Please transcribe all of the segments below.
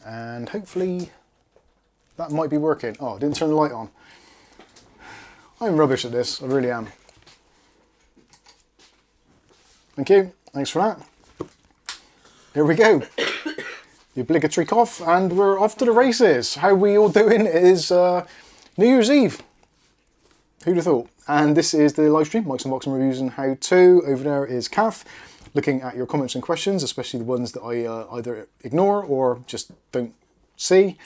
And hopefully that might be working. Oh, I didn't turn the light on. I'm rubbish at this, I really am. Thank you, thanks for that. Here we go. The obligatory cough, and we're off to the races. How we all doing? It is New Year's Eve. Who'd have thought? And this is the live stream, Mike's Unboxing Reviews and How To. Over there is Kath, looking at your comments and questions, especially the ones that I either ignore or just don't see.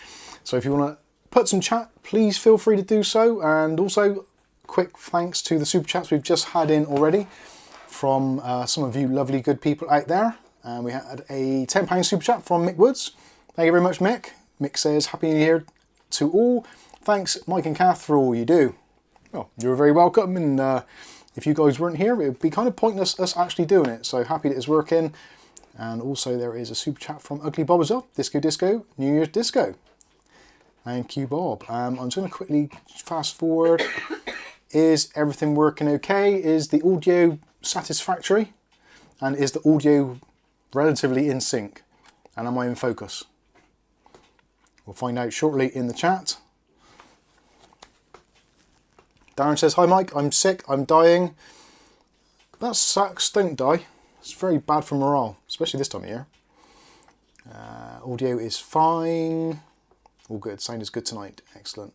So if you want to put some chat, please feel free to do so. And also, quick thanks to the super chats we've just had in already from some of you lovely good people out there. And we had a £10 super chat from Mick Woods. Thank you very much, Mick. Mick says, Happy New Year to all. Thanks, Mike and Kath, for all you do. Well, you're very welcome, and if you guys weren't here, it would be kind of pointless us actually doing it. So happy that it's working. And also there is a super chat from Ugly Bob as well. Disco Disco, New Year's Disco. Thank you, Bob. I'm just going to quickly fast forward. Is everything working okay? Is the audio satisfactory? And is the audio relatively in sync? And am I in focus? We'll find out shortly in the chat. Darren says, hi Mike, I'm sick, I'm dying. That sucks, don't die. It's very bad for morale, especially this time of year. Audio is fine. All good, sound is good tonight, excellent.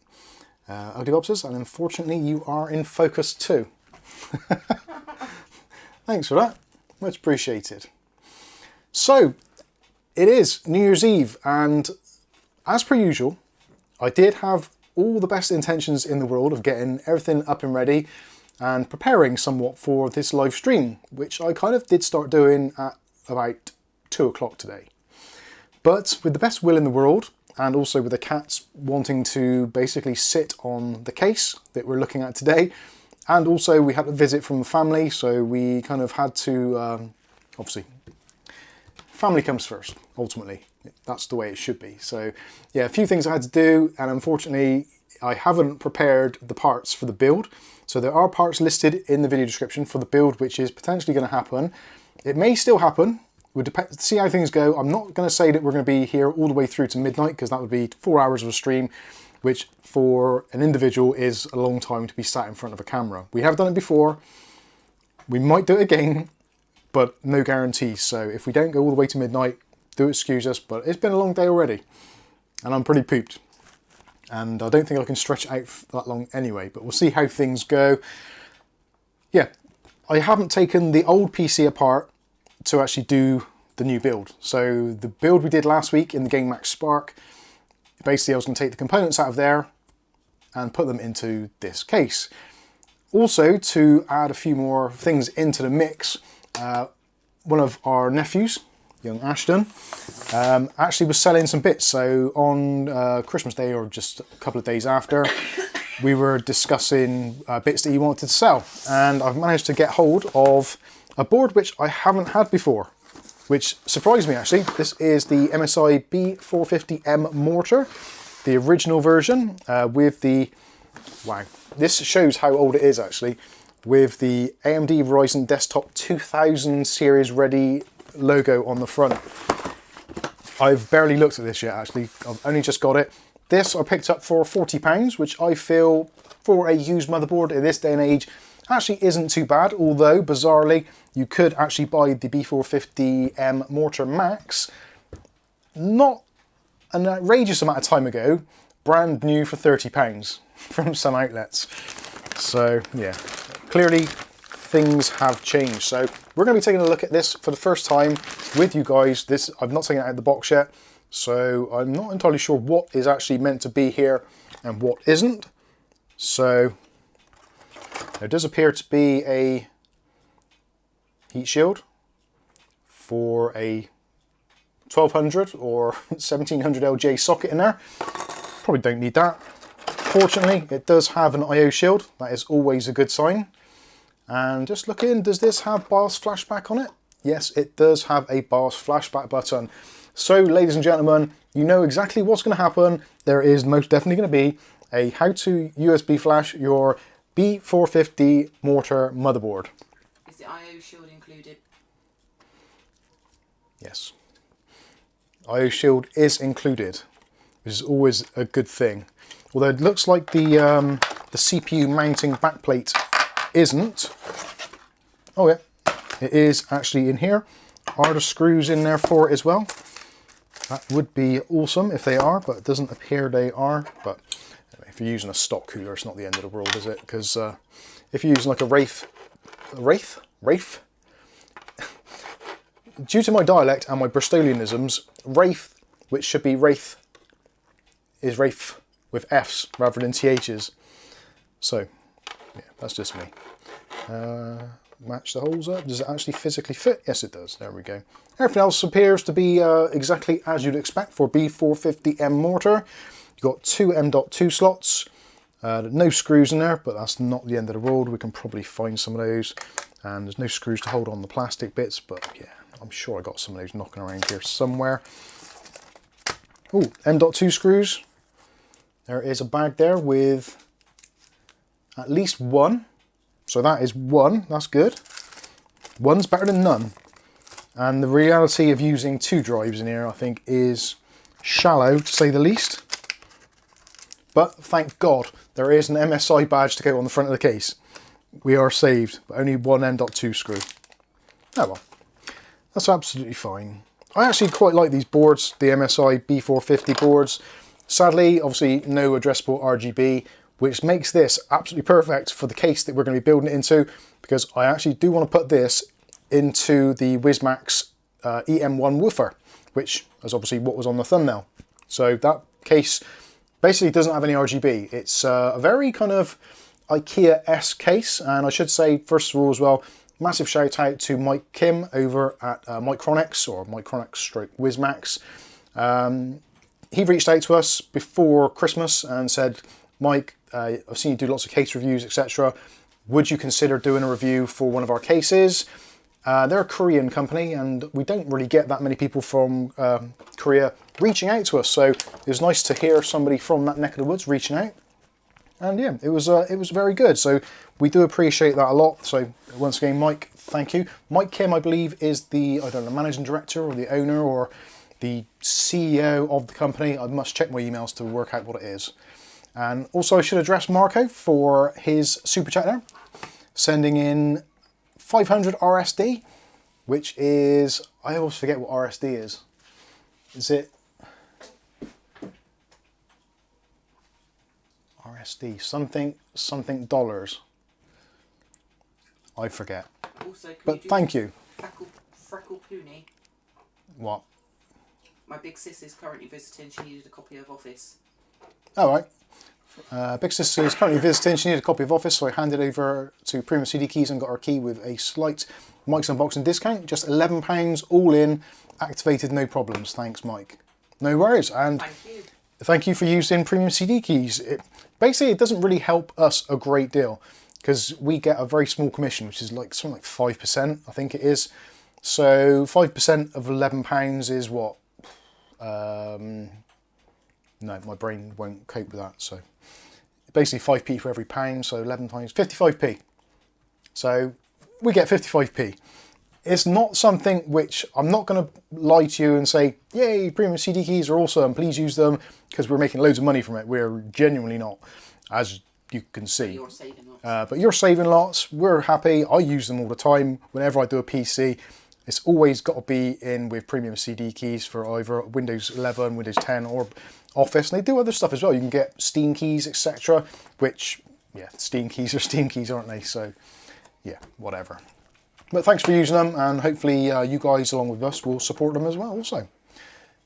Ugly Bobsters, and unfortunately you are in focus too. Thanks for that, much appreciated. So, it is New Year's Eve, and as per usual, I did have all the best intentions in the world of getting everything up and ready and preparing somewhat for this live stream, which I kind of did start doing at about 2 o'clock today. But with the best will in the world, and also with the cats wanting to basically sit on the case that we're looking at today, and also we had a visit from the family, so we kind of had to, obviously, family comes first, ultimately. That's the way it should be. So yeah, a few things I had to do, and unfortunately I haven't prepared the parts for the build. So there are parts listed in the video description for the build, which is potentially going to happen. It may still happen. We'll see how things go. I'm not going to say that we're going to be here all the way through to midnight, because that would be 4 hours of a stream, which for an individual is a long time to be sat in front of a camera. We have done it before. We might do it again, but no guarantees. So if we don't go all the way to midnight, do excuse us, but it's been a long day already, and I'm pretty pooped. And I don't think I can stretch it out that long anyway, but we'll see how things go. Yeah, I haven't taken the old PC apart to actually do the new build. So the build we did last week in the Gamemax Spark, basically I was going to take the components out of there and put them into this case. Also, to add a few more things into the mix, one of our nephews, young Ashton, actually was selling some bits. So on Christmas Day, or just a couple of days after, we were discussing bits that you wanted to sell, and I've managed to get hold of a board which I haven't had before, which surprised me actually. This is the MSI B450M mortar, the original version with the, wow, this shows how old it is actually, with the AMD Ryzen Desktop 2000 series ready logo on the front. I've barely looked at this yet actually, I've only just got it. This I picked up for £40, which I feel for a used motherboard in this day and age actually isn't too bad, although bizarrely you could actually buy the B450M Mortar Max not an outrageous amount of time ago, brand new for £30 from some outlets. So yeah, clearly things have changed. So we're going to be taking a look at this for the first time with you guys. This, I've not taken it out of the box yet, so I'm not entirely sure what is actually meant to be here and what isn't. So there does appear to be a heat shield for a 1200 or 1700 LJ socket in there. Probably don't need that. Fortunately, it does have an IO shield. That is always a good sign. And just looking, does this have BIOS flashback on it? Yes, it does have a BIOS flashback button. So, ladies and gentlemen, you know exactly what's going to happen. There is most definitely going to be a how to USB flash your B450 mortar motherboard. Is the IO shield included? Yes. IO shield is included, which is always a good thing. Although it looks like the CPU mounting backplate isn't. Oh yeah, it is actually in here. Are the screws in there for it as well? That would be awesome if they are, but it doesn't appear they are. But if you're using a stock cooler, it's not the end of the world, is it? Because if you're using like a Wraith? Due to my dialect and my Bristolianisms, Wraith, which should be Wraith, is Wraith with F's rather than TH's. So, yeah, that's just me. Match the holes up. Does it actually physically fit? Yes, it does. There we go. Everything else appears to be exactly as you'd expect for B450M mortar. You've got two M.2 slots. No screws in there, but that's not the end of the world. We can probably find some of those. And there's no screws to hold on the plastic bits, but yeah, I'm sure I got some of those knocking around here somewhere. Oh, M.2 screws. There is a bag there with at least one. So that is one, that's good. One's better than none. And the reality of using two drives in here, I think, is shallow, to say the least. But thank God, there is an MSI badge to go on the front of the case. We are saved, but only one M.2 screw. Oh well, that's absolutely fine. I actually quite like these boards, the MSI B450 boards. Sadly, obviously, no addressable RGB, which makes this absolutely perfect for the case that we're going to be building it into, because I actually do want to put this into the Wizmax EM1 Woofer, which is obviously what was on the thumbnail. So that case basically doesn't have any RGB. It's a very kind of IKEA-esque case, and I should say, first of all as well, massive shout out to Mike Kim over at Micronics, or Micronics stroke Wiz Max. He reached out to us before Christmas and said, Mike, I've seen you do lots of case reviews, etc. Would you consider doing a review for one of our cases? They're a Korean company, and we don't really get that many people from Korea reaching out to us. So it was nice to hear somebody from that neck of the woods reaching out. And yeah, it was very good. So we do appreciate that a lot. So once again, Mike, thank you. Mike Kim, I believe, is the, I don't know, managing director or the owner or the CEO of the company. I must check my emails to work out what it is. And also I should address Marco for his super chat there, sending in 500 RSD, which is, I always forget what RSD is. Is it RSD, something dollars? I forget. Also, but thank you. Freckle Pooney. What? My big sis is currently visiting. She needed a copy of Office. All right. Big Sister is currently visiting. She needed a copy of Office, so I handed over to Premium CD Keys and got her key with a slight Mike's Unboxing discount. Just £11 all in, activated, no problems. Thanks, Mike. No worries. And thank you. Thank you for using Premium CD Keys. Basically, it doesn't really help us a great deal because we get a very small commission, which is like something like 5%, I think it is. So 5% of £11 is what? No, my brain won't cope with that. So basically 5p for every pound, so 11 times 55p. So we get 55p. It's not something which I'm not going to lie to you and say, yay, premium CD keys are awesome, please use them, because we're making loads of money from it. We're genuinely not, as you can see. You're saving lots. But you're saving lots. We're happy. I use them all the time. Whenever I do a PC, it's always got to be in with premium CD keys for either Windows 11, Windows 10 or Office. And they do other stuff as well. You can get Steam keys, etc. Which, yeah, Steam keys are Steam keys, aren't they? So, yeah, whatever. But thanks for using them, and hopefully you guys, along with us, will support them as well also.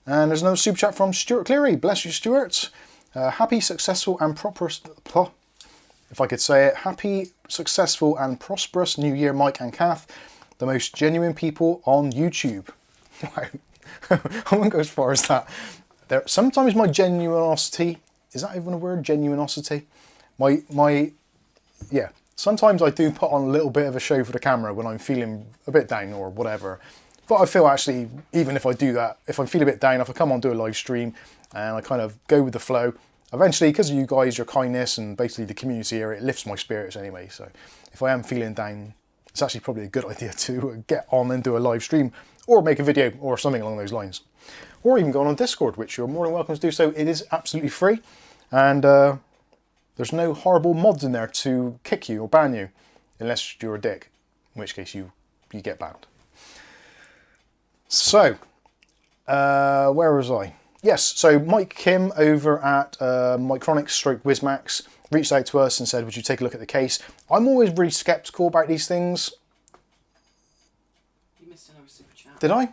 And there's another super chat from Stuart Cleary. Bless you, Stuart. Happy, successful and prosperous... If I could say it. Happy, successful and prosperous New Year, Mike and Kath. The most genuine people on YouTube. Wow. I won't go as far as that. Sometimes my genuinosity... Is that even a word? Genuinosity? Yeah. Sometimes I do put on a little bit of a show for the camera when I'm feeling a bit down or whatever. But I feel actually, even if I do that, if I feel a bit down, if I come on, do a live stream and I kind of go with the flow, eventually, because of you guys, your kindness and basically the community here, it lifts my spirits anyway. So if I am feeling down, it's actually probably a good idea to get on and do a live stream or make a video or something along those lines. Or even go on Discord, which you're more than welcome to do so. It is absolutely free. And there's no horrible mods in there to kick you or ban you, unless you're a dick, in which case you get banned. So, where was I? Yes, so Mike Kim over at Micronics / Wiz Max reached out to us and said, would you take a look at the case? I'm always really sceptical about these things. You missed another super chat. Did I? It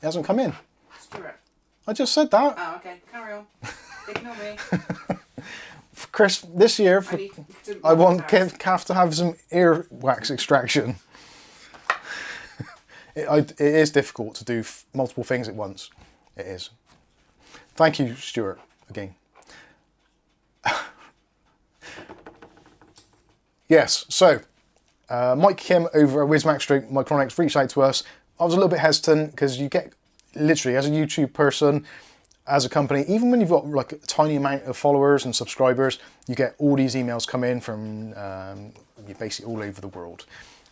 hasn't come in. Stuart. I just said that. Oh, okay. Carry on. Ignore me. Chris, this year, I want Kath to have some earwax extraction. It is difficult to do multiple things at once. It is. Thank you, Stuart, again. Yes, so Mike Kim over at Wizmax Micronics reached out to us. I was a little bit hesitant because you get, literally, as a YouTube person, as a company, even when you've got like a tiny amount of followers and subscribers, you get all these emails come in from basically all over the world.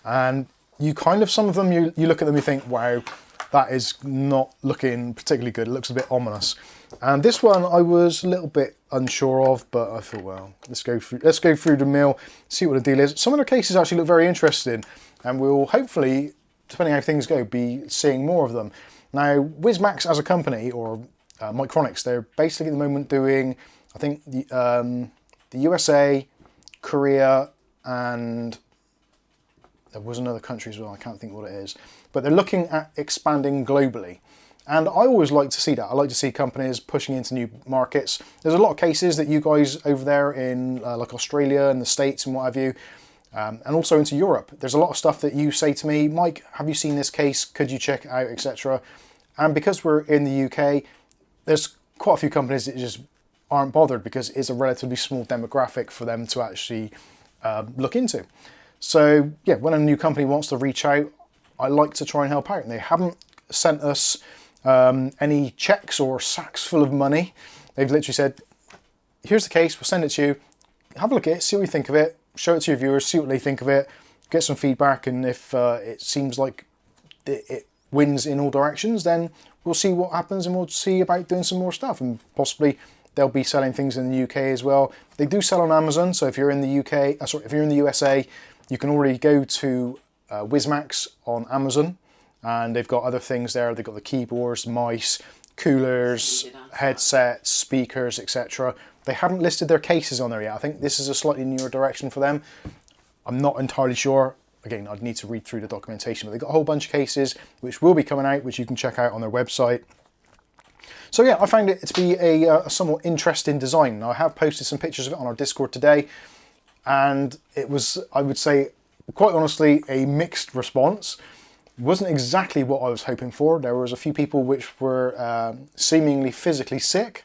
And you kind of, some of them, you look at them, you think, wow, that is not looking particularly good. It looks a bit ominous. And this one I was a little bit unsure of, but I thought, well, let's go through the mill, see what the deal is. Some of the cases actually look very interesting, and we'll hopefully, depending on how things go, be seeing more of them. Now, Wiz Max as a company, or Micronics, they're basically at the moment doing, I think, the USA, Korea, and there was another country as well, I can't think what it is. But they're looking at expanding globally. And I always like to see that. I like to see companies pushing into new markets. There's a lot of cases that you guys over there in like Australia and the States and what have you, and also into Europe. There's a lot of stuff that you say to me, Mike, have you seen this case? Could you check it out, etc. And because we're in the UK, there's quite a few companies that just aren't bothered because it's a relatively small demographic for them to actually look into. So yeah, when a new company wants to reach out, I like to try and help out. And they haven't sent us any checks or sacks full of money. They've literally said, here's the case, we'll send it to you, have a look at it, see what you think of it, show it to your viewers, see what they think of it, get some feedback, and if it seems like it wins in all directions, then we'll see what happens and we'll see about doing some more stuff, and possibly they'll be selling things in the UK as well. They do sell on Amazon, so if you're in the UK, if you're in the USA, you can already go to Wizmax on Amazon, and they've got other things there. They've got the keyboards, mice, coolers, headsets, speakers, etc. They haven't listed their cases on there yet. I think this is a slightly newer direction for them. I'm not entirely sure. Again, I'd need to read through the documentation, but they've got a whole bunch of cases which will be coming out, which you can check out on their website. So yeah, I found it to be a somewhat interesting design. Now, I have posted some pictures of it on our Discord today, and it was, I would say, quite honestly, a mixed response. It wasn't exactly what I was hoping for. There was a few people which were seemingly physically sick,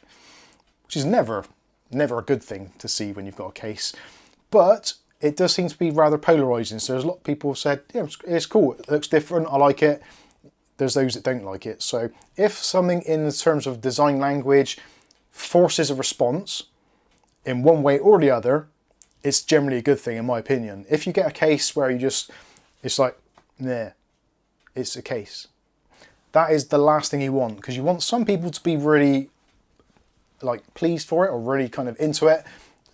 which is never never a good thing to see when you've got a case. But it does seem to be rather polarizing. So there's a lot of people who said, yeah, it's cool, it looks different, I like it. There's those that don't like it. So if something in terms of design language forces a response in one way or the other, it's generally a good thing in my opinion. If you get a case where it's like, nah, it's a case. That is the last thing you want, because you want some people to be really like pleased for it or really kind of into it.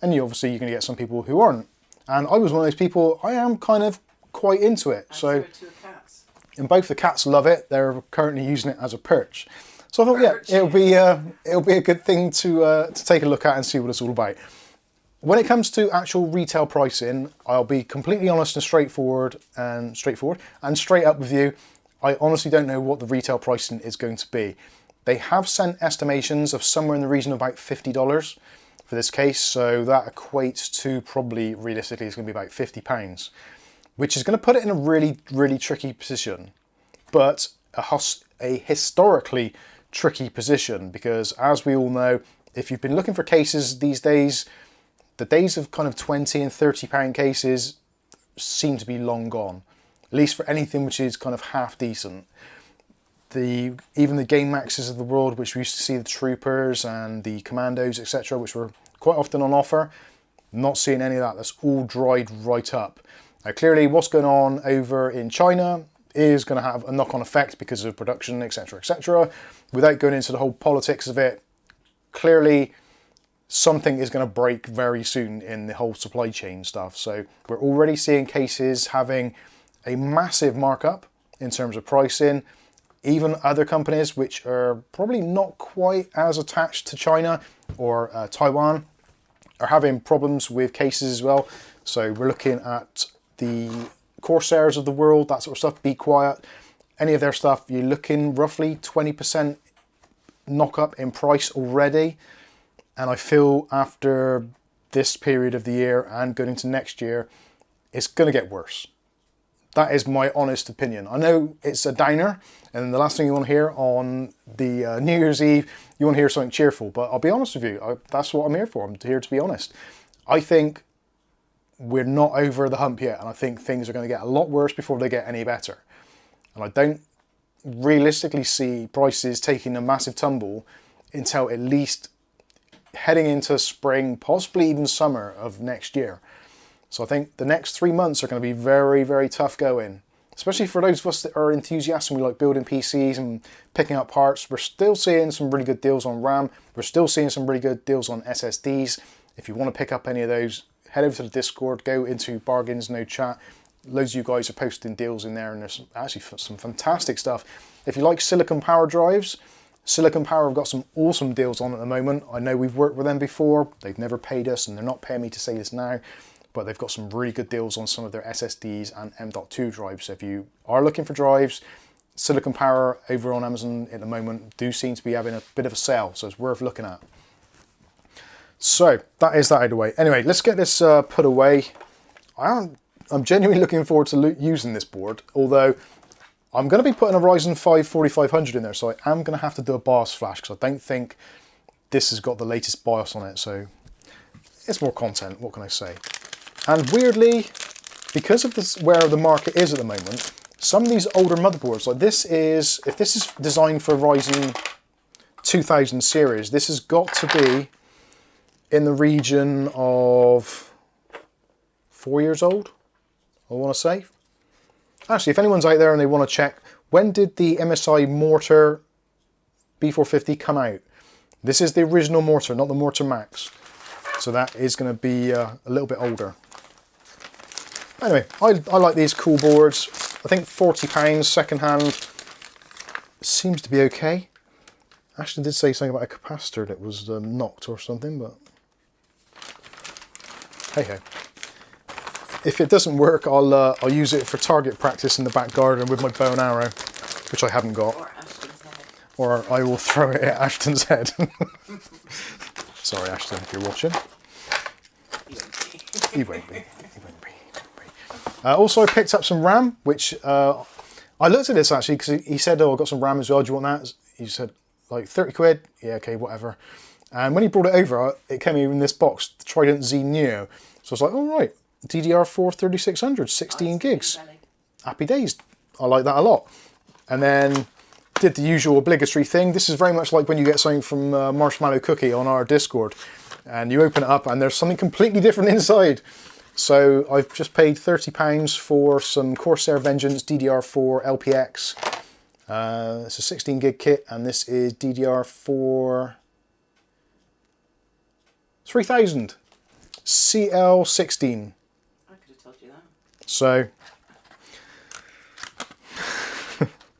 And you're going to get some people who aren't. And I was one of those people, I am kind of quite into it. So, and both the cats love it. They're currently using it as a perch. So I thought, yeah, it'll be a good thing to take a look at and see what it's all about. When it comes to actual retail pricing, I'll be completely honest and straightforward and straight up with you. I honestly don't know what the retail pricing is going to be. They have sent estimations of somewhere in the region of about $50 for this case, so that equates to probably, realistically, it's going to be about £50, which is going to put it in a really, really tricky position, but a historically tricky position, because as we all know, if you've been looking for cases these days, the days of kind of £20 and £30 cases seem to be long gone, at least for anything which is kind of half decent. Even the Gamemaxes of the world, which we used to see, the Troopers and the Commandos, etc., which were quite often on offer, not seeing any of that. That's all dried right up. Now clearly what's going on over in China is going to have a knock-on effect because of production, etc., etc. Without going into the whole politics of it, clearly something is going to break very soon in the whole supply chain stuff. So we're already seeing cases having a massive markup in terms of pricing. Even other companies which are probably not quite as attached to China or Taiwan are having problems with cases as well. So we're looking at the Corsairs of the world, that sort of stuff, Be Quiet, any of their stuff, you're looking roughly 20% knock up in price already. And I feel after this period of the year and going into next year, it's going to get worse. That is my honest opinion. I know it's a downer, and the last thing you want to hear on the New Year's Eve, you want to hear something cheerful. But I'll be honest with you, that's what I'm here for. I'm here to be honest. I think we're not over the hump yet, and I think things are going to get a lot worse before they get any better. And I don't realistically see prices taking a massive tumble until at least heading into spring, possibly even summer of next year. So I think the next 3 months are going to be very, very tough going, especially for those of us that are enthusiasts and we like building PCs and picking up parts. We're still seeing some really good deals on RAM. We're still seeing some really good deals on SSDs. If you want to pick up any of those, head over to the Discord, go into bargains, no chat. Loads of you guys are posting deals in there, and there's actually some fantastic stuff. If you like silicon power drives, Silicon Power have got some awesome deals on at the moment. I know we've worked with them before. They've never paid us, and they're not paying me to say this now, but they've got some really good deals on some of their SSDs and M.2 drives. So if you are looking for drives, Silicon Power over on Amazon at the moment do seem to be having a bit of a sale, so it's worth looking at. So that is that out of the way. Anyway, let's get this put away. I'm genuinely looking forward to using this board, although I'm going to be putting a Ryzen 5 4500 in there, so I am going to have to do a BIOS flash, because I don't think this has got the latest BIOS on it, so it's more content, what can I say. And weirdly, because of this, where the market is at the moment, some of these older motherboards, like this is, if this is designed for Ryzen 2000 series, this has got to be in the region of 4 years old, I want to say. Actually, if anyone's out there and they want to check, when did the MSI Mortar B450 come out? This is the original Mortar, not the Mortar Max. So that is going to be a little bit older. Anyway, I like these cool boards. I think £40 second hand seems to be okay. Ashton did say something about a capacitor that was knocked or something, but hey ho. If it doesn't work, I'll use it for target practice in the back garden with my bow and arrow, which I haven't got. Or Ashton's head. Or I will throw it at Ashton's head. Sorry, Ashton, if you're watching. He won't be. Also, I picked up some RAM, which I looked at this actually because he said, "Oh, I got some RAM as well. Do you want that?" He said, "Like 30 quid." Yeah, okay, whatever. And when he brought it over, it came in this box, the Trident Z Neo. So I was like, all right, DDR4 3600, 16 gigs. Happy days. I like that a lot. And then did the usual obligatory thing. This is very much like when you get something from Marshmallow Cookie on our Discord. And you open it up and there's something completely different inside. So I've just paid £30 for some Corsair Vengeance DDR4 LPX. It's a 16 gig kit, and this is DDR4 3000 CL16. I could have told you that. So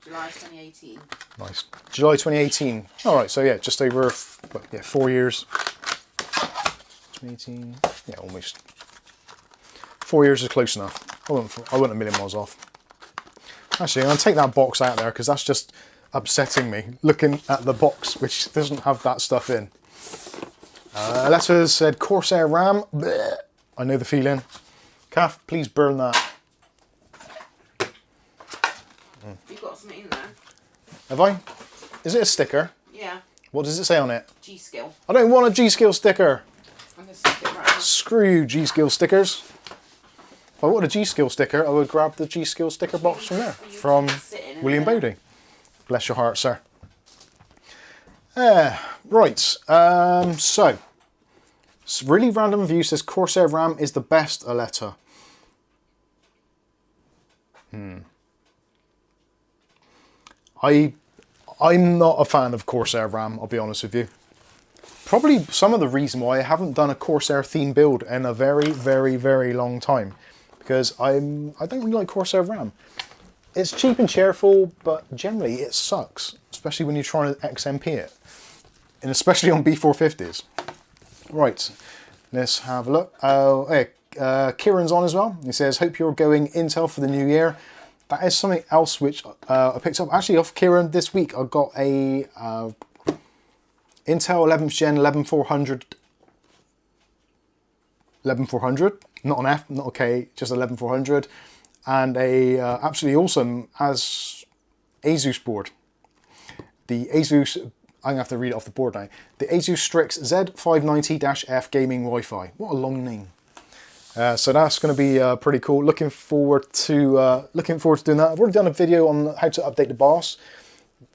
July 2018. nice. July 2018. All right, so yeah, just over 4 years. 2018. Yeah, almost. 4 years is close enough. I wasn't a million miles off. Actually, I'm going to take that box out there because that's just upsetting me, looking at the box, which doesn't have that stuff in. Letters said Corsair RAM. Blech. I know the feeling. Kath, please burn that. You've got something in there. Have I? Is it a sticker? Yeah. What does it say on it? G-Skill. I don't want a G-Skill sticker. I'm going to stick it right now. Screw you, G-Skill stickers. If I wanted a G-Skill sticker, I would grab the G-Skill sticker box from there, from William Bodie. Bless your heart, sir. Right, so, really random review says Corsair RAM is the best Aletta. I'm not a fan of Corsair RAM, I'll be honest with you. Probably some of the reason why I haven't done a Corsair theme build in a very, very, very long time. Because I don't really like Corsair RAM. It's cheap and cheerful, but generally it sucks. Especially when you're trying to XMP it. And especially on B450s. Right, let's have a look. Oh, hey, Kieran's on as well. He says, hope you're going Intel for the new year. That is something else which I picked up actually off Kieran this week. I got a Intel 11th Gen 11400, not an F, not a K, just 11400, and a absolutely awesome ASUS board. The ASUS, I'm gonna have to read it off the board now. The ASUS Strix Z590-F Gaming Wi-Fi. What a long name. So that's going to be pretty cool. Looking forward to doing that. I've already done a video on how to update the BIOS.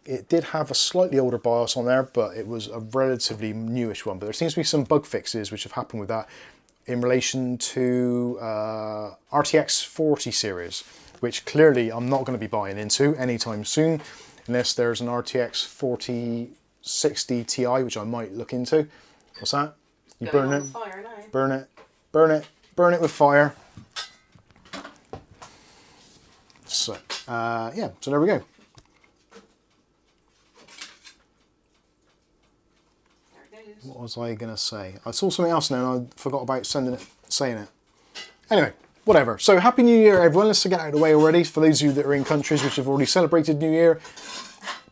It did have a slightly older BIOS on there, but it was a relatively newish one. But there seems to be some bug fixes which have happened with that in relation to RTX 40 series, which clearly I'm not going to be buying into anytime soon, unless there's an RTX 4060 Ti, which I might look into. What's that? You burn it, burn it, burn it. Burn it with fire. So, yeah, so there we go. What was I going to say? I saw something else now and I forgot about saying it. Anyway, whatever. So, Happy New Year, everyone. Let's get out of the way already. For those of you that are in countries which have already celebrated New Year,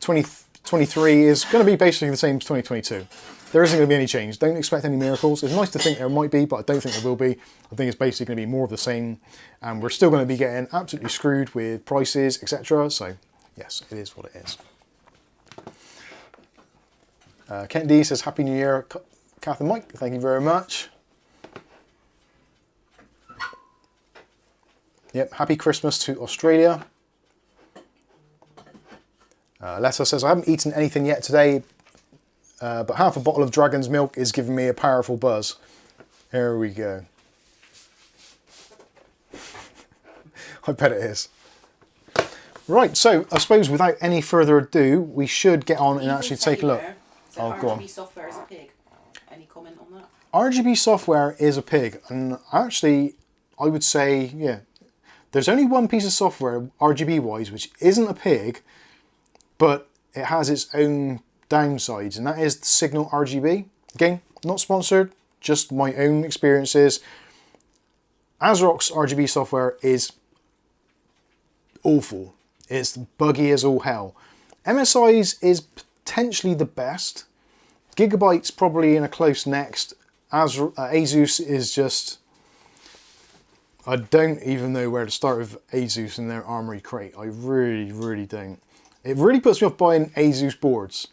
2023 is going to be basically the same as 2022. There isn't going to be any change. Don't expect any miracles. It's nice to think there might be, but I don't think there will be. I think it's basically going to be more of the same. And we're still going to be getting absolutely screwed with prices, etc. So, yes, it is what it is. Kent D says, Happy New Year, Kath and Mike. Thank you very much. Yep, Happy Christmas to Australia. Lessa says, I haven't eaten anything yet today. But half a bottle of dragon's milk is giving me a powerful buzz. There we go. I bet it is. Right, so I suppose without any further ado, we should get on and actually take a look. So go on. RGB software is a pig. Any comment on that? RGB software is a pig. And actually, I would say, yeah, there's only one piece of software, RGB-wise, which isn't a pig, but it has its own downsides, and that is the Signal RGB. Again, not sponsored, just my own experiences. ASRock's RGB software is awful. It's buggy as all hell. MSI's is potentially the best. Gigabyte's probably in a close next. ASUS is just... I don't even know where to start with ASUS in their Armory crate. I really, really don't. It really puts me off buying ASUS boards.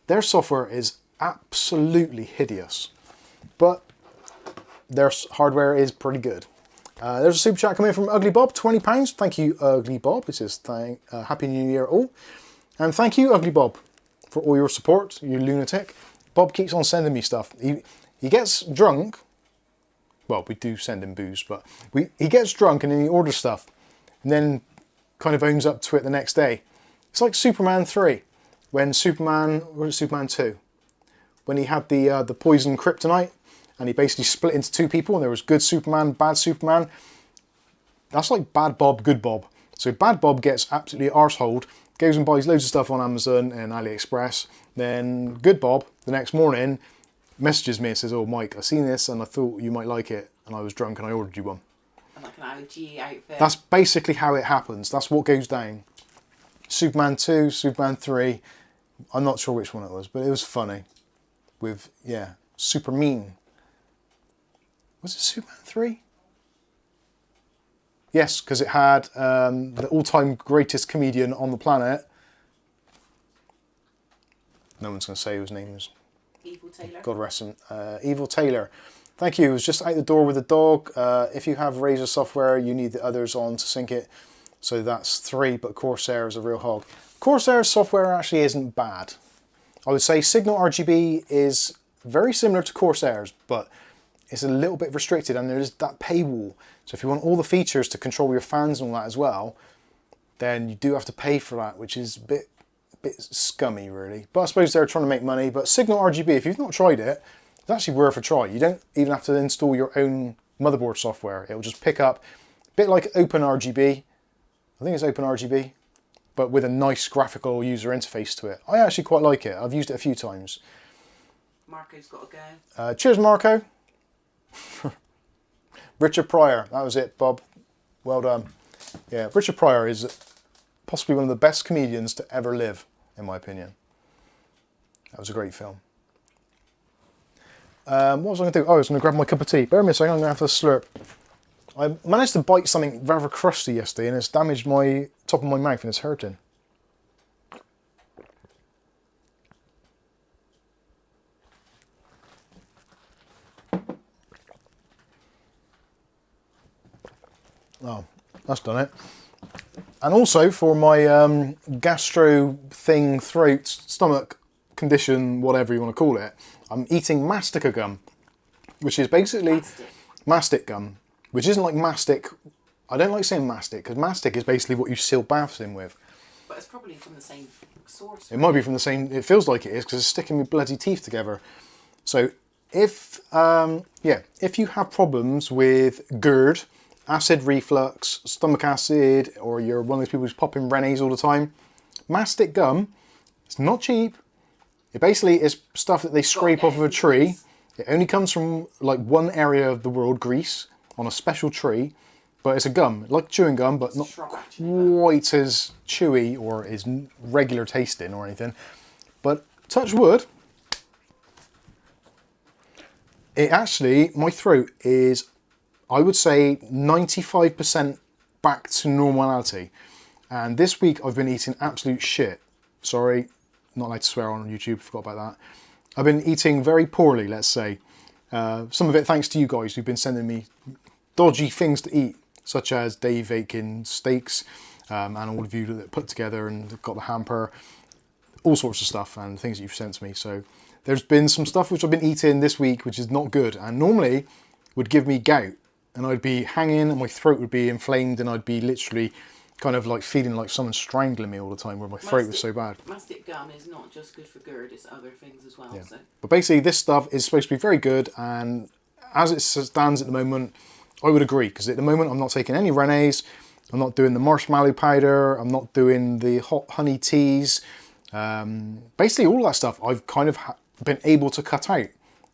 Their software is absolutely hideous. But their hardware is pretty good. There's a super chat coming in from Ugly Bob, £20. Thank you, Ugly Bob. It says Happy New Year all. And thank you, Ugly Bob, for all your support, you lunatic. Bob keeps on sending me stuff. He gets drunk. Well, we do send him booze, but he gets drunk and then he orders stuff. And then kind of owns up to it the next day. It's like Superman 3. When Superman, or was it Superman 2? When he had the poison kryptonite. And he basically split into two people, and there was good Superman, bad Superman. That's like bad Bob, good Bob. So bad Bob gets absolutely arseholed, goes and buys loads of stuff on Amazon and AliExpress. Then good Bob, the next morning, messages me and says, "Oh Mike, I seen this and I thought you might like it, and I was drunk and I ordered you one." And like an OG outfit. That's basically how it happens. That's what goes down. Superman 2, Superman 3, I'm not sure which one it was, but it was funny. With, yeah, super mean. Was it Superman 3? Yes, because it had the all-time greatest comedian on the planet. No one's going to say whose name is. Evil Taylor. God rest him. Evil Taylor. Thank you. It was just out the door with the dog. If you have Razer software, you need the others on to sync it. So that's 3, but Corsair is a real hog. Corsair's software actually isn't bad. I would say Signal RGB is very similar to Corsair's, but it's a little bit restricted, and there's that paywall. So if you want all the features to control your fans and all that as well, then you do have to pay for that, which is a bit scummy really. But I suppose they're trying to make money. But Signal RGB, if you've not tried it, it's actually worth a try. You don't even have to install your own motherboard software. It will just pick up, a bit like OpenRGB. I think it's OpenRGB, but with a nice graphical user interface to it. I actually quite like it. I've used it a few times. Marco's got to go. Cheers, Marco. Richard Pryor, that was it, Bob. Well done. Yeah, Richard Pryor is possibly one of the best comedians to ever live, in my opinion. That was a great film. What was I going to do? Oh, I was going to grab my cup of tea. Bear with me a second, I'm going to have to slurp. I managed to bite something rather crusty yesterday, and it's damaged my top of my mouth and it's hurting. Oh, that's done it. And also for my gastro thing, throat, stomach condition, whatever you want to call it, I'm eating mastica gum, which is basically mastic gum, which isn't like mastic. I don't like saying mastic, because mastic is basically what you seal baths in with. But it's probably from the same source. It might be from the same, it feels like it is, because it's sticking my bloody teeth together. So if you have problems with GERD, acid reflux, stomach acid, or you're one of those people who's popping Renes all the time, mastic gum, it's not cheap. It basically is stuff that they scrape off of a tree. It only comes from like one area of the world, Greece, on a special tree, but it's a gum, like chewing gum, but not quite as chewy or as regular tasting or anything. But touch wood, it actually, my throat is, I would say 95% back to normality. And this week I've been eating absolute shit. Sorry, not allowed to swear on YouTube, forgot about that. I've been eating very poorly, let's say. Some of it thanks to you guys who've been sending me dodgy things to eat, such as Dave Aiken steaks, and all of you that put together and got the hamper, all sorts of stuff and things that you've sent to me. So there's been some stuff which I've been eating this week which is not good, and normally would give me gout. And I'd be hanging and my throat would be inflamed and I'd be literally kind of like feeling like someone's strangling me all the time where my throat was so bad. Mastic gum is not just good for GERD, it's other things as well. Yeah. So. But basically this stuff is supposed to be very good, and as it stands at the moment, I would agree, because at the moment I'm not taking any Renes, I'm not doing the marshmallow powder, I'm not doing the hot honey teas. Basically all that stuff I've kind of been able to cut out.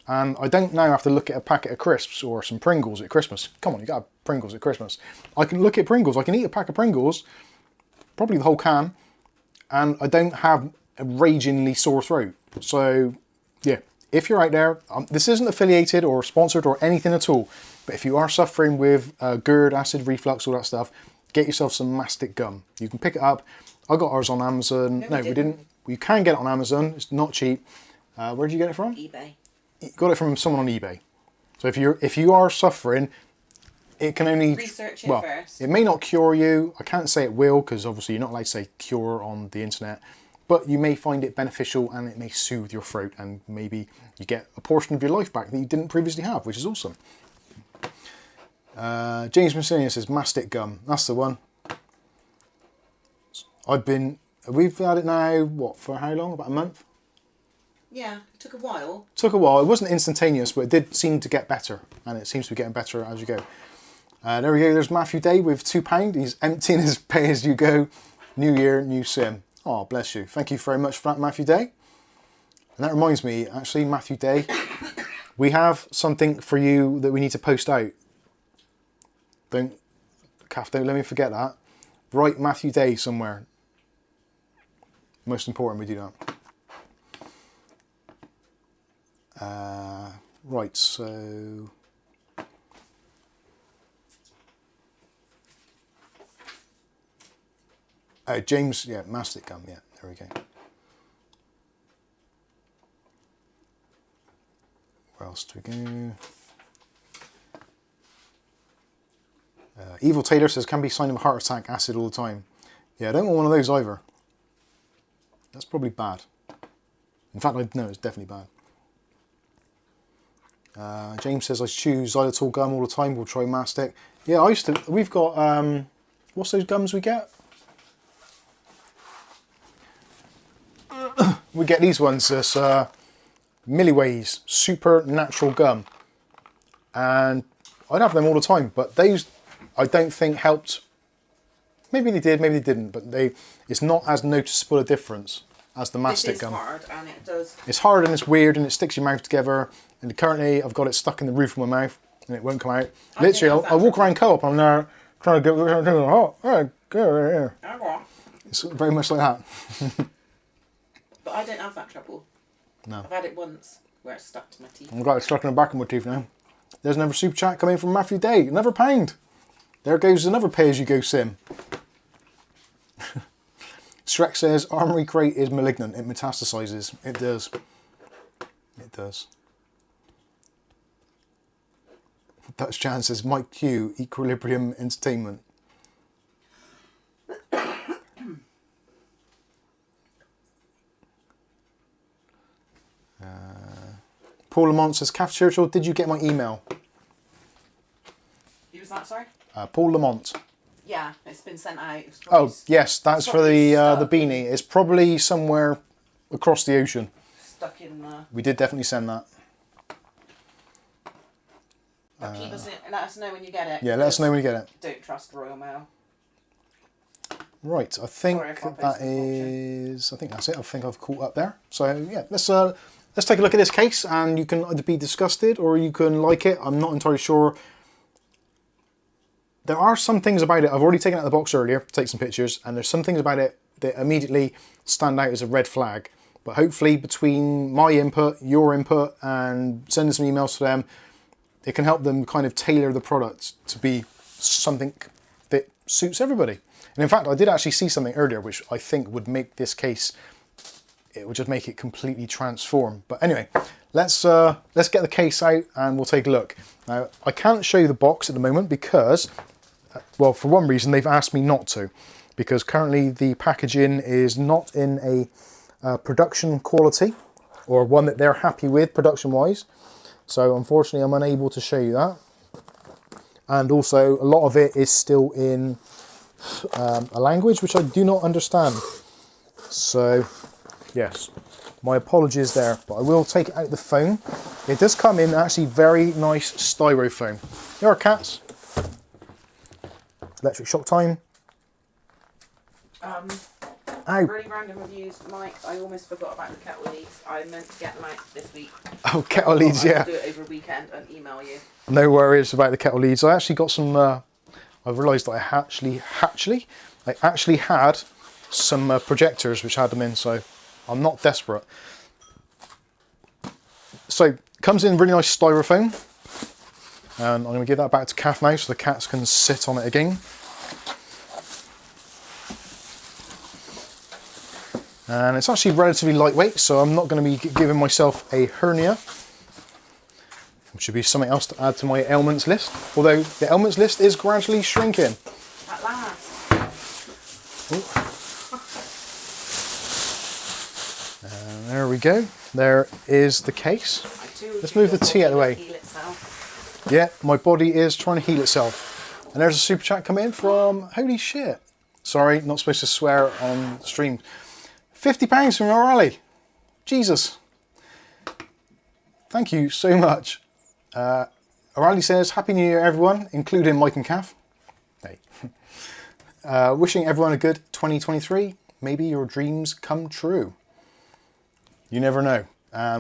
And I don't now have to look at a packet of crisps or some Pringles at Christmas. Come on, you got Pringles at Christmas. I can look at Pringles, I can eat a pack of Pringles, probably the whole can, and I don't have a ragingly sore throat. So yeah, if you're out there, this isn't affiliated or sponsored or anything at all, but if you are suffering with GERD, acid reflux, all that stuff, get yourself some mastic gum. You can pick it up. I got ours on Amazon. No, we didn't. You can get it on Amazon, it's not cheap. Where did you get it from? eBay. You got it from someone on eBay. So if you are suffering, it can only Research it first. It may not cure you. I can't say it will, because obviously you're not allowed to say cure on the internet. But you may find it beneficial, and it may soothe your throat, and maybe you get a portion of your life back that you didn't previously have, which is awesome. James Messina says mastic gum. That's the one. We've had it now, what, for how long? About a month? Yeah, it took a while. Took a while. It wasn't instantaneous, but it did seem to get better, and it seems to be getting better as you go. There we go. There's Matthew Day with £2. He's emptying his pay-as-you-go. New year, new sim. Oh, bless you. Thank you very much for that, Matthew Day. And that reminds me, actually, Matthew Day, we have something for you that we need to post out. Kath, don't let me forget that. Write Matthew Day somewhere. Most important we do that. Right, so... James, yeah, mastic gum, yeah, there we go. Where else do we go? Evil Taylor says, can be a sign of a heart attack, acid all the time. Yeah, I don't want one of those either. That's probably bad. In fact, I know it's definitely bad. James says, I choose xylitol gum all the time, we'll try mastic. Yeah, we've got, what's those gums we get? We get these ones, this Milliways Super Natural Gum. And I'd have them all the time, but those I don't think helped. Maybe they did, maybe they didn't, but it's not as noticeable a difference as the mastic gum. It's hard, and it does. It's hard and it's weird and it sticks your mouth together. And currently I've got it stuck in the roof of my mouth and it won't come out. Literally, I walk around Co-op and I'm there trying to get It's very much like that. But I don't have that trouble. No. I've had it once where it's stuck to my teeth. I've got it stuck in the back of my teeth now. There's another super chat coming from Matthew Day. Another £1. There goes another pay-as-you-go sim. Shrek says, Armory Crate is malignant. It metastasizes. It does. It does. Dutch Chan says, Mike Q, Equilibrium Entertainment. Paul Lamont says, Kath Churchill, did you get my email? Who was that, sorry? Paul Lamont. Yeah, it's been sent out. Oh, yes, that's for the beanie. It's probably somewhere across the ocean. Stuck in the... We did definitely send that. Let us know when you get it. Yeah, let us know when you get it. Don't trust Royal Mail. Right, I think that is... I think that's it. I think I've caught up there. So, yeah, let's take a look at this case, and you can either be disgusted or you can like it. I'm not entirely sure. There are some things about it. I've already taken it out of the box earlier to take some pictures, and there's some things about it that immediately stand out as a red flag. But hopefully between my input, your input, and sending some emails to them, it can help them kind of tailor the product to be something that suits everybody. And in fact, I did actually see something earlier which I think would make this case, it would just make it completely transform. But anyway, let's get the case out and we'll take a look. Now, I can't show you the box at the moment because, well, for one reason, they've asked me not to, because currently the packaging is not in a production quality or one that they're happy with production-wise. So unfortunately, I'm unable to show you that. And also, a lot of it is still in a language which I do not understand. So, yes, my apologies there, but I will take it out of the phone. It does come in actually very nice styrofoam. There are cats. Electric shock time. Ow. Really random reviews, Mike. I almost forgot about the kettle leads. I meant to get them out this week. Oh, kettle leads, yeah. I'll do it over a weekend and email you. No worries about the kettle leads. I actually got some. I've realised that I actually had some projectors which had them in, so I'm not desperate. So comes in really nice styrofoam, and I'm going to give that back to Kath now so the cats can sit on it again. And it's actually relatively lightweight, so I'm not going to be giving myself a hernia. Which should be something else to add to my ailments list. Although the ailments list is gradually shrinking. At last. There we go. There is the case. Let's move the tea out of the way. Yeah, my body is trying to heal itself. And there's a super chat coming in from, holy shit. Sorry, not supposed to swear on stream. £50 from O'Reilly. Jesus. Thank you so much. O'Reilly says, Happy New Year everyone, including Mike and Kath. Hey. Wishing everyone a good 2023. Maybe your dreams come true. You never know.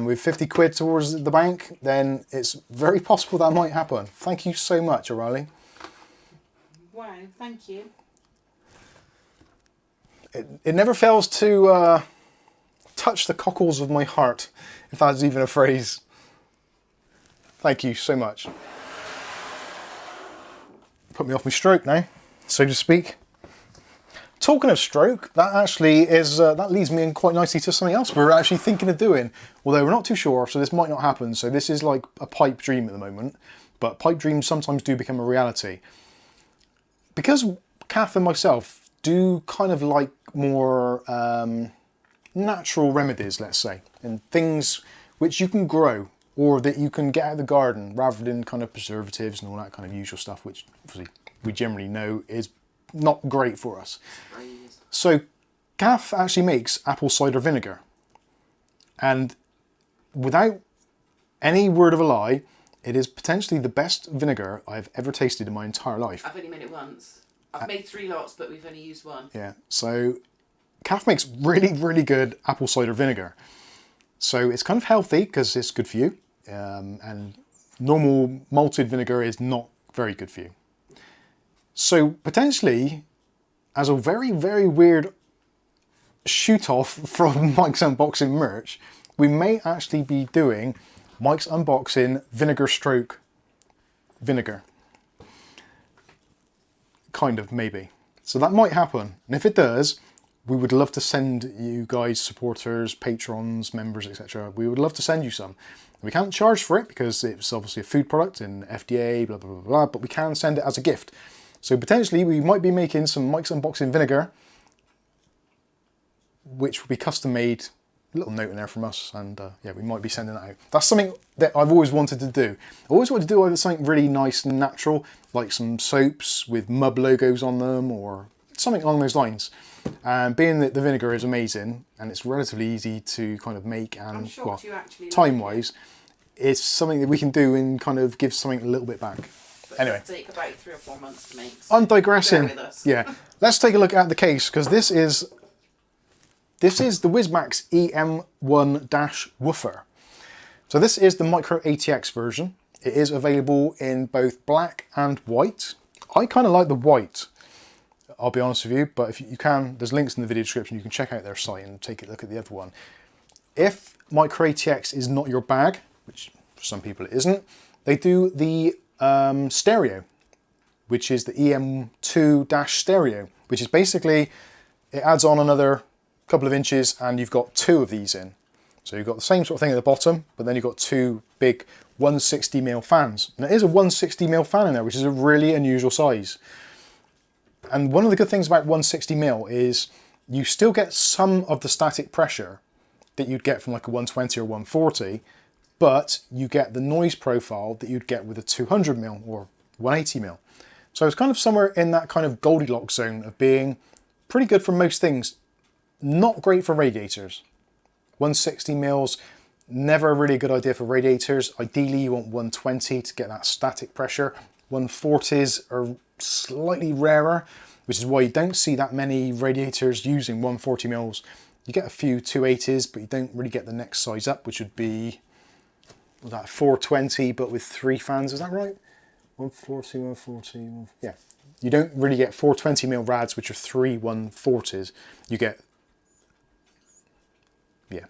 With 50 quid towards the bank, then it's very possible that might happen. Thank you so much, O'Reilly. Wow, thank you. It never fails to touch the cockles of my heart, if that's even a phrase. Thank you so much. Put me off my stroke now, so to speak. Talking of stroke, that actually is that leads me in quite nicely to something else we're actually thinking of doing. Although we're not too sure, so this might not happen. So this is like a pipe dream at the moment, but pipe dreams sometimes do become a reality. Because Kath and myself do kind of like more natural remedies, let's say, and things which you can grow or that you can get out of the garden rather than kind of preservatives and all that kind of usual stuff, which obviously we generally know is not great for us. So Kath actually makes apple cider vinegar, and without any word of a lie, it is potentially the best vinegar I've ever tasted in my entire life. I've only made it once. I've made 3 lots, but we've only used 1. Yeah, so Kath makes really, really good apple cider vinegar. So it's kind of healthy because it's good for you, and normal malted vinegar is not very good for you. So potentially, as a very, very weird shoot off from Mike's Unboxing merch, we may actually be doing Mike's Unboxing vinegar stroke vinegar. Kind of, maybe. So that might happen. And if it does, we would love to send you guys, supporters, patrons, members, etc. We would love to send you some. We can't charge for it because it's obviously a food product and FDA, blah, blah, blah, blah, but we can send it as a gift. So potentially we might be making some Mike's Unboxing vinegar, which will be custom made. A little note in there from us, and yeah, we might be sending that out. That's something that I've always wanted to do. I always wanted to do either something really nice and natural, like some soaps with Mub logos on them, or something along those lines. And being that the vinegar is amazing, and it's relatively easy to kind of make, and well, time-wise, it's something that we can do and kind of give something a little bit back. But anyway, it'll take about 3 or 4 months to make. So I'm digressing. Yeah, let's take a look at the case, because this is the Wizmax EM1 Woofer. So this is the Micro ATX version. It is available in both black and white. I kind of like the white, I'll be honest with you, but if you can, there's links in the video description, you can check out their site and take a look at the other one. If Micro ATX is not your bag, which for some people it isn't, they do the stereo, which is the EM2 stereo, which is basically, it adds on another couple of inches and you've got 2 of these in. So you've got the same sort of thing at the bottom, but then you've got 2 big 160mm fans. And it is a 160mm fan in there, which is a really unusual size. And one of the good things about 160mm is you still get some of the static pressure that you'd get from like a 120 or 140, but you get the noise profile that you'd get with a 200mm or 180mm. So it's kind of somewhere in that kind of Goldilocks zone of being pretty good for most things. Not great for radiators. 160mm, never a really good idea for radiators. Ideally you want 120 to get that static pressure. 140s are slightly rarer, which is why you don't see that many radiators using 140mm. You get a few 280s, but you don't really get the next size up, which would be that 420, but with 3 fans, is that right? 140, 140, yeah. You don't really get 420mm rads, which are 3 140s. You get, yeah.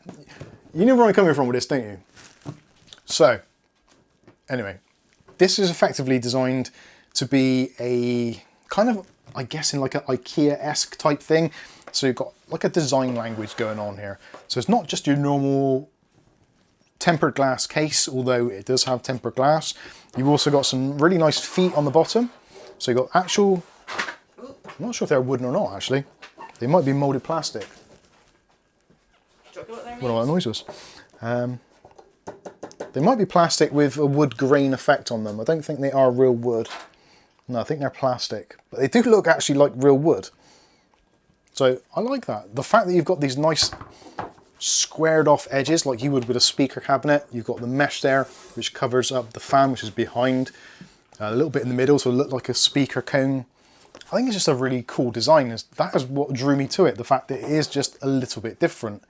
You know where I'm coming from with this, don't you? So, anyway, this is effectively designed to be a kind of I guess in like an IKEA-esque type thing. So you've got like a design language going on here. So it's not just your normal tempered glass case, although it does have tempered glass. You've also got some really nice feet on the bottom. So you've got actual, I'm not sure if they're wooden or not actually. They might be molded plastic. Do you know what that I don't know what that noise was. They might be plastic with a wood grain effect on them. I don't think they are real wood. No, I think they're plastic. But they do look actually like real wood. So I like that. The fact that you've got these nice squared off edges like you would with a speaker cabinet. You've got the mesh there which covers up the fan, which is behind. A little bit in the middle, so it looked like a speaker cone. I think it's just a really cool design. That is what drew me to it. The fact that it is just a little bit different.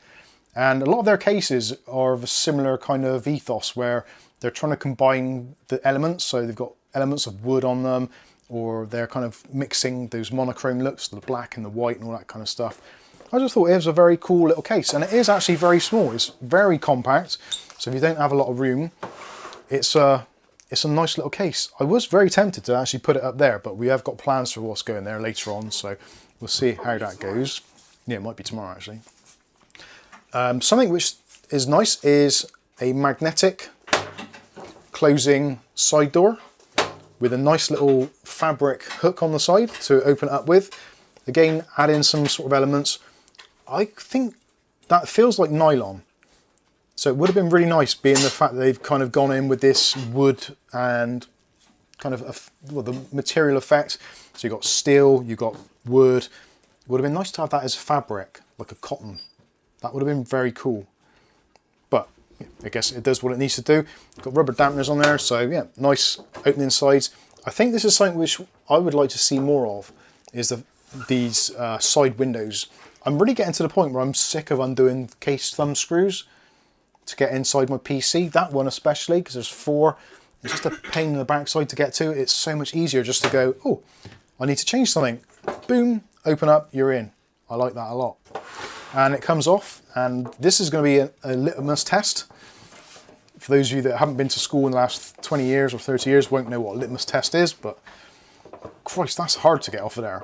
And a lot of their cases are of a similar kind of ethos where they're trying to combine the elements. So they've got elements of wood on them, or they're kind of mixing those monochrome looks, the black and the white and all that kind of stuff. I just thought it was a very cool little case, and it is actually very small. It's very compact. So if you don't have a lot of room, it's a nice little case. I was very tempted to actually put it up there, but we have got plans for what's going there later on. So we'll see how that goes. Yeah, it might be tomorrow actually. Something which is nice is a magnetic closing side door with a nice little fabric hook on the side to open it up with. Again, add in some sort of elements. I think that feels like nylon. So it would have been really nice being the fact that they've kind of gone in with this wood and kind of the material effect. So you've got steel, you've got wood. It would have been nice to have that as fabric, like a cotton. That would have been very cool. But I guess it does what it needs to do. Got rubber dampeners on there, so yeah, nice opening sides. I think this is something which I would like to see more of, is these side windows. I'm really getting to the point where I'm sick of undoing case thumb screws to get inside my PC. That one especially, because there's 4. It's just a pain in the backside to get to. It's so much easier just to go, oh, I need to change something. Boom, open up, you're in. I like that a lot. And it comes off, and this is going to be a litmus test. For those of you that haven't been to school in the last 20 years or 30 years won't know what a litmus test is, but Christ, that's hard to get off of there.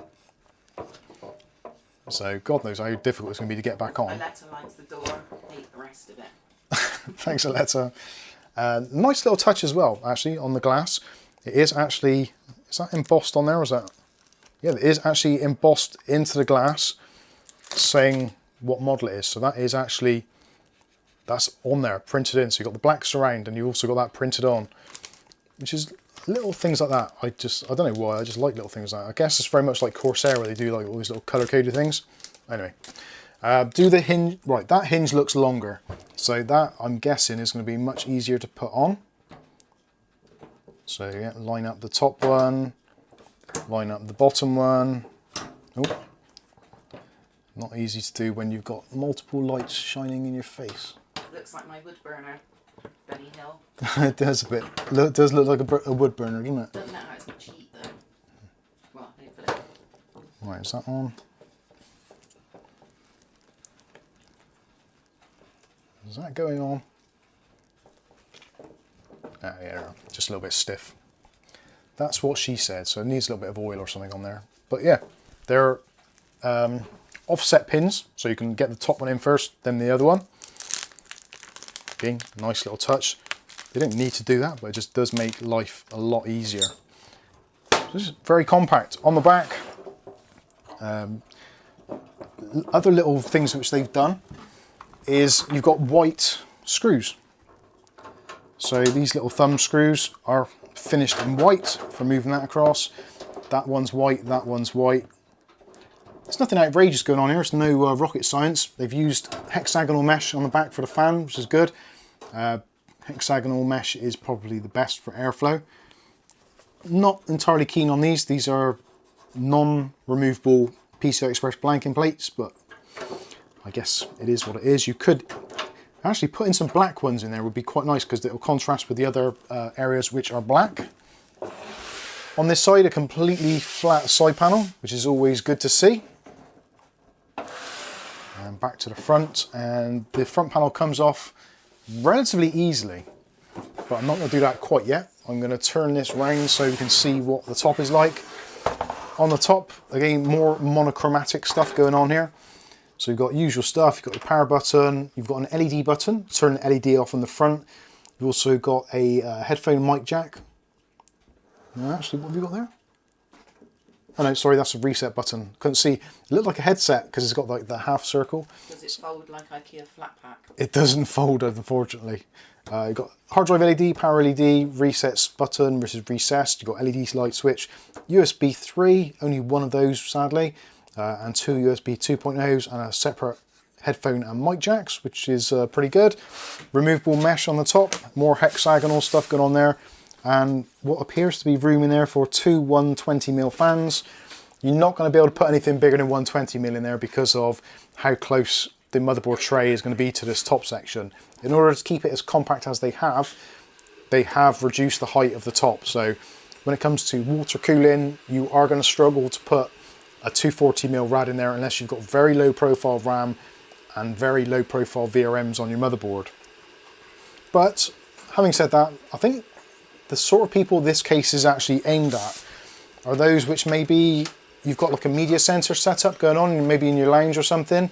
So God knows how difficult it's going to be to get back on. Aletta likes the door, hate the rest of it. Thanks, Aletta. Nice little touch as well, actually, on the glass. It is actually, is that embossed on there, or is that? Yeah, it is actually embossed into the glass, saying what model it is. So that is actually, that's on there, printed in. So you've got the black surround, and you've also got that printed on, which is little things like that. I don't know why, I just like little things like that. I guess it's very much like Corsair, where they do like all these little color-coded things. Anyway, do the hinge, right, that hinge looks longer. So that, I'm guessing, is going to be much easier to put on. So yeah, line up the top one, line up the bottom one. Oh, not easy to do when you've got multiple lights shining in your face. Looks like my wood burner, Benny Hill. It does a bit. It does look like a wood burner, doesn't it? Doesn't matter how it's much heat though. Well, hopefully. Right, is that on? Is that going on? Ah, yeah, just a little bit stiff. That's what she said, so it needs a little bit of oil or something on there. But yeah, they're offset pins, so you can get the top one in first, then the other one. Again, nice little touch. They don't need to do that, but it just does make life a lot easier. This is very compact. On the back, other little things which they've done is you've got white screws. So these little thumb screws are finished in white for moving that across. That one's white, that one's white. There's nothing outrageous going on here, it's no rocket science. They've used hexagonal mesh on the back for the fan, which is good. Hexagonal mesh is probably the best for airflow. Not entirely keen on these. These are non-removable PCI Express blanking plates, but I guess it is what it is. You could actually put in some black ones in there, would be quite nice because it will contrast with the other areas which are black. On this side, a completely flat side panel, which is always good to see. And back to the front, and the front panel comes off relatively easily, but I'm not going to do that quite yet. I'm going to turn this round so you can see what the top is like. On the top, again, more monochromatic stuff going on here. So you've got usual stuff, you've got your power button, you've got an LED button, turn the LED off on the front. You've also got a headphone mic jack. No, actually, what have you got there? Oh no, sorry, that's a reset button. Couldn't see. It looked like a headset because it's got like the half circle. Does it fold like IKEA flat pack? It doesn't fold, unfortunately. You've got hard drive LED, power LED, resets button versus recessed. You've got LED light switch, USB 3, only one of those sadly, and two USB 2.0s and a separate headphone and mic jacks, which is pretty good. Removable mesh on the top, more hexagonal stuff going on there, and what appears to be room in there for two 120mm fans. You're not going to be able to put anything bigger than 120mm in there because of how close the motherboard tray is going to be to this top section. In order to keep it as compact as they have reduced the height of the top. So when it comes to water cooling, you are going to struggle to put a 240mm rad in there unless you've got very low profile RAM and very low profile VRMs on your motherboard. But having said that, I think the sort of people this case is actually aimed at are those which maybe you've got like a media center setup going on, maybe in your lounge or something,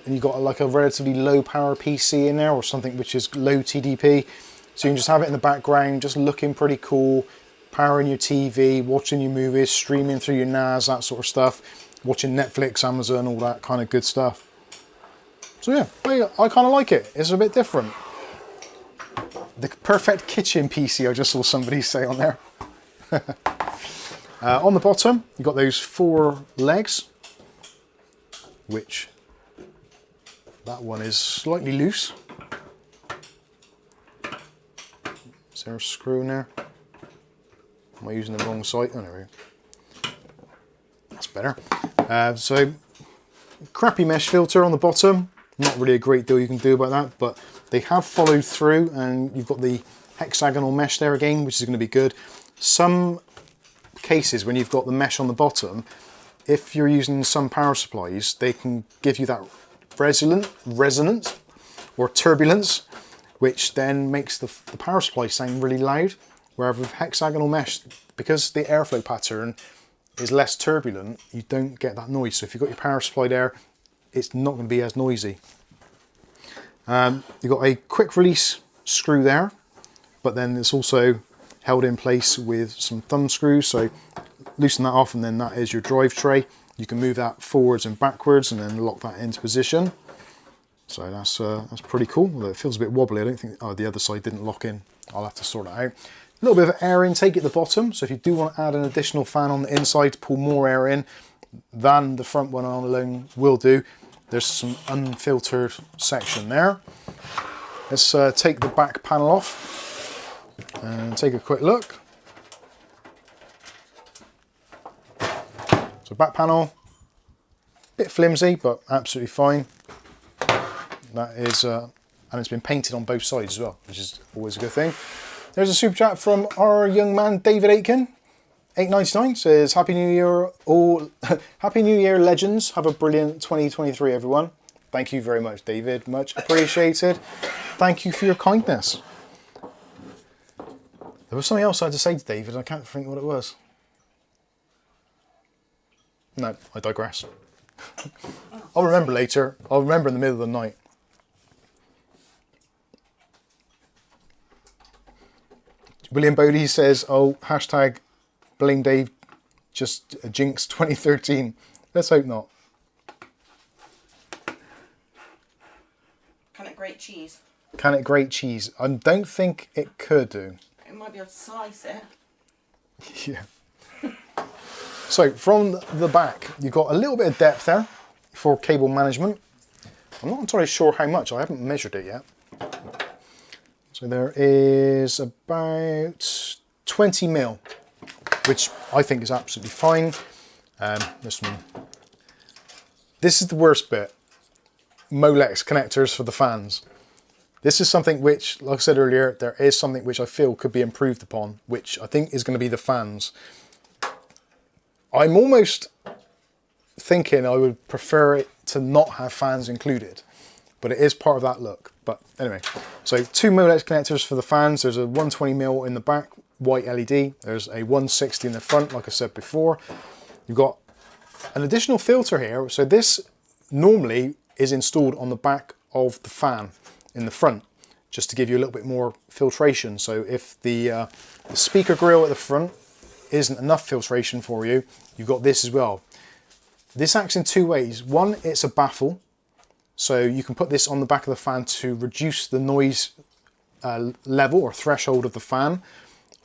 and you've got like a relatively low power PC in there or something which is low TDP. So you can just have it in the background, just looking pretty cool, powering your TV, watching your movies, streaming through your NAS, that sort of stuff, watching Netflix, Amazon, all that kind of good stuff. So yeah, I kind of like it. It's a bit different. The perfect kitchen PC, I just saw somebody say on there. On the bottom, you've got those 4 legs, which that one is slightly loose. Is there a screw in there? Am I using the wrong side? Oh, there we go. That's better. So, crappy mesh filter on the bottom. Not really a great deal you can do about that, but they have followed through, and you've got the hexagonal mesh there again, which is going to be good. Some cases when you've got the mesh on the bottom, if you're using some power supplies, they can give you that resonance or turbulence, which then makes the power supply sound really loud. Whereas with hexagonal mesh, because the airflow pattern is less turbulent, you don't get that noise. So if you've got your power supply there, it's not going to be as noisy. You've got a quick release screw there, but then it's also held in place with some thumb screws. So loosen that off, and then that is your drive tray. You can move that forwards and backwards and then lock that into position. So that's pretty cool. Although it feels a bit wobbly. I don't think, oh, the other side didn't lock in. I'll have to sort that out. A little bit of air intake at the bottom. So if you do want to add an additional fan on the inside to pull more air in than the front one on alone will do, there's some unfiltered section there. Let's take the back panel off and take a quick look. So back panel, bit flimsy, but absolutely fine. That is, and it's been painted on both sides as well, which is always a good thing. There's a super chat from our young man David Aitken. 899 says, Happy New Year all. Happy New Year, legends. Have a brilliant 2023, everyone. Thank you very much, David. Much appreciated. Thank you for your kindness. There was something else I had to say to David. I can't think what it was. No, I digress. I'll remember later. I'll remember in the middle of the night. William Bodie says, oh, hashtag blame Dave, just a jinx 2013. Let's hope not. Can it grate cheese? Can it grate cheese? I don't think it could do. It might be able to slice it. Yeah. So from the back, you've got a little bit of depth there for cable management. I'm not entirely sure how much. I haven't measured it yet. So there is about 20 mil, which I think is absolutely fine. This is the worst bit. Molex connectors for the fans. This is something which, like I said earlier, there is something which I feel could be improved upon, which I think is going to be the fans. I'm almost thinking I would prefer it to not have fans included, but it is part of that look. But anyway, so 2 Molex connectors for the fans. There's a 120mm in the back, white LED. There's a 160 in the front, like I said before. You've got an additional filter here. So this normally is installed on the back of the fan in the front, just to give you a little bit more filtration. So if the speaker grill at the front isn't enough filtration for you, you've got this as well. This acts in two ways. One, it's a baffle. So you can put this on the back of the fan to reduce the noise level or threshold of the fan,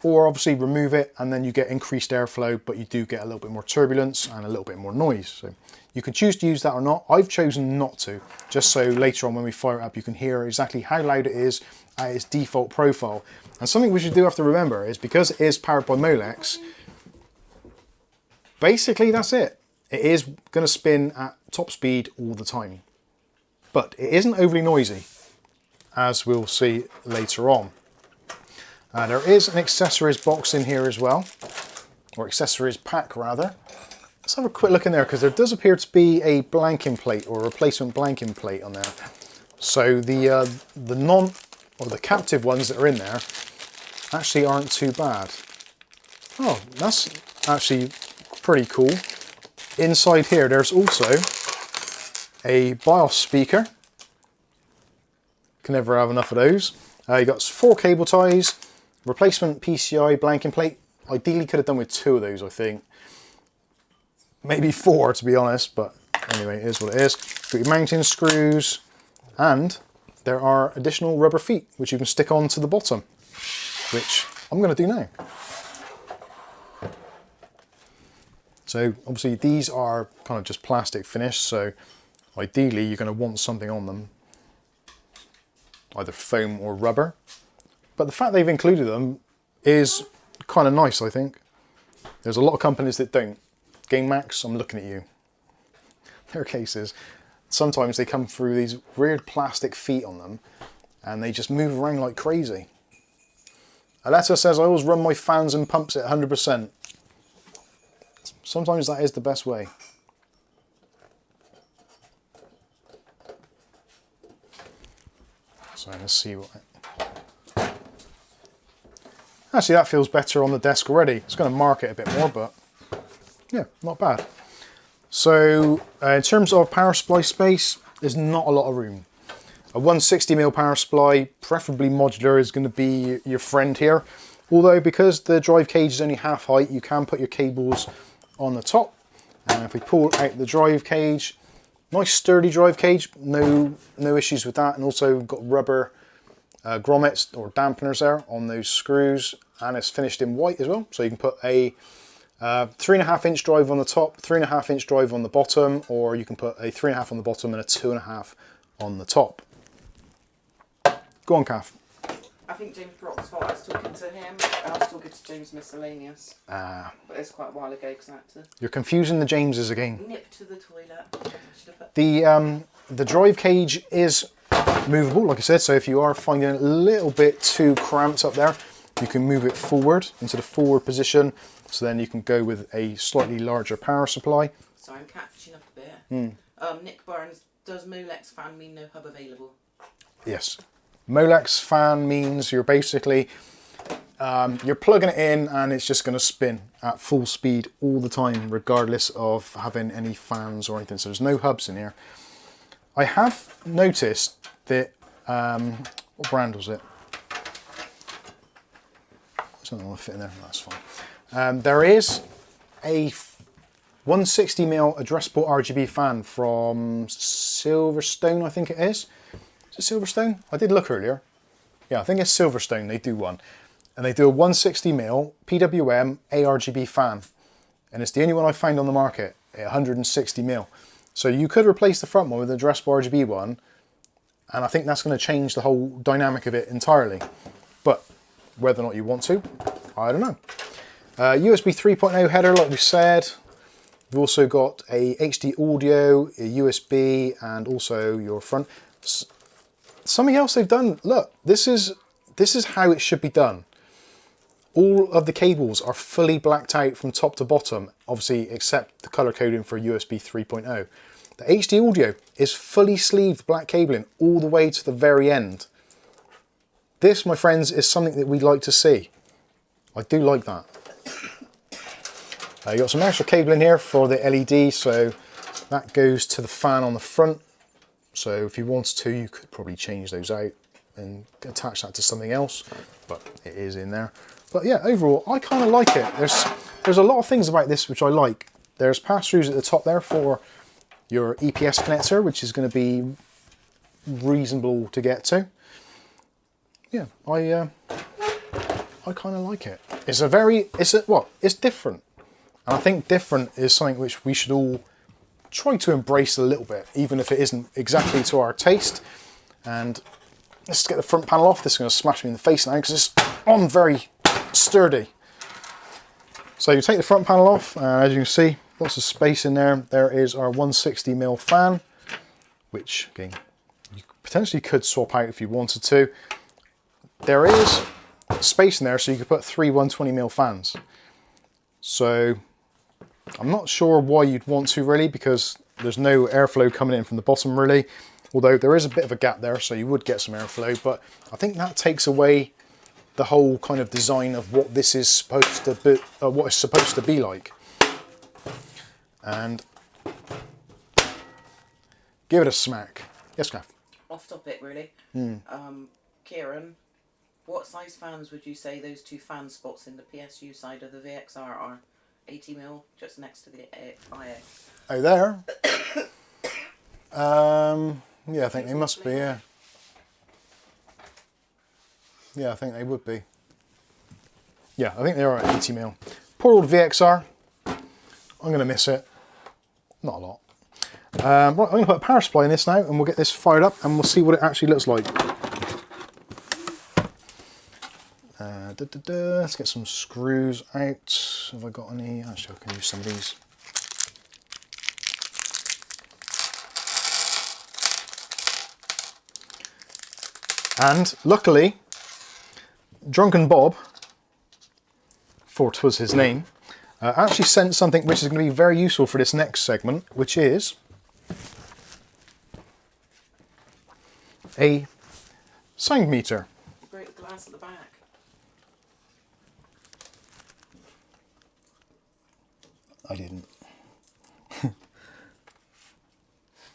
or obviously remove it and then you get increased airflow, but you do get a little bit more turbulence and a little bit more noise. So you can choose to use that or not. I've chosen not to, just so later on when we fire it up you can hear exactly how loud it is at its default profile. And something which you do have to remember is, because it is powered by Molex, basically that's it. It is going to spin at top speed all the time, but it isn't overly noisy, as we'll see later on. There is an accessories box in here as well, or accessories pack rather. Let's have a quick look in there, because there does appear to be a blanking plate or replacement blanking plate on there. So the captive ones that are in there actually aren't too bad. Oh, that's actually pretty cool. Inside here there's also a BIOS speaker. Can never have enough of those. You got 4 cable ties, replacement PCI blanking plate. Ideally could have done with 2 of those, I think. Maybe 4 to be honest, but anyway, it is what it is. Got your mounting screws, and there are additional rubber feet which you can stick onto the bottom, which I'm going to do now. So obviously these are kind of just plastic finish, so ideally you're going to want something on them, either foam or rubber. But the fact they've included them is kind of nice, I think. There's a lot of companies that don't. Gamemax, I'm looking at you. Their cases, sometimes they come through these weird plastic feet on them and they just move around like crazy. Aletta says, I always run my fans and pumps at 100%. Sometimes that is the best way. So let's see what... Actually, that feels better on the desk already. It's going to mark it a bit more, but yeah, not bad. So in terms of power supply space, there's not a lot of room. A 160mm power supply, preferably modular, is going to be your friend here. Although because the drive cage is only half height, you can put your cables on the top. And if we pull out the drive cage, nice sturdy drive cage, no issues with that. And also we've got rubber grommets or dampeners there on those screws, and it's finished in white as well. So you can put a 3.5 inch drive on the top, 3.5 inch drive on the bottom, or you can put a 3.5 on the bottom and a 2.5 on the top. Go on, Kath. I think James Brock's fault. I was talking to him, and I was talking to James Miscellaneous. But it's quite a while ago because I had to... You're confusing the Jameses again. Nip to the toilet. The drive cage is movable, like I said, so if you are finding it a little bit too cramped up there, you can move it forward into the forward position, so then you can go with a slightly larger power supply. So I'm catching up a bit. Nick Barnes, does Molex fan mean no hub available? Yes. Molex fan means you're basically, you're plugging it in and it's just going to spin at full speed all the time, regardless of having any fans or anything. So there's no hubs in here. I have noticed that, what brand was it? Something will fit in there, that's fine. There is a 160mm addressable RGB fan from Silverstone, I think it is. Is it Silverstone? I did look earlier. Yeah, I think it's Silverstone, they do one. And they do a 160mm PWM ARGB fan. And it's the only one I found on the market at 160mm. So you could replace the front one with an addressable RGB one, and I think that's going to change the whole dynamic of it entirely. But whether or not you want to, I don't know. USB 3.0 header, like we said. We've also got a HD audio, a USB, and also your front. Something else they've done, look, this is how it should be done. All of the cables are fully blacked out from top to bottom, obviously except the color coding for USB 3.0. The HD audio is fully sleeved black cabling all the way to the very end. This, my friends, is something that we'd like to see. I do like that. You got some extra cable in here for the LED, so that goes to the fan on the front. So if you wanted to, you could probably change those out and attach that to something else, but it is in there. But yeah, overall, I kind of like it. There's a lot of things about this which I like. There's pass-throughs at the top there for your EPS connector, which is going to be reasonable to get to. Yeah, I kind of like it. It's different. And I think different is something which we should all try to embrace a little bit, even if it isn't exactly to our taste. And let's get the front panel off. This is going to smash me in the face now because it's on very sturdy. So you take the front panel off, and as you can see, lots of space in there. There is our 160mm fan, which again, you potentially could swap out if you wanted to. There is space in there so you could put 3 120mm fans. So I'm not sure why you'd want to really, because there's no airflow coming in from the bottom really, although there is a bit of a gap there, so you would get some airflow, but I think that takes away the whole kind of design of what this is supposed to be, what it's supposed to be like. And give it a smack. Yes, Gav? Off topic really. Kieran, what size fans would you say those two fan spots in the PSU side of the VXR are? 80mm, just next to the IA. Oh, there? Yeah, I think they must be, yeah. Yeah, I think they would be. Yeah, I think they are at 80mm. Poor old VXR. I'm going to miss it. Not a lot. Right, I'm going to put a power supply in this now, and we'll get this fired up, and we'll see what it actually looks like. Let's get some screws out. Have I got any? Actually, I can use some of these. And luckily, Drunken Bob, for 'twas his name, actually sent something which is going to be very useful for this next segment, which is a sound meter. Break the glass at the back. I didn't.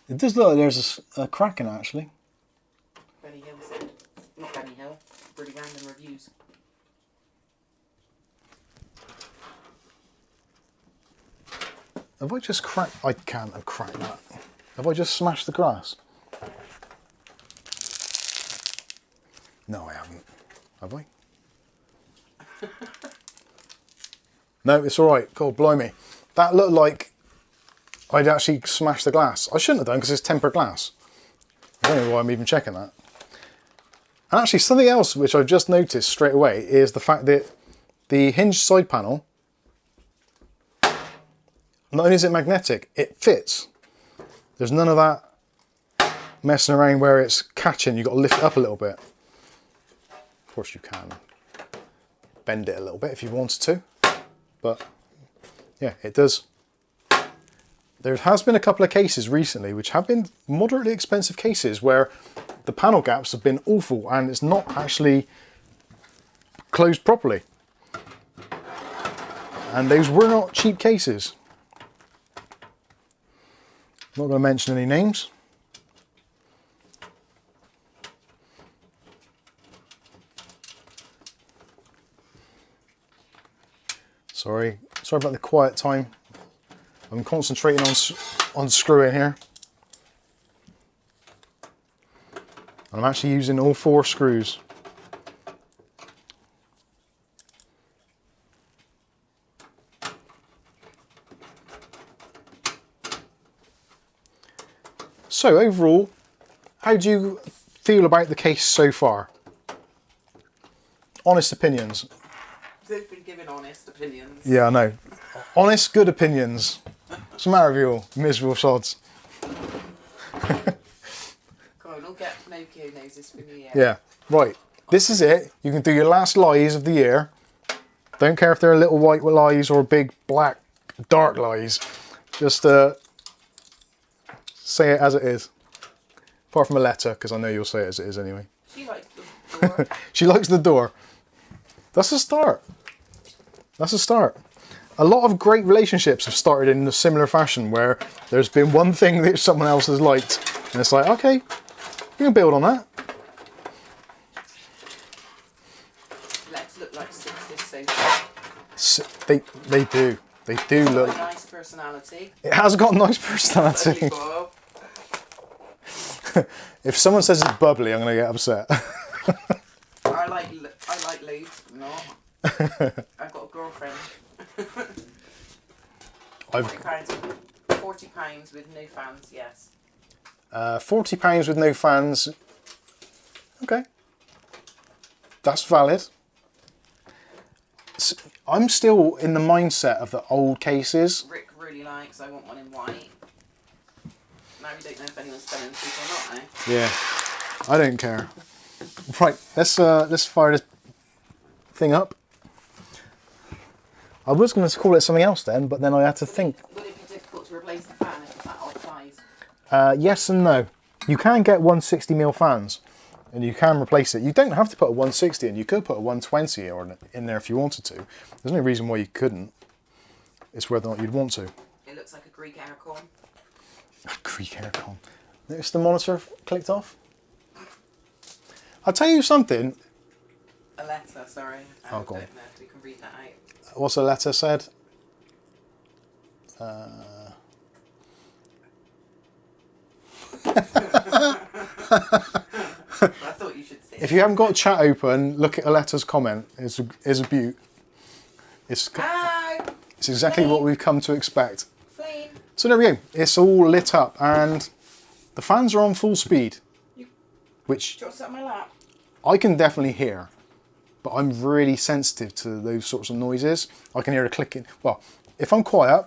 It does look like there's a crack in it, actually. Benny Hill said. Not Benny Hill. Really random reviews. Have I just cracked? I can't have cracked that. Have I just smashed the glass? No, I haven't. Have I? No, it's all right. God, blimey. That looked like I'd actually smashed the glass. I shouldn't have done because it's tempered glass. I don't know why I'm even checking that. And actually something else which I've just noticed straight away is the fact that the hinged side panel, not only is it magnetic, it fits. There's none of that messing around where it's catching. You've got to lift it up a little bit. Of course you can bend it a little bit if you wanted to, but yeah, it does. There has been a couple of cases recently which have been moderately expensive cases where the panel gaps have been awful and it's not actually closed properly. And those were not cheap cases. I'm not going to mention any names. Sorry about the quiet time. I'm concentrating on screwing here. And I'm actually using all 4 screws. So overall, how do you feel about the case so far? Honest opinions. They've been giving honest opinions. Yeah, I know. Honest, good opinions. What's the matter with you all, miserable sods? God, we'll get Nokia noses for New Year. Yeah, right. This is it. You can do your last lies of the year. Don't care if they're little white lies or big, black, dark lies. Just say it as it is. Apart from a letter, because I know you'll say it as it is anyway. She likes the door. She likes the door. That's a start. That's a start. A lot of great relationships have started in a similar fashion where there's been one thing that someone else has liked and it's like, okay, you can build on that. Let's look like 60s so They do. They do look. a nice personality. It has got a nice personality. If someone says it's bubbly, I'm going to get upset. I like lube, not. I've got a girlfriend. £40 with no fans, yes. £40 with no fans. Okay. That's valid. I'm still in the mindset of the old cases. Rick really likes, I want one in white. Now we don't know if anyone's spelling the truth or not, eh? Yeah, I don't care. Right, let's fire this thing up. I was going to call it something else then, but then I had to think. Would it be difficult to replace the fan if it's that old size? Yes and no. You can get 160mm fans, and you can replace it. You don't have to put a 160 in. You could put a 120 in there if you wanted to. There's no reason why you couldn't. It's whether or not you'd want to. It looks like a Greek aircon. A Greek aircon. Notice the monitor clicked off? I'll tell you something. A letter, sorry. I don't know if we can read that out. What's the letter said? I thought you should see. If you haven't got chat open, look at a letter's comment. It's a beaut. It's exactly what we've come to expect. Flame. So there we go. It's all lit up and the fans are on full speed. Which Do you want to sit on my lap? I can definitely hear. But I'm really sensitive to those sorts of noises. I can hear a clicking. Well, if I'm quiet,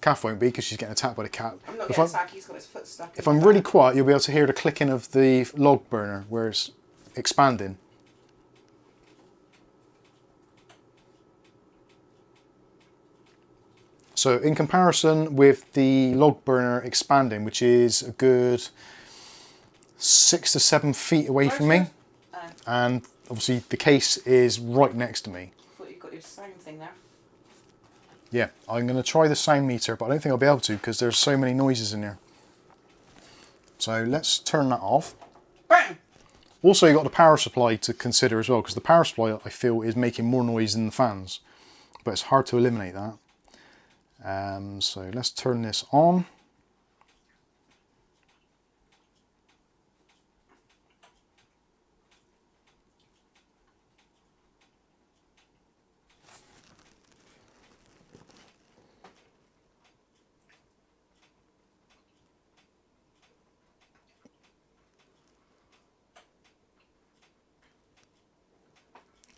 Kath won't be because she's getting attacked by the cat. I'm not getting attacked, he's got his foot stuck in. If I'm really quiet, you'll be able to hear the clicking of the log burner where it's expanding. So in comparison with the log burner expanding, which is a good 6 to 7 feet away from me, and obviously the case is right next to me. I thought you got your sound thing there. Yeah, I'm going to try the sound meter, but I don't think I'll be able to because there's so many noises in here. So let's turn that off. Bang! Also, you've got the power supply to consider as well, because the power supply, I feel, is making more noise than the fans. But it's hard to eliminate that. So let's turn this on.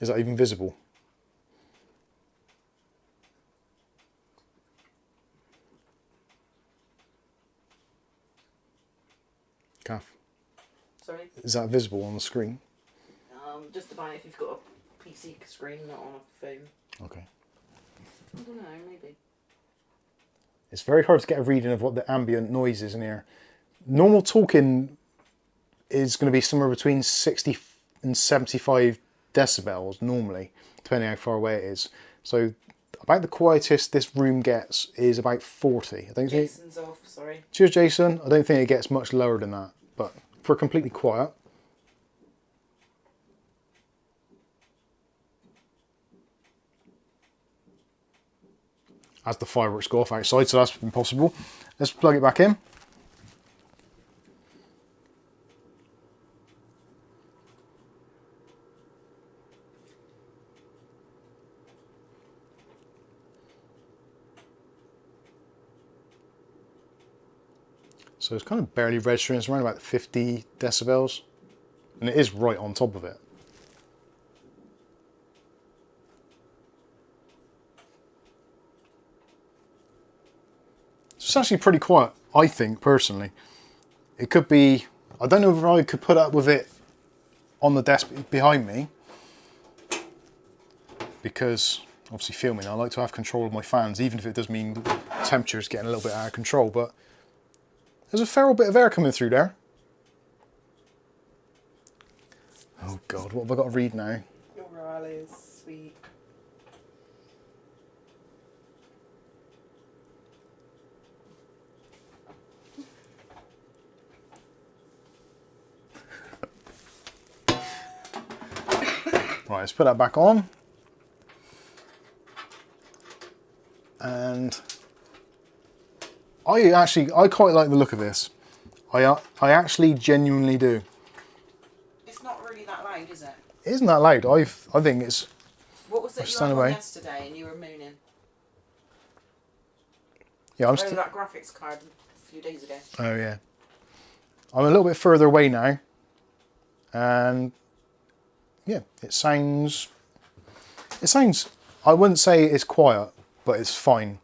Is that even visible? Kath, Sorry? is that visible on the screen? Just about if you've got a PC screen, not on a phone. Okay. I don't know, maybe. It's very hard to get a reading of what the ambient noise is in here. Normal talking is going to be somewhere between 60 and 75 decibels normally, depending how far away it is. So about the quietest this room gets is about 40. I don't think. Jason's off, sorry. Cheers, Jason. I don't think it gets much lower than that, but for completely quiet. As the fireworks go off outside, so that's impossible. Let's plug it back in. So it's kind of barely registering, it's around about 50 decibels. And it is right on top of it. So it's actually pretty quiet, I think, personally. It could be, I don't know if I could put up with it on the desk behind me. Because, obviously filming, I like to have control of my fans, even if it does mean the temperature's getting a little bit out of control. But there's a fair old bit of air coming through there. Oh God, what have I got to read now? Your morale is sweet. Right, let's put that back on. And I quite like the look of this. I actually genuinely do. It's not really that loud, is it? It isn't that loud. I think it's... What was it you had on yesterday and you were mooning? Yeah, I'm still... that graphics card a few days ago. Oh yeah. I'm a little bit further away now. And yeah, it sounds, I wouldn't say it's quiet, but it's fine.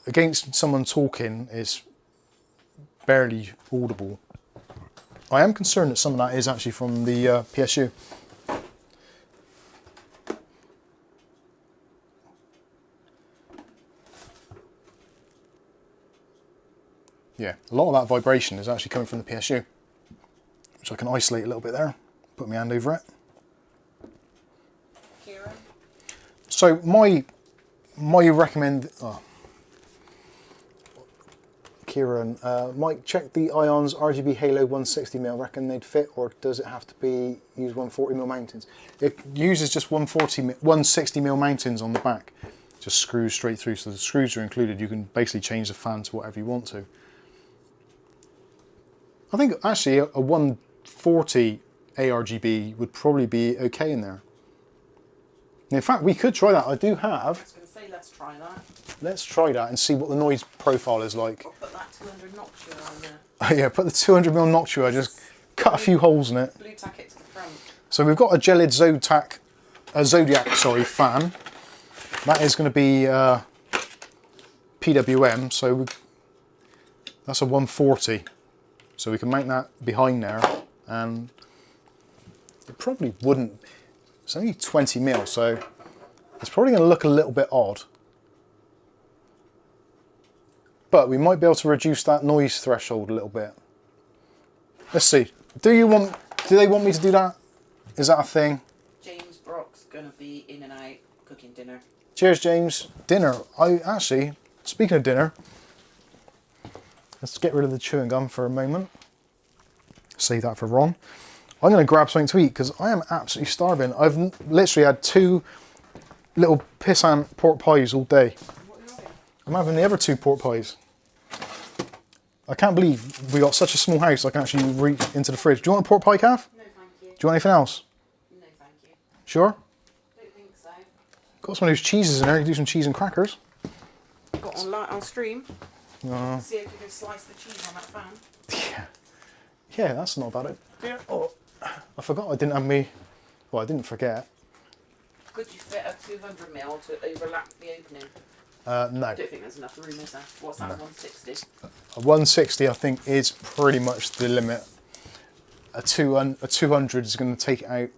Against someone talking, it's barely audible. I am concerned that some of that is actually from the PSU. Yeah, a lot of that vibration is actually coming from the PSU, which I can isolate a little bit there. Put my hand over it. Kieran? So my Kieran, Mike, check the Ions RGB Halo 160mm. Reckon they'd fit, or does it have to be use 140mm mountings? It uses just 160mm mountings on the back. Just screws straight through, so the screws are included. You can basically change the fan to whatever you want to. I think actually a 140 ARGB would probably be okay in there. In fact, we could try that. I do have. I was going to say, let's try that. Let's try that and see what the noise profile is like. I'll put that 200 Noctua on there. Oh yeah, put the 200mm Noctua, just cut a few holes in it. Blue tack it to the front. So we've got a gelid Zodiac fan. That is going to be PWM, so that's a 140. So we can mount that behind there, and it probably wouldn't. It's only 20mm, so it's probably going to look a little bit odd. But we might be able to reduce that noise threshold a little bit. Let's see. Do they want me to do that? Is that a thing? James Brock's going to be in and out cooking dinner. Cheers, James. Dinner. Speaking of dinner, let's get rid of the chewing gum for a moment. Save that for Ron. I'm going to grab something to eat because I am absolutely starving. I've literally had 2 little pissant pork pies all day. What are you having? I'm having the other 2 pork pies. I can't believe we got such a small house I can actually reach into the fridge. Do you want a pork pie, Kath? No, thank you. Do you want anything else? No, thank you. Sure? Don't think so. Got some of those cheeses in there. You can do some cheese and crackers. Got on stream. See if you can slice the cheese on that fan. Yeah. Yeah, that's not bad. Oh, I forgot I didn't have me. Well, I didn't forget. Could you fit a 200mm to overlap the opening? No. I don't think there's enough room, is there? What's that, No. 160? A 160, I think, is pretty much the limit. A 200 is going to take it out.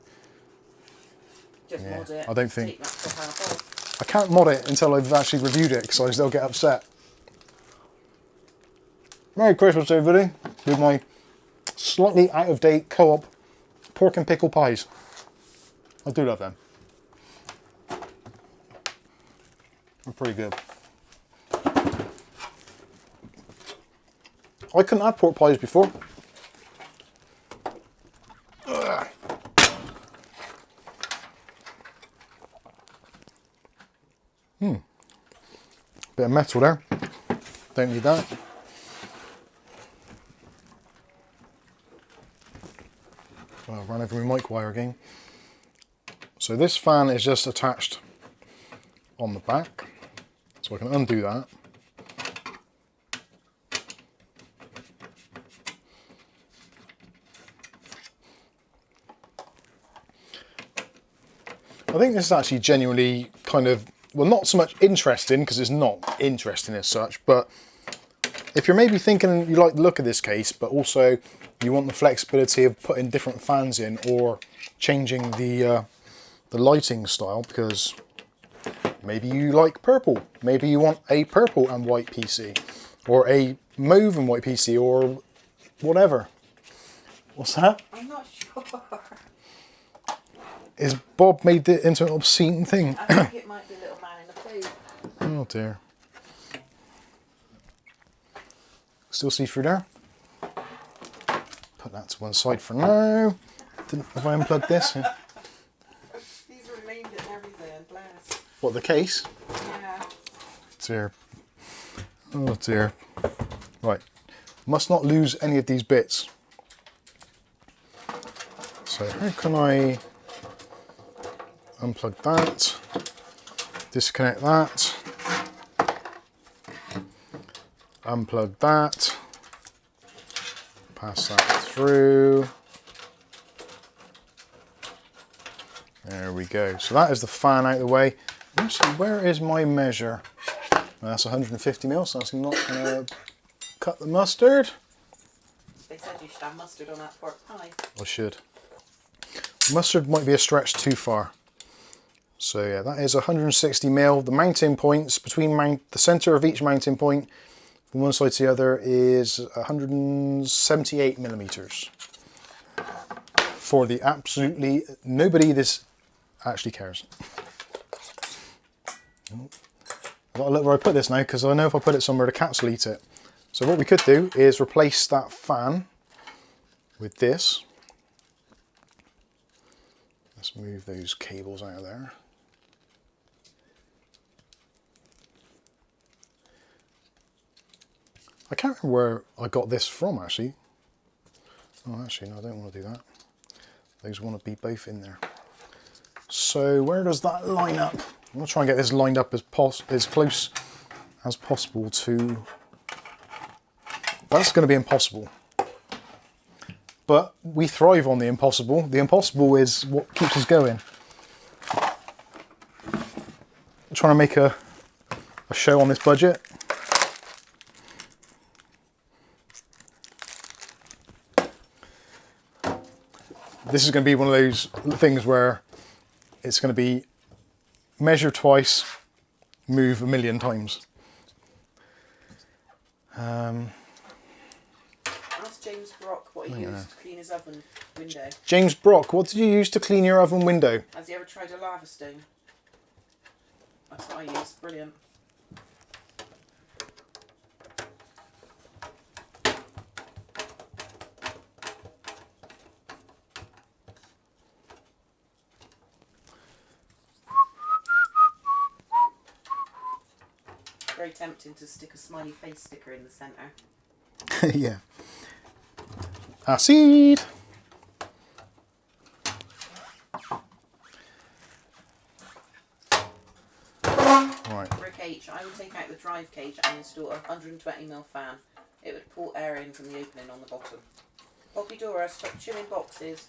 Just mod it. I don't think. Take that to half off. I can't mod it until I've actually reviewed it because I still get upset. Merry Christmas, everybody, with my slightly out-of-date co-op pork and pickle pies. I do love them. They're pretty good. I couldn't have pork pies before. Ugh. Bit of metal there. Don't need that. Well, I've run over my mic wire again. So this fan is just attached on the back. So I can undo that. I think this is actually genuinely kind of, well, not so much interesting, because it's not interesting as such, but if you're maybe thinking you like the look of this case, but also you want the flexibility of putting different fans in or changing the lighting style, because maybe you like purple, maybe you want a purple and white PC, or a mauve and white PC, or whatever. What's that? I'm not sure. Is Bob made it into an obscene thing? I think it might be Little Man in the Food. Oh dear. Still see through there. Put that to one side for now. Have I unplugged this? What, the case? Yeah. Dear. Oh dear. Right. Must not lose any of these bits. So how can I unplug that, disconnect that, unplug that, pass that through. There we go. So that is the fan out of the way. Actually, where is my measure? Well, that's 150 mil, so that's not going to cut the mustard. They said you should have mustard on that pork pie. I should. Mustard might be a stretch too far. So yeah, that is 160 mil. The mounting points between the center of each mounting point from one side to the other is 178 millimeters. For the absolutely nobody this actually cares. I've got to look where I put this now, because I know if I put it somewhere the cats will eat it. So what we could do is replace that fan with this. Let's move those cables out of there. I can't remember where I got this from actually. Oh, actually, no, I don't want to do that. Those want to be both in there. So where does that line up? I'm going to try and get this lined up as close as possible to... That's going to be impossible. But we thrive on the impossible. The impossible is what keeps us going. I'm trying to make a show on this budget. This is going to be one of those things where it's going to be measure twice, move a million times. Ask James Brock what he used to clean his oven window. James Brock, what did you use to clean your oven window? Has he ever tried a lava stone? That's what I use. Brilliant. Very tempting to stick a smiley face sticker in the centre. Yeah. Acid. Right. Brick H, I would take out the drive cage and install a 120mm fan. It would pull air in from the opening on the bottom. Poppy Dora, stop chewing boxes.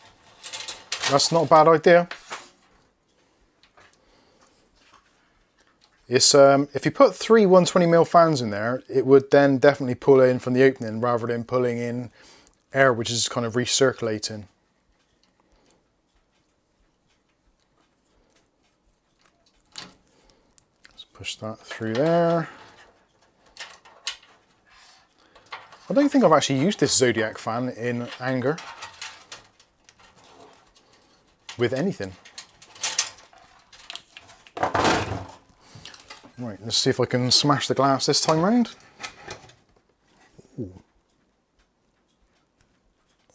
That's not a bad idea. It's, if you put 3 120mm fans in there, it would then definitely pull in from the opening rather than pulling in air which is kind of recirculating. Let's push that through there. I don't think I've actually used this Zodiac fan in anger with anything. Right, let's see if I can smash the glass this time round. Ooh.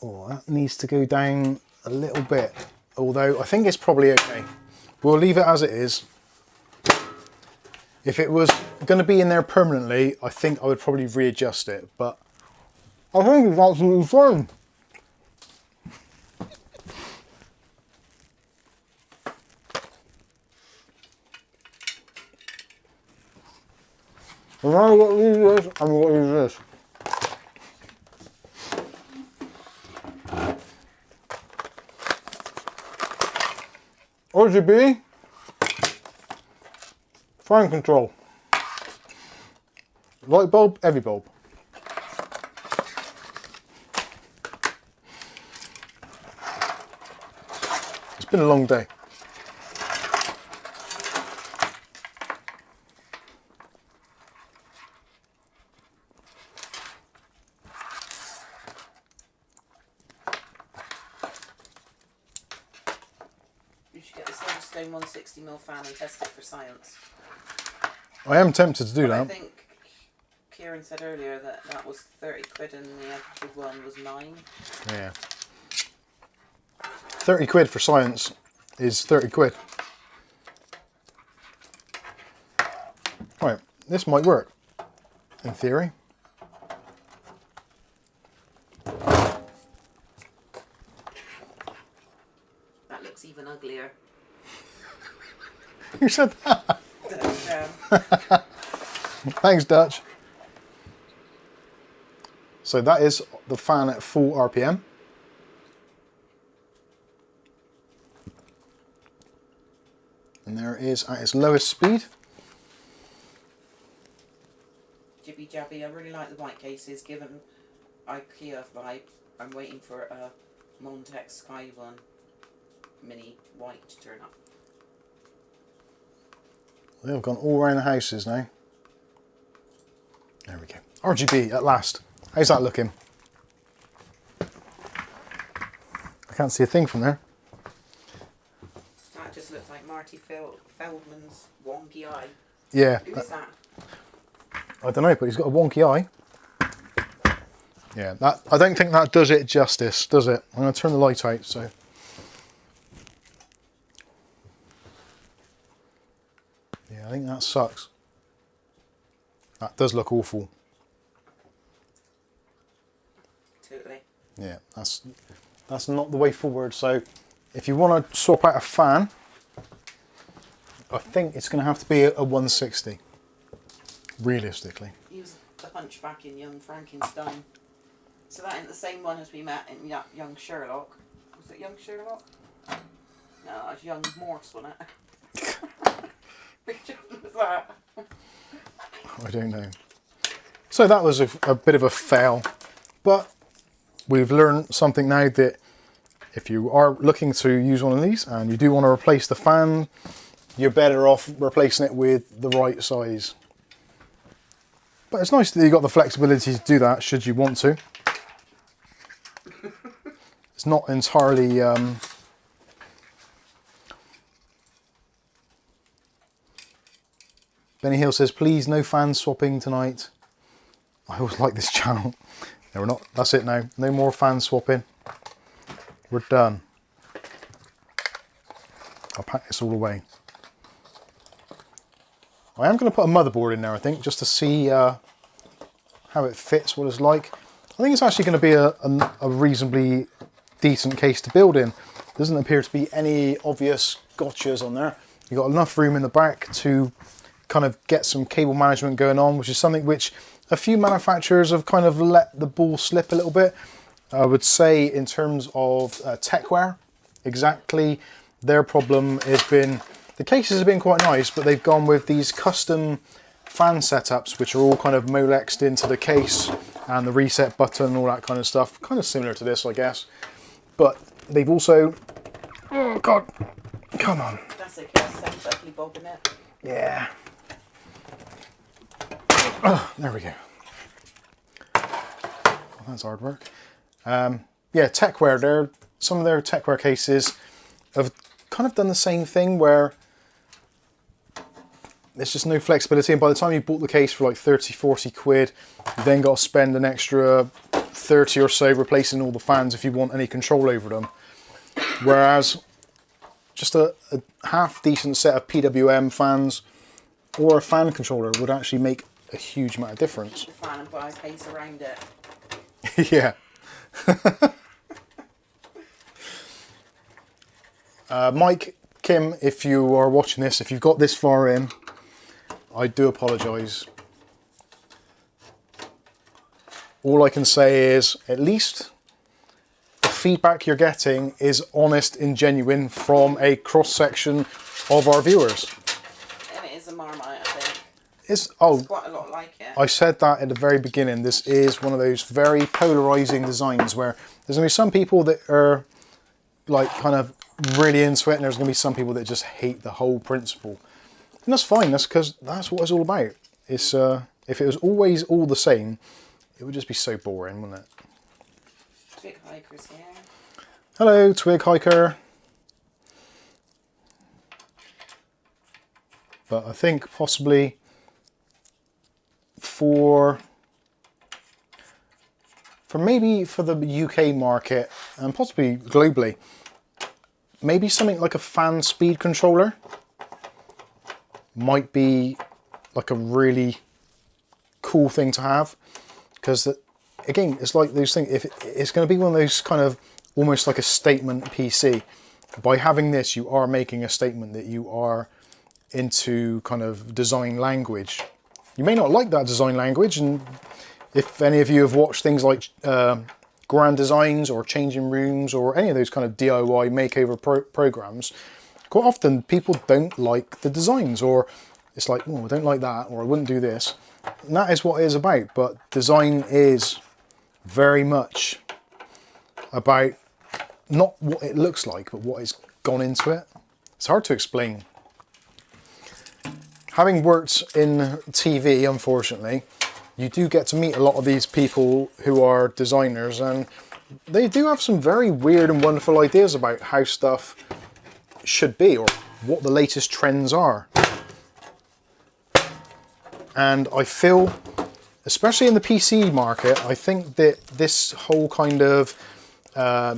Oh, that needs to go down a little bit, although I think it's probably okay. We'll leave it as it is. If it was going to be in there permanently, I think I would probably readjust it, but I think it's absolutely fine. I'm going to use this, I'm going to use this. RGB, fan control, light bulb, heavy bulb. It's been a long day. You should get the Silverstone 160mm fan and test it for science. I am tempted to do that. I think Kieran said earlier that that was 30 quid and the actual one was 9. Yeah. 30 quid for science is 30 quid. this might work, in theory. That looks even uglier. Who said that? Um, Thanks, Dutch. So that is the fan at full RPM. And there it is at its lowest speed. Jibby jabby, I really like the white cases, given IKEA vibe. I'm waiting for a Montex Sky One Mini white to turn up. They've gone all around the houses now. There we go. RGB at last. How's that looking? I can't see a thing from there. That just looks like Marty Feldman's wonky eye. Yeah. Who is that? I don't know, but he's got a wonky eye. Yeah, that, I don't think that does it justice, does it? I'm going to turn the light out, so... Yeah, I think that sucks. That does look awful. Totally. Yeah, that's not the way forward. So if you want to swap out a fan, I think it's going to have to be a 160, realistically. He was the hunchback in Young Frankenstein. So that ain't the same one as we met in Young Sherlock. Was it Young Sherlock? No, that was Young Morse, wasn't it? Which one was that? I don't know. So that was a bit of a fail, but we've learned something now that if you are looking to use one of these and you do want to replace the fan, you're better off replacing it with the right size. But it's nice that you've got the flexibility to do that should you want to. It's not entirely Benny Hill says, please no fan swapping tonight. I always like this channel. No, we're not. That's it now. No more fan swapping. We're done. I'll pack this all away. I am going to put a motherboard in there, I think, just to see how it fits, what it's like. I think it's actually going to be a reasonably decent case to build in. There doesn't appear to be any obvious gotchas on there. You've got enough room in the back to kind of get some cable management going on, which is something which a few manufacturers have kind of let the ball slip a little bit. I would say in terms of techwear, exactly, their problem has been, the cases have been quite nice, but they've gone with these custom fan setups, which are all kind of Molexed into the case and the reset button and all that kind of stuff. Kind of similar to this, I guess. But they've also, oh God, come on. That's okay, that sounds like you bobbing it. Yeah. Oh, there we go. Well, that's hard work. Yeah, techwear. Some of their techwear cases have kind of done the same thing where there's just no flexibility, and by the time you bought the case for like 30, 40 quid, you then got to spend an extra 30 or so replacing all the fans if you want any control over them. Whereas just a half decent set of PWM fans or a fan controller would actually make a huge amount of difference. The fan and buy a case around it. Yeah. Mike, Kim, if you are watching this, if you've got this far in, I do apologise. All I can say is, at least the feedback you're getting is honest and genuine from a cross-section of our viewers. And it is a Marmite, I think. It's quite a lot like it. I said that at the very beginning. This is one of those very polarising designs where there's going to be some people that are like kind of really into it, and there's going to be some people that just hate the whole principle. And that's fine, that's because that's what it's all about. It's if it was always all the same, it would just be so boring, wouldn't it? Twig Hiker's here. Hello, Twig Hiker. But I think possibly for maybe for the UK market and possibly globally, maybe something like a fan speed controller might be like a really cool thing to have, because again, it's like those things, if it's going to be one of those kind of almost like a statement PC. By having this, you are making a statement that you are into kind of design language. You may not like that design language, and if any of you have watched things like Grand Designs or Changing Rooms or any of those kind of DIY makeover programs, quite often people don't like the designs, or it's like, oh, I don't like that, or I wouldn't do this. And that is what it is about. But design is very much about not what it looks like, but what has gone into it. It's hard to explain. Having worked in TV, unfortunately, you do get to meet a lot of these people who are designers, and they do have some very weird and wonderful ideas about how stuff should be or what the latest trends are. And I feel, especially in the PC market, I think that this whole kind of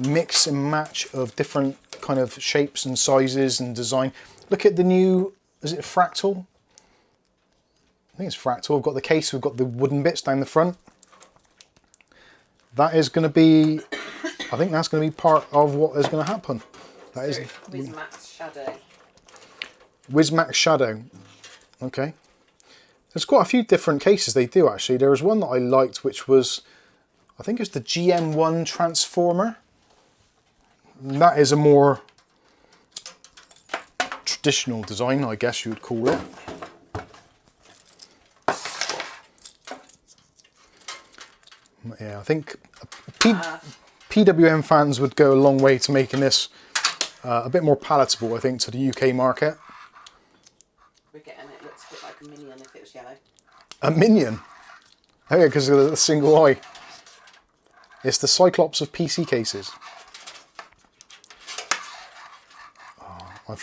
mix and match of different kind of shapes and sizes and design. Look at the new, is it Fractal? I think it's Fractal. We've got the case, we've got the wooden bits down the front. That is going to be, I think that's going to be part of what is going to happen. That is Wiz Max Shadow. Wiz Max Shadow. Okay. There's quite a few different cases they do actually. There was one that I liked, which was, I think it's the GM1 Transformer. And that is a more traditional design, I guess you would call it. Yeah, I think PWM fans would go a long way to making this a bit more palatable, I think, to the UK market. We're getting it, looks a bit like a minion if it was yellow. A minion? Oh yeah, because of the single eye. It's the Cyclops of PC cases. Oh,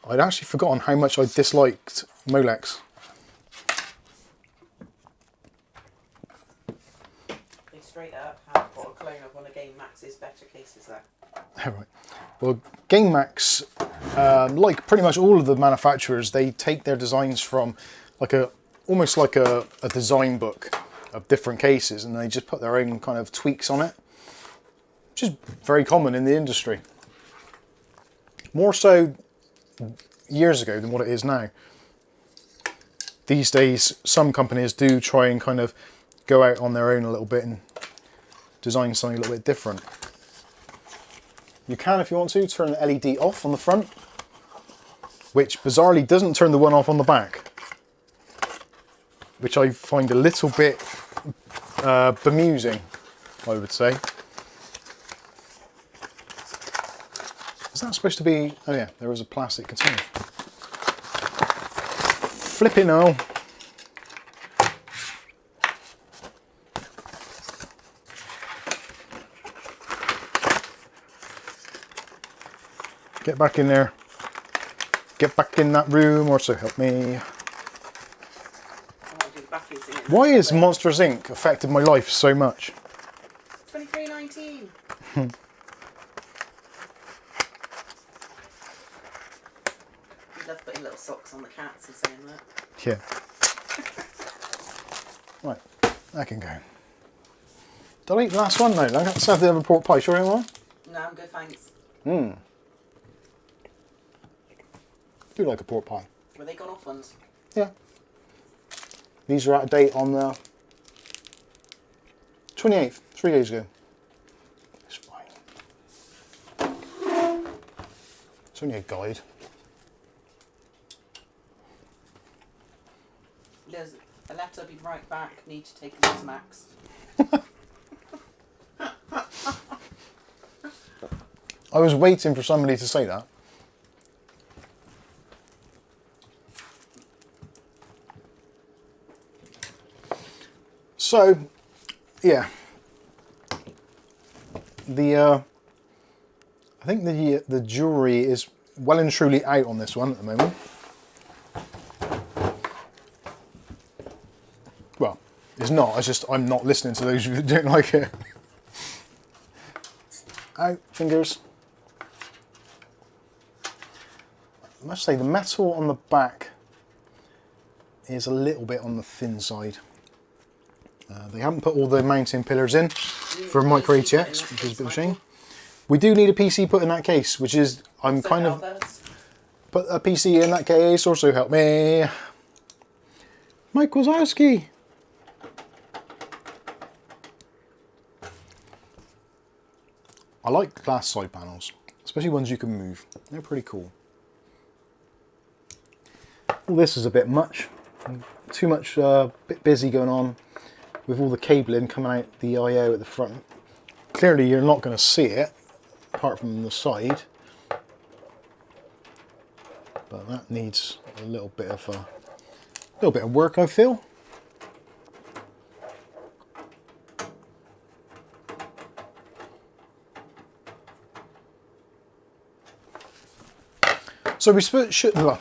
I'd actually forgotten how much I disliked Molex. They straight up have got a clone of one of Gamemax's better cases there. Right. Well, Gamemax, like pretty much all of the manufacturers, they take their designs from like almost like a design book of different cases, and they just put their own kind of tweaks on it, which is very common in the industry. More so years ago than what it is now. These days, some companies do try and kind of go out on their own a little bit and design something a little bit different. You can, if you want to, turn the LED off on the front, which bizarrely doesn't turn the one off on the back, which I find a little bit bemusing, I would say. Is that supposed to be... Oh yeah, there was a plastic container. Flipping hell. Get back in there. Get back in that room, or so help me. Why has Monsters Inc. affected my life so much? 23.19. You love putting little socks on the cats and saying that. Yeah. Right, that can go. Did I eat the last one? No, let's have the other pork pie. Sure you want one? No, I'm good, thanks. I do like a pork pie. Were they gone off ones? Yeah. These are out of date on the 28th, 3 days ago. It's fine. It's only a guide. Liz, a letter, be right back. Need to take a Wiz Max. I was waiting for somebody to say that. So, yeah, I think the jury is well and truly out on this one at the moment. Well, it's not. It's just I'm not listening to those who don't like it. Out, fingers. I must say the metal on the back is a little bit on the thin side. They haven't put all the mounting pillars in for Micro ATX, which is a bit of a shame. We do need a PC put in that case, which is, I'm kind of... Put a PC in that case, also help me. Mike Wazowski. I like glass side panels, especially ones you can move. They're pretty cool. All this is a bit much. Too much, bit busy going on with all the cabling coming out the I/O at the front. Clearly you're not going to see it, apart from the side. But that needs a little bit of work, I feel. So we should, well,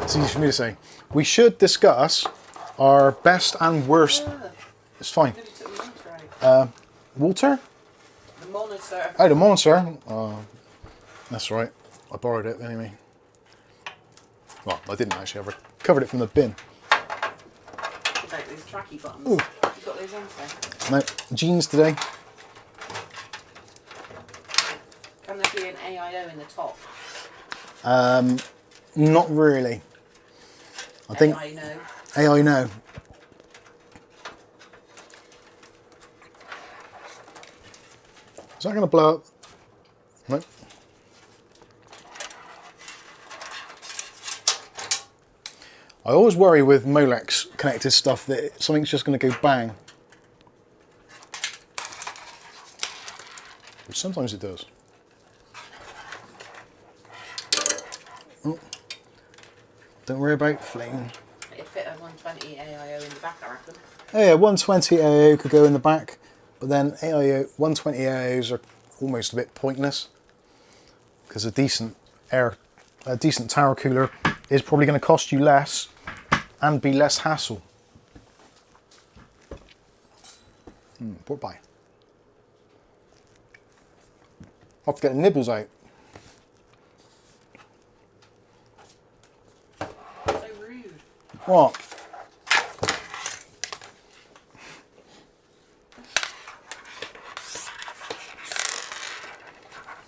it's easy for me to say, we should discuss our best and worst. It's fine. Walter? The monitor. Oh, the monitor. That's right. I borrowed it anyway. Well, I didn't actually. I recovered it from the bin. What about those tracky buttons? Ooh. You got those on today? No, jeans today. Can there be an AIO in the top? Not really. I think AI no. AI no. Is that going to blow up? Nope. I always worry with Molex connected stuff that something's just going to go bang. Which sometimes it does. Oh. Don't worry about flame. It'd fit a 120 AIO in the back, I reckon. Oh yeah, 120 AIO could go in the back, but then AIO 120 AIOs are almost a bit pointless because a decent tower cooler is probably going to cost you less and be less hassle. Port by. I'll have to get the nibbles out. So rude. What?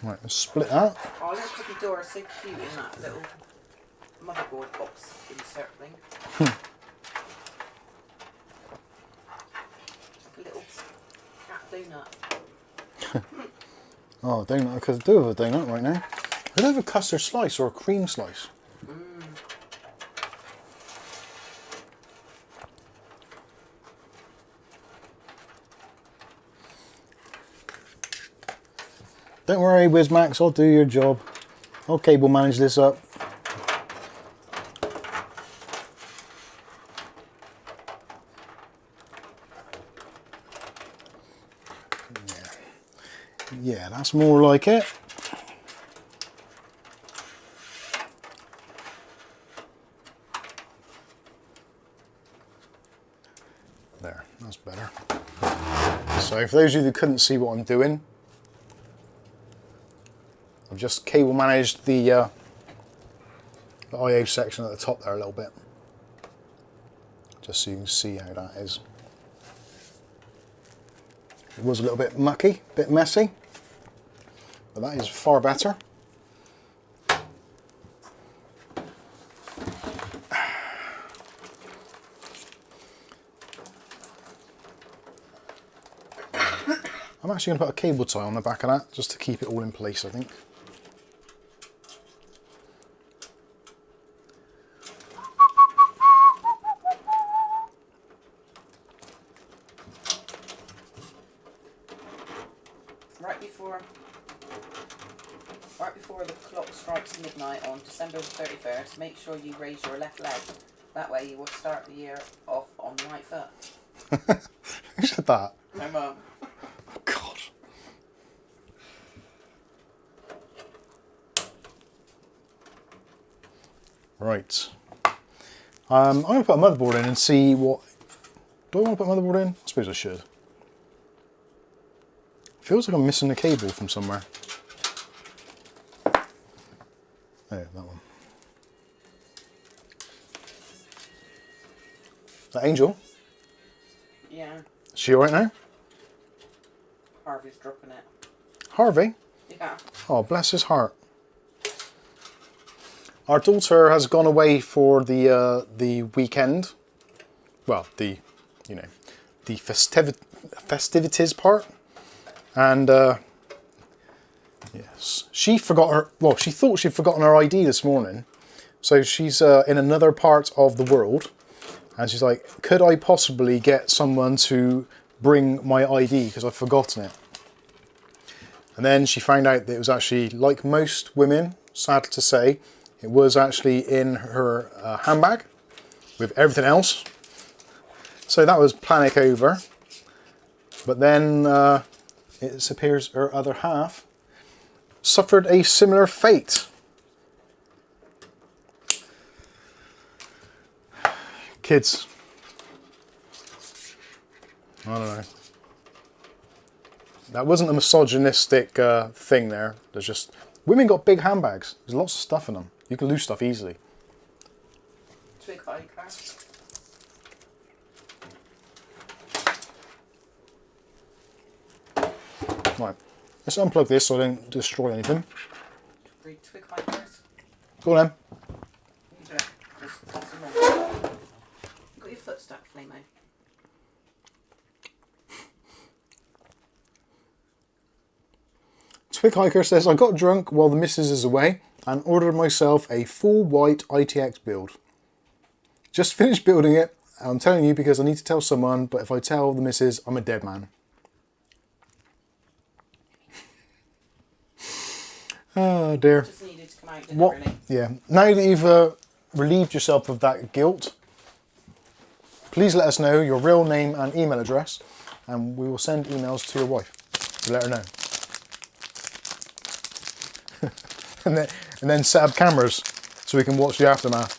Right, let's split that. Oh, this cookie door is so cute in that little motherboard box insert thing. Like a little cat donut. Oh, donut, I could do with a donut right now. I could have a custard slice or a cream slice. Don't worry, Wiz Max, I'll do your job. I'll cable manage this up. Yeah, that's more like it. There, that's better. So for those of you who couldn't see what I'm doing, I've just cable managed the I/O section at the top there a little bit, just so you can see how that is. It was a little bit mucky, a bit messy, but that is far better. I'm actually going to put a cable tie on the back of that just to keep it all in place, I think. Right before the clock strikes midnight on December the 31st, make sure you raise your left leg. That way you will start the year off on the right foot. Who said that? My mum. Oh, God. Right. I'm going to put a motherboard in and see what... Do I want to put a motherboard in? I suppose I should. Feels like I'm missing a cable from somewhere. Oh, that one. Is that Angel? Yeah. Is she alright now? Harvey's dropping it. Harvey? Yeah. Oh, bless his heart. Our daughter has gone away for the weekend. Well, the festivities part, and yes, she forgot her. Well, she thought she'd forgotten her ID this morning, so she's in another part of the world, and she's like, "Could I possibly get someone to bring my ID because I've forgotten it?" And then she found out that it was actually, like most women, sad to say, it was actually in her handbag with everything else. So that was panic over. But then it appears her other half suffered a similar fate. Kids. I don't know. That wasn't a misogynistic thing there. There's just, women got big handbags. There's lots of stuff in them. You can lose stuff easily. Twig hiker. Right, let's unplug this so I don't destroy anything. Read twig hikers. Go on then. You do it. Just some more. You got your foot stuck, Flamo. Twig Hiker says, I got drunk while the missus is away and ordered myself a full white ITX build. Just finished building it. I'm telling you because I need to tell someone, but if I tell the missus, I'm a dead man. Oh dear. Just needed to come out, didn't What? it, really? Yeah. Now that you've relieved yourself of that guilt, please let us know your real name and email address, and we will send emails to your wife to let her know. and then set up cameras so we can watch the aftermath.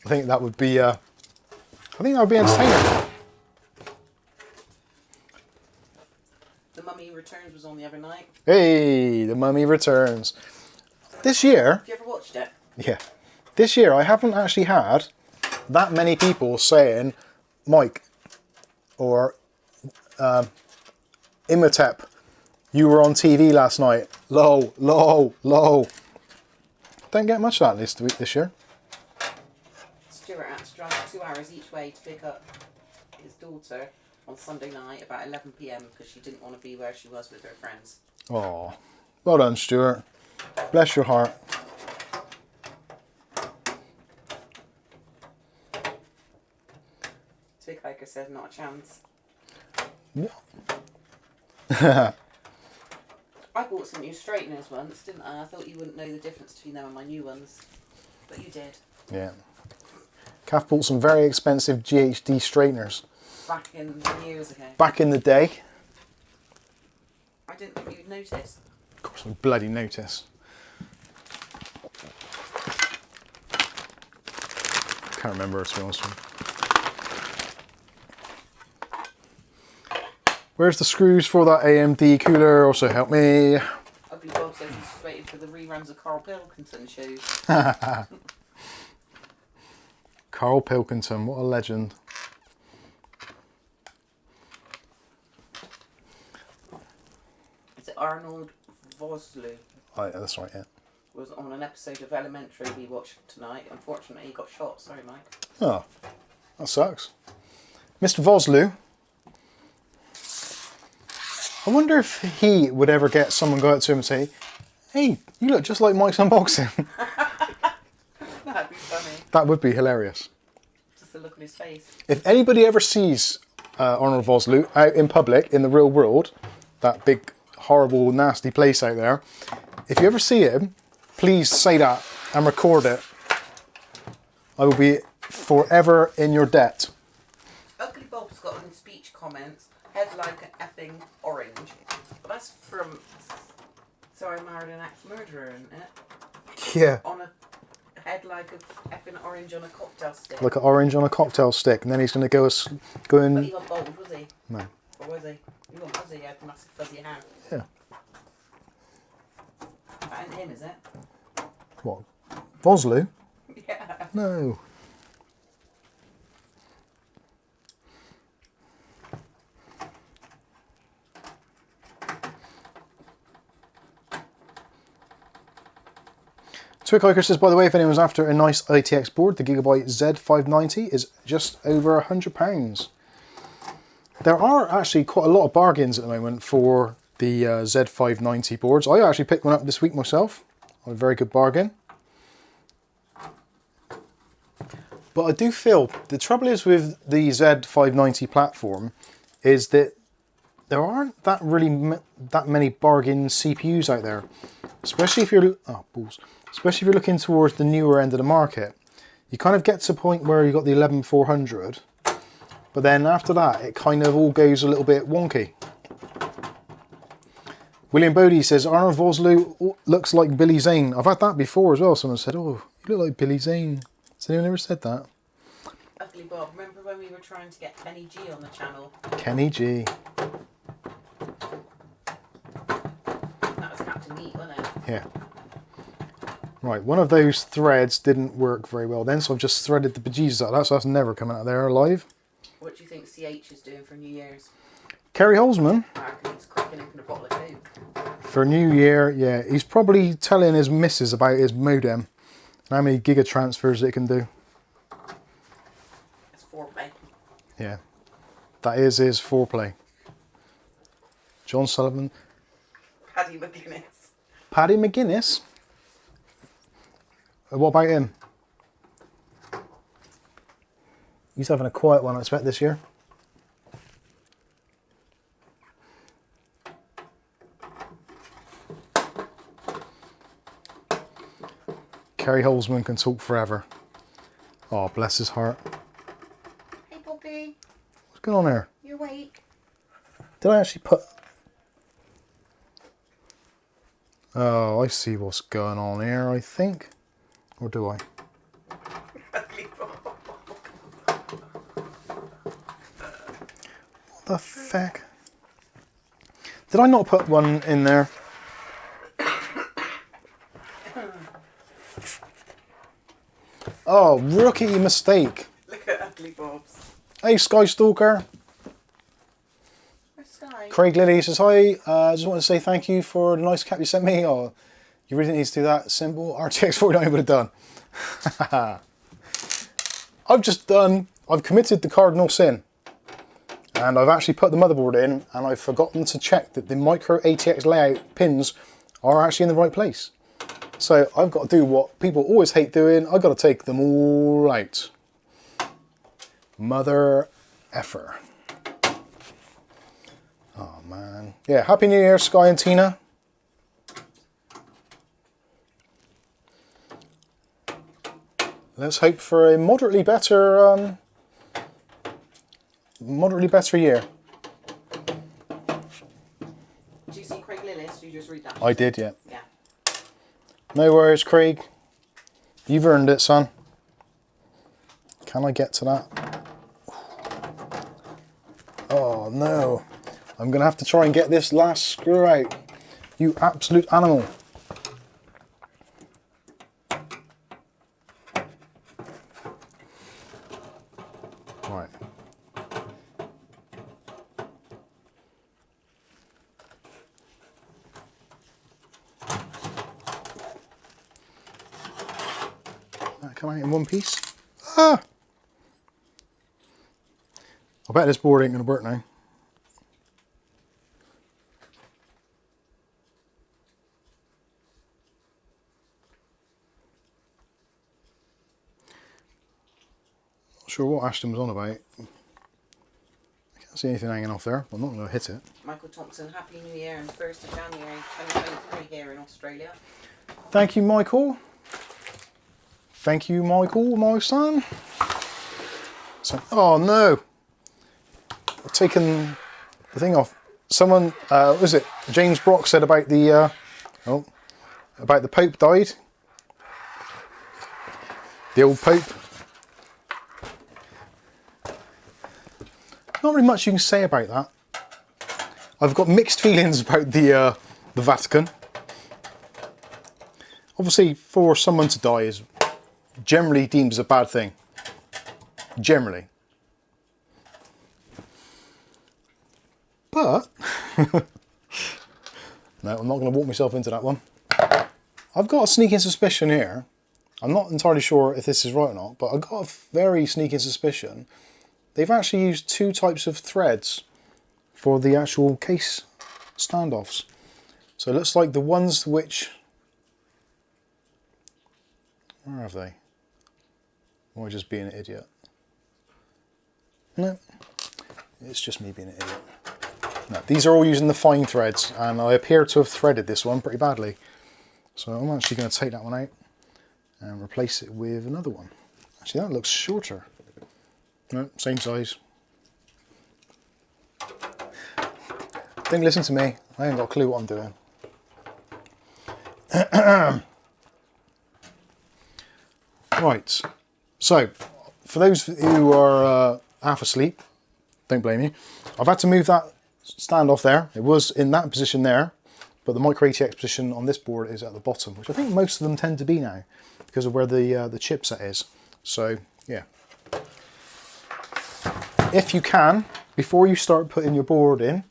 I think that would be entertaining. The Mummy Returns was on the other night. Hey, The Mummy Returns. This year, Have you ever watched it? yeah, this year I haven't actually had that many people saying, Mike, or Imhotep, you were on TV last night. Low, low, low. Don't get much of that this year. Stuart had to drive 2 hours each way to pick up his daughter on Sunday night about 11 PM because she didn't want to be where she was with her friends. Oh, well done, Stuart. Bless your heart. Twig hiker said not a chance. I bought some new straighteners once, didn't I? I thought you wouldn't know the difference between them and my new ones, but you did. Yeah. Kath bought some very expensive GHD straighteners. Back in years ago. Back in the day. I didn't think you'd notice. Of course, I bloody notice. Can't remember, to be honest with you. Where's the screws for that AMD cooler? Also help me. Ugly Bob says he's just waiting for the reruns of Carl Pilkington shows. Carl Pilkington, what a legend. Is it Arnold Vosloo? Oh, yeah, that's right, yeah. Was on an episode of Elementary we watched tonight. Unfortunately, he got shot. Sorry, Mike. Oh, that sucks. Mr. Vosloo. I wonder if he would ever get someone go out to him and say, hey, you look just like Mike's unboxing. That'd be funny. That would be hilarious. Just the look on his face. If anybody ever sees Arnold Vosloo out in public, in the real world, that big, horrible, nasty place out there, if you ever see him, please say that and record it. I will be forever in your debt. Ugly Bob's got in speech comments, head like an effing orange. But that's from So I Married an Axe Murderer, isn't it? Yeah. On a head like a effing orange on a cocktail stick. Like an orange on a cocktail stick, and then he's going to go But and... he got bald, was he? No. Or was he? He got fuzzy, he had massive fuzzy hair. Yeah. That ain't him, is it? What? Vosloo? Yeah. no. Twickhiker says, by the way, if anyone's after a nice ITX board, the Gigabyte Z590 is just over £100. There are actually quite a lot of bargains at the moment for the Z590 boards. I actually picked one up this week myself. A very good bargain. But I do feel the trouble is with the Z590 platform is that there aren't that many bargain CPUs out there, especially if you're especially if you're looking towards the newer end of the market. You kind of get to a point where you've got the 11400, but then after that it kind of all goes a little bit wonky. William Bodie says, Arnold Vosloo looks like Billy Zane. I've had that before as well. Someone said, oh, you look like Billy Zane. Has anyone ever said that? Ugly Bob, remember when we were trying to get Kenny G on the channel? Kenny G. That was Captain Meat, wasn't it? Yeah. Right, one of those threads didn't work very well then, so I've just threaded the bejesus out of that, so that's never coming out of there alive. What do you think CH is doing for New Year's? Kerry Holzman? I reckon he's cracking open a bottle of Coke. For New Year, yeah, he's probably telling his missus about his modem and how many giga transfers it can do. It's foreplay. Yeah, that is his foreplay. John Sullivan. Paddy McGuinness. Paddy McGuinness? What about him? He's having a quiet one, I expect, this year. Kerry Holzman can talk forever. Oh, bless his heart. Hey, Bobby. What's going on there? You awake? Did I actually put... Oh, I see what's going on here, I think. Or do I? What the feck? Did I not put one in there? Oh, rookie mistake. Look at Ugly Bob's. Hey, Sky Stalker. Where's Sky? Craig Lilly says, hi, I just want to say thank you for the nice cap you sent me. Oh, you really need to do that. Simple RTX 49 would have done. I've committed the cardinal sin. And I've actually put the motherboard in and I've forgotten to check that the micro ATX layout pins are actually in the right place. So I've got to do what people always hate doing. I've got to take them all out. Mother effer. Oh man. Yeah, Happy New Year, Sky and Tina. Let's hope for a moderately better year. Did you see Craig Lillis? Did you just read that? I did, yeah. Yeah. No worries, Craig. You've earned it, son. Can I get to that? Oh no. I'm gonna have to try and get this last screw out. You absolute animal. Right. That come out in one piece. Ah! I bet this board ain't gonna work now. Not sure what Ashton was on about. I can't see anything hanging off there. I'm not gonna hit it. Michael Thompson, Happy New Year and 1st of January 2023 here in Australia. Thank you, Michael. Thank you, Michael, my son. So, oh no. I've taken the thing off. Someone, was it James Brock said about the, about the Pope died. The old Pope. Not really much you can say about that. I've got mixed feelings about the Vatican. Obviously, for someone to die is generally deemed as a bad thing. Generally. But, no, I'm not going to walk myself into that one. I've got a sneaking suspicion here. I'm not entirely sure if this is right or not, but I've got a very sneaking suspicion. They've actually used two types of threads for the actual case standoffs. So it looks like the ones which... Where have they? Or am I just being an idiot? No, it's just me being an idiot. No, these are all using the fine threads, and I appear to have threaded this one pretty badly. So I'm actually going to take that one out and replace it with another one. Actually, that looks shorter. No, same size. Don't listen to me. I ain't got a clue what I'm doing. Right. So, for those who are half asleep, don't blame you. I've had to move that standoff there. It was in that position there, but the Micro ATX position on this board is at the bottom, which I think most of them tend to be now because of where the chipset is. So yeah, if you can, before you start putting your board in,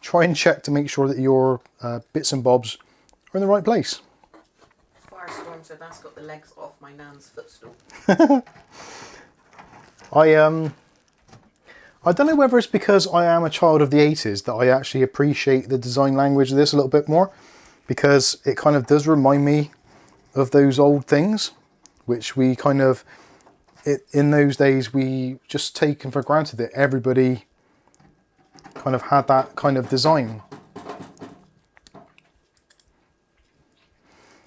try and check to make sure that your bits and bobs are in the right place. Firestorm said that's got the legs off my nan's footstool. I don't know whether it's because I am a child of the 80s that I actually appreciate the design language of this a little bit more, because it kind of does remind me of those old things, which we kind of, in those days, we just taken for granted that everybody kind of had that kind of design.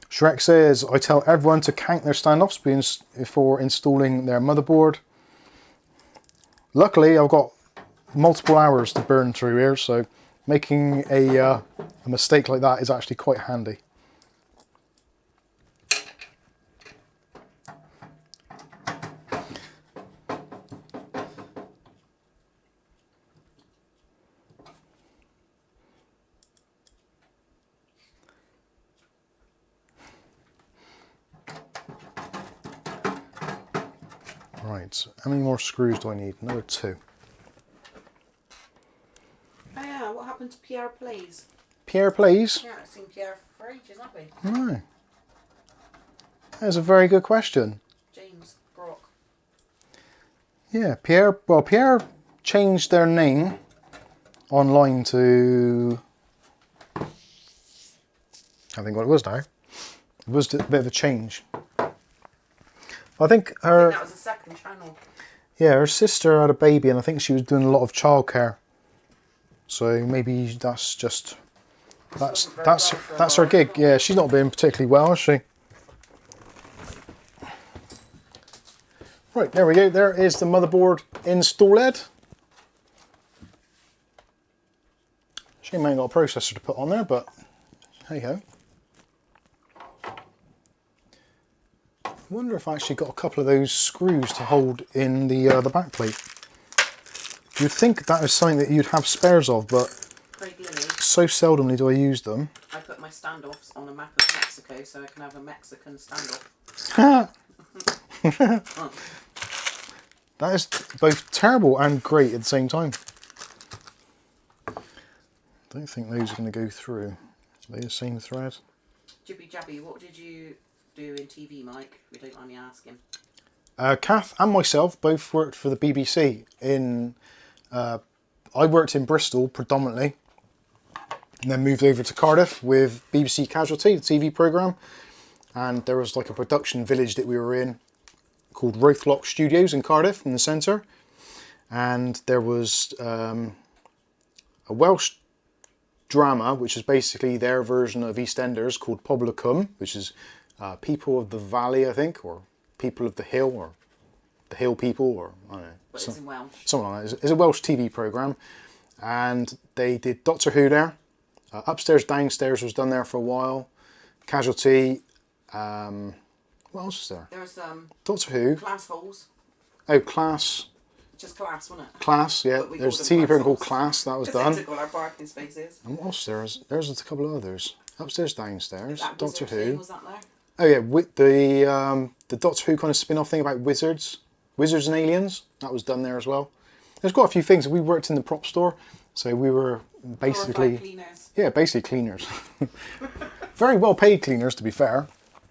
Shrek says, I tell everyone to count their standoffs before installing their motherboard. Luckily, I've got multiple hours to burn through here, so making a mistake like that is actually quite handy. Right, how many more screws do I need? Another 2. Oh yeah, what happened to Pierre Plays? Pierre Plays? Yeah, I've seen Pierre for ages, haven't we? No. That's a very good question. James Brock. Yeah, Pierre, well, Pierre changed their name online to... I think what it was now. It was a bit of a change. I think that was a second channel. Yeah, her sister had a baby, and I think she was doing a lot of childcare. So maybe that's just that's her gig. Yeah, she's not been particularly well, has she? Right, there we go. There is the motherboard installed. Shame I ain't got a processor to put on there, but hey ho. I wonder if I actually got a couple of those screws to hold in the back plate. You'd think that is something that you'd have spares of, but so seldomly do I use them. I put my standoffs on a map of Mexico so I can have a Mexican standoff. That is both terrible and great at the same time. I don't think those are going to go through. Are they the same thread? Jibby Jabby, what did you do in TV, Mike, if you don't mind me asking? Kath and myself both worked for the BBC. I worked in Bristol predominantly, and then moved over to Cardiff with BBC Casualty, the TV programme. And there was like a production village that we were in called Rothlock Studios in Cardiff in the centre. And there was a Welsh drama, which is basically their version of EastEnders, called Poblicum, which is People of the Valley, I think, or People of the Hill, or the Hill People, or I don't know. But it's in Welsh. Something like that. It's a Welsh TV programme, and they did Doctor Who there. Upstairs, Downstairs was done there for a while. Casualty. What else is there? There's Doctor Who. Class Holes. Oh, Class. Just Class, wasn't it? Class, yeah. There's a TV programme called Class, that was done. Just our parking spaces. And what else there is? There's a couple of others. Upstairs, Downstairs. Doctor Who. Was that there? Oh yeah, with the the Doctor Who kind of spin-off thing about wizards and aliens. That was done there as well. There's quite a few things. We worked in the prop store, so we were basically cleaners. Yeah, basically cleaners. Very well paid cleaners, to be fair.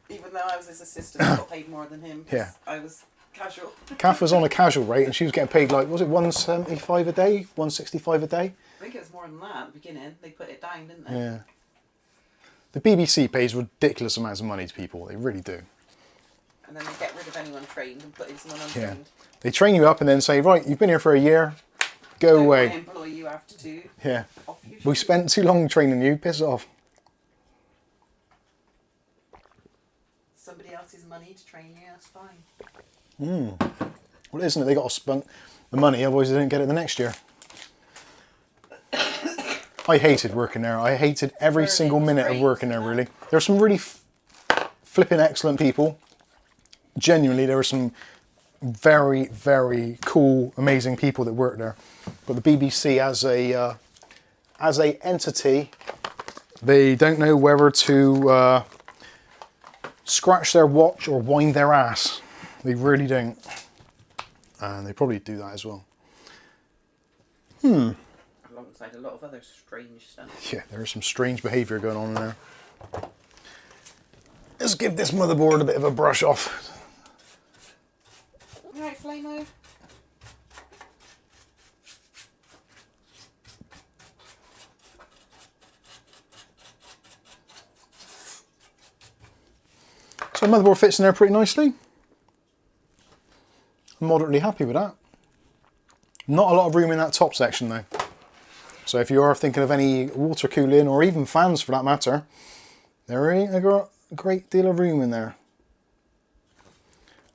Even though I was his assistant, I got paid more than him. Yeah, I was casual. Kath was on a casual rate, and she was getting paid like, was it 175 a day, 165 a day? I think it was more than that at the beginning. They put it down, didn't they? Yeah. The BBC pays ridiculous amounts of money to people. They really do. And then they get rid of anyone trained and put in someone untrained. Yeah. They train you up and then say, right, you've been here for a year, go away. I employ you after 2. Yeah. Off you We shoot. spent too long training you, piss off. Somebody else's money to train you, that's fine. Well, isn't it? They got to spend the money, otherwise they didn't get it the next year. I hated working there. I hated every single minute of working there, really. There were some really flipping excellent people. Genuinely, there were some very, very cool, amazing people that worked there. But the BBC as a entity, they don't know whether to scratch their watch or wind their ass. They really don't. And they probably do that as well. Alongside a lot of other strange stuff. Yeah, there is some strange behaviour going on in there. Let's give this motherboard a bit of a brush off. Alright, Flamo. So the motherboard fits in there pretty nicely. I'm moderately happy with that. Not a lot of room in that top section though. So if you are thinking of any water cooling or even fans for that matter, there ain't a great deal of room in there.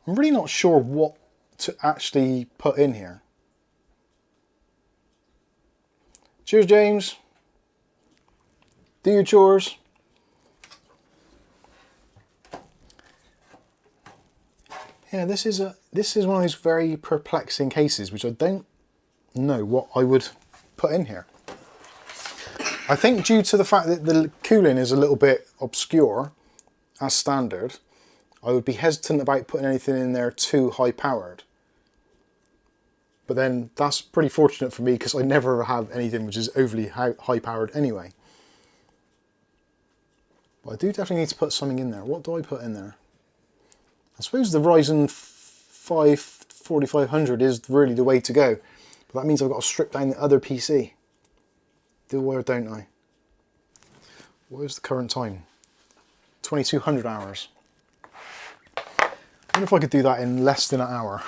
I'm really not sure what to actually put in here. Cheers, James. Do your chores. Yeah, this is one of those very perplexing cases which I don't know what I would put in here. I think due to the fact that the cooling is a little bit obscure as standard, I would be hesitant about putting anything in there too high powered. But then that's pretty fortunate for me because I never have anything which is overly high powered anyway. But I do definitely need to put something in there. What do I put in there? I suppose the Ryzen 5 4500 is really the way to go. But that means I've got to strip down the other PC. Do I or don't I? What is the current time? 2200 hours. I wonder if I could do that in less than an hour.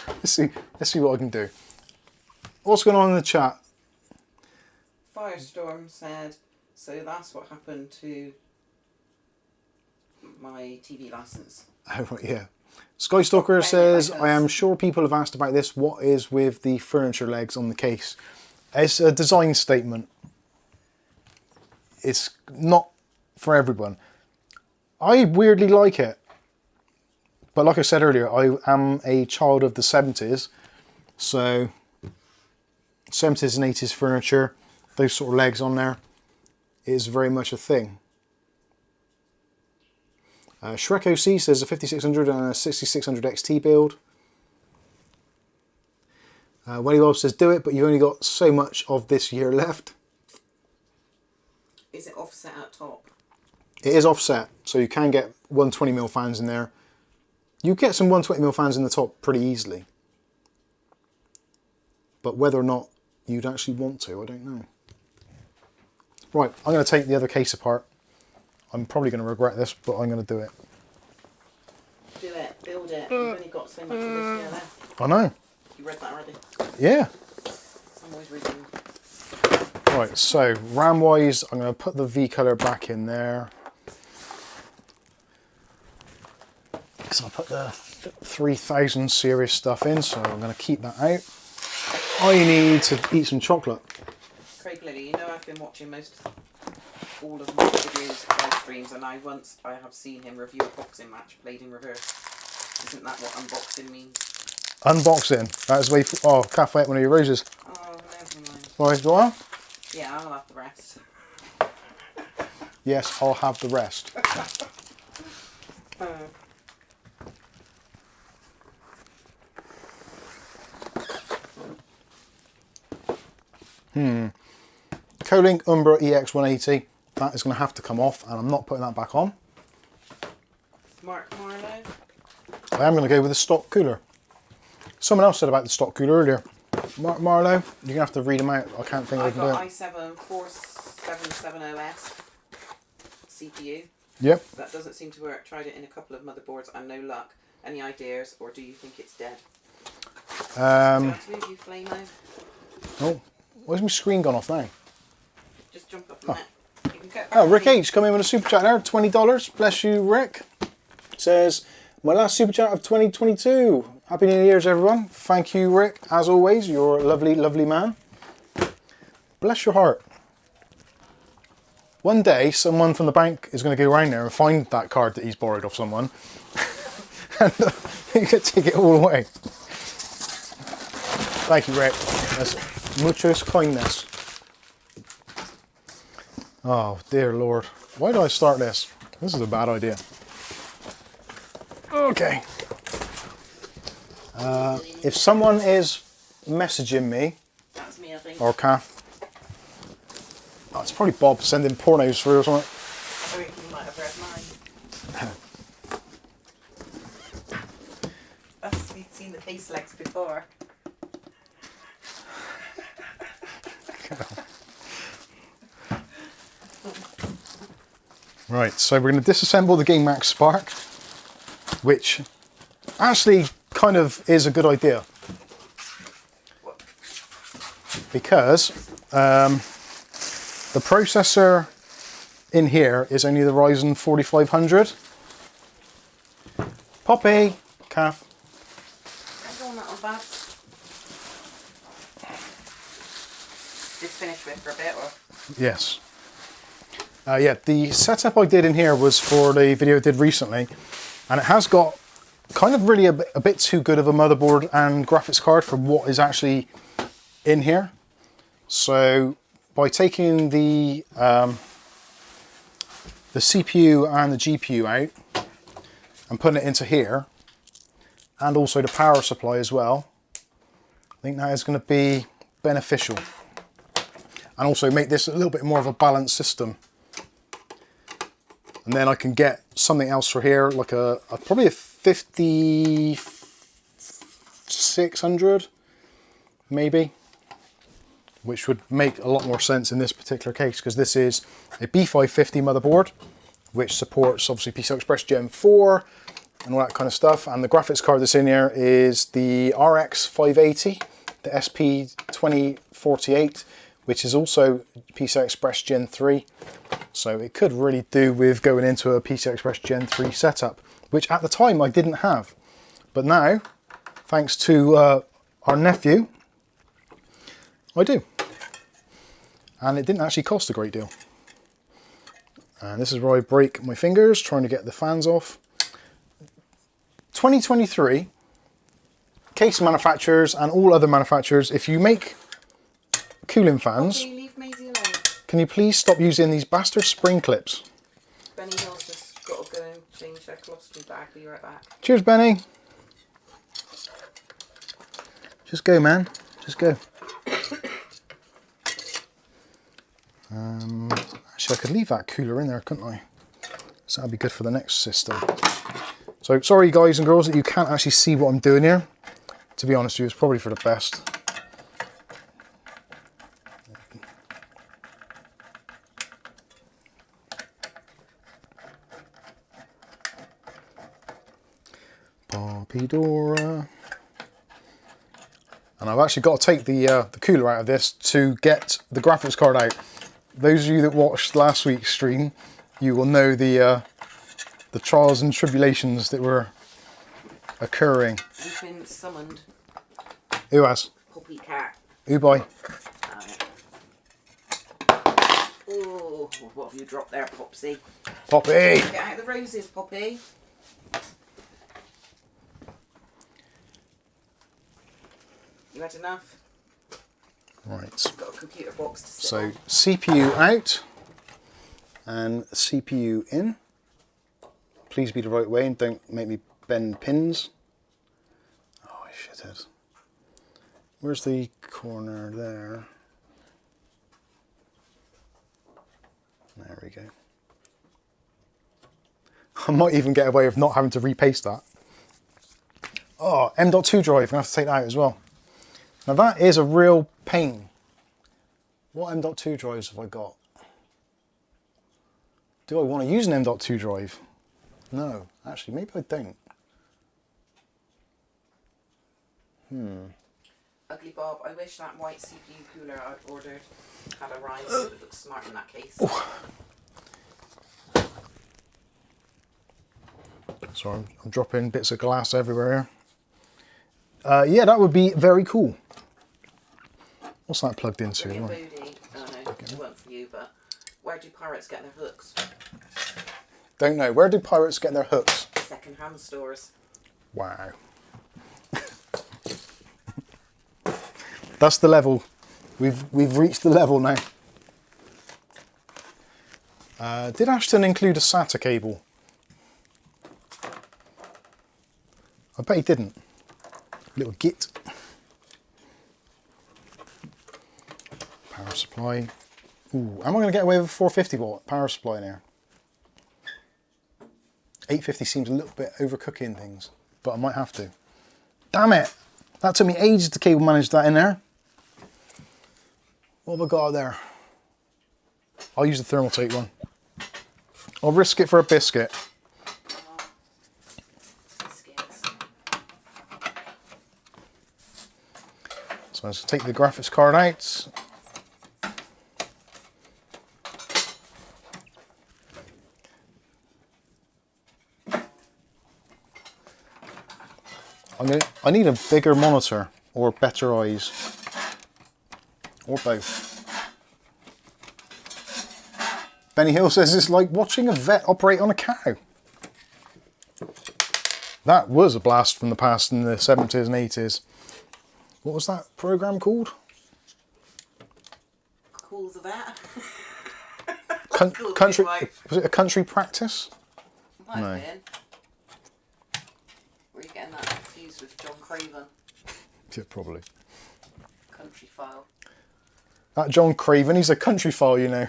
Let's see what I can do. What's going on in the chat? Firestorm said, so that's what happened to my TV license. Oh, right, yeah. Skystalker says, I am sure people have asked about this. What is with the furniture legs on the case? It's a design statement. It's not for everyone. I weirdly like it. But like I said earlier, I am a child of the 70s. So 70s and 80s furniture, those sort of legs on there, is very much a thing. Shrek OC says a 5600 and a 6600 XT build. Welly says do it, but you've only got so much of this year left. Is it offset at top? It is offset, so you can get 120mm fans in there. You get some 120mm fans in the top pretty easily. But whether or not you'd actually want to, I don't know. Right, I'm going to take the other case apart. I'm probably going to regret this, but I'm going to do it. Do it, build it. You've only got so much of this year left. I know. You read that already? Yeah. I'm always reading. Right, so RAM-wise, I'm going to put the V-color back in there. So I put the 3000 series stuff in, so I'm going to keep that out. I need to eat some chocolate. Craig Lilly, you know I've been watching all of my videos, live streams, and I have seen him review a boxing match played in reverse. Isn't that what unboxing means? Unboxing. That is way. Oh, Kath ate one of your roses. Oh, never mind. Right, do I? Yeah, I'll have the rest. Yes, I'll have the rest. Kolink Umbra EX180. That is going to have to come off, and I'm not putting that back on. Marlow. I am going to go with the stock cooler. Someone else said about the stock cooler earlier. Marlow, you're going to have to read them out. I can't think I can do it. I've got i7 4770S CPU. Yep. That doesn't seem to work. Tried it in a couple of motherboards and no luck. Any ideas, or do you think it's dead? Do you have to move you, Flamo? Oh, where's my screen gone off now? Just jump up on it. You can get Oh, Rick H come in with a super chat there, $20. Bless you, Rick. Says, my last super chat of 2022. Happy New Year's, everyone. Thank you, Rick. As always, you're a lovely, lovely man. Bless your heart. One day, someone from the bank is going to go around there and find that card that he's borrowed off someone. And you can take it all away. Thank you, Rick. That's muchos kindness. Oh, dear Lord. Why did I start this? This is a bad idea. Okay. If someone is messaging me, That's me, I think. or Kath, oh, it's probably Bob sending pornos through or something. I think you might have read mine. We've seen the face legs before. Right, so we're going to disassemble the Gamemax Spark, which actually kind of is a good idea. Because the processor in here is only the Ryzen 4500. Poppy, Kath. Hang on, that'll bad. Just finish with for a bit, or? Yes. Yeah, the setup I did in here was for the video I did recently, and it has got kind of really a bit too good of a motherboard and graphics card for what is actually in here. So by taking the CPU and the GPU out and putting it into here, and also the power supply as well, I think that is going to be beneficial, and also make this a little bit more of a balanced system. And then I can get something else for here, like probably a 5600 maybe, which would make a lot more sense in this particular case, because this is a B550 motherboard, which supports obviously PCI Express Gen 4 and all that kind of stuff. And the graphics card that's in here is the RX 580, the SP2048, which is also PCI Express Gen 3. So it could really do with going into a PCI Express Gen 3 setup, which at the time I didn't have. But now, thanks to our nephew, I do. And it didn't actually cost a great deal. And this is where I break my fingers trying to get the fans off. 2023, case manufacturers and all other manufacturers, if you make cooling fans, Leave Maisie alone. can you please stop using these bastard spring clips? Benny Hill's just got to go and change their colostomy bag. Be right back. Cheers, Benny. Just go, man. Just go. Actually, I could leave that cooler in there, couldn't I? So that'd be good for the next system. So sorry, guys and girls, that you can't actually see what I'm doing here. To be honest with you, it's probably for the best. Poppy-Dora. And I've actually got to take the cooler out of this to get the graphics card out. Those of you that watched last week's stream, you will know the trials and tribulations that were occurring. You've been summoned. Who has? Poppy cat. Who by? Oh, what have you dropped there, Popsy? Poppy! Get out the roses, Poppy. You had enough? Right. Got a computer box to sit So on. CPU out and CPU in. Please be the right way and don't make me bend pins. Oh, I shithead. Where's the corner there? There we go. I might even get away with not having to repaste that. Oh, M.2 drive, I'm gonna have to take that out as well. Now that is a real pain. What M.2 drives have I got? Do I want to use an M.2 drive? No, actually, maybe I don't. Ugly Bob, I wish that white CPU cooler I'd ordered had a Ryzen. It would look smart in that case. Sorry, I'm dropping bits of glass everywhere here. Yeah, that would be very cool. What's that plugged into? Oh no, it wasn't for you, but where do pirates get their hooks? Don't know. Where do pirates get their hooks? Second-hand stores. Wow. That's the level. We've reached the level now. Did Ashton include a SATA cable? I bet he didn't. Little git. Power supply. Ooh, am I going to get away with a 450 watt power supply now? 850 seems a little bit overcooking things, but I might have to. Damn it! That took me ages to cable manage that in there. What have I got out there? I'll use the thermal tape one. I'll risk it for a biscuit. So let's take the graphics card out. I need a bigger monitor or better eyes, or both. Benny Hill says it's like watching a vet operate on a cow. That was a blast from the past in the 70s and 80s. What was that program called? Cool the vet. Country. Was it a country practice? Might have been. Were you getting that confused with John Craven? Yeah, probably. Country file. That John Craven, he's a country file, you know.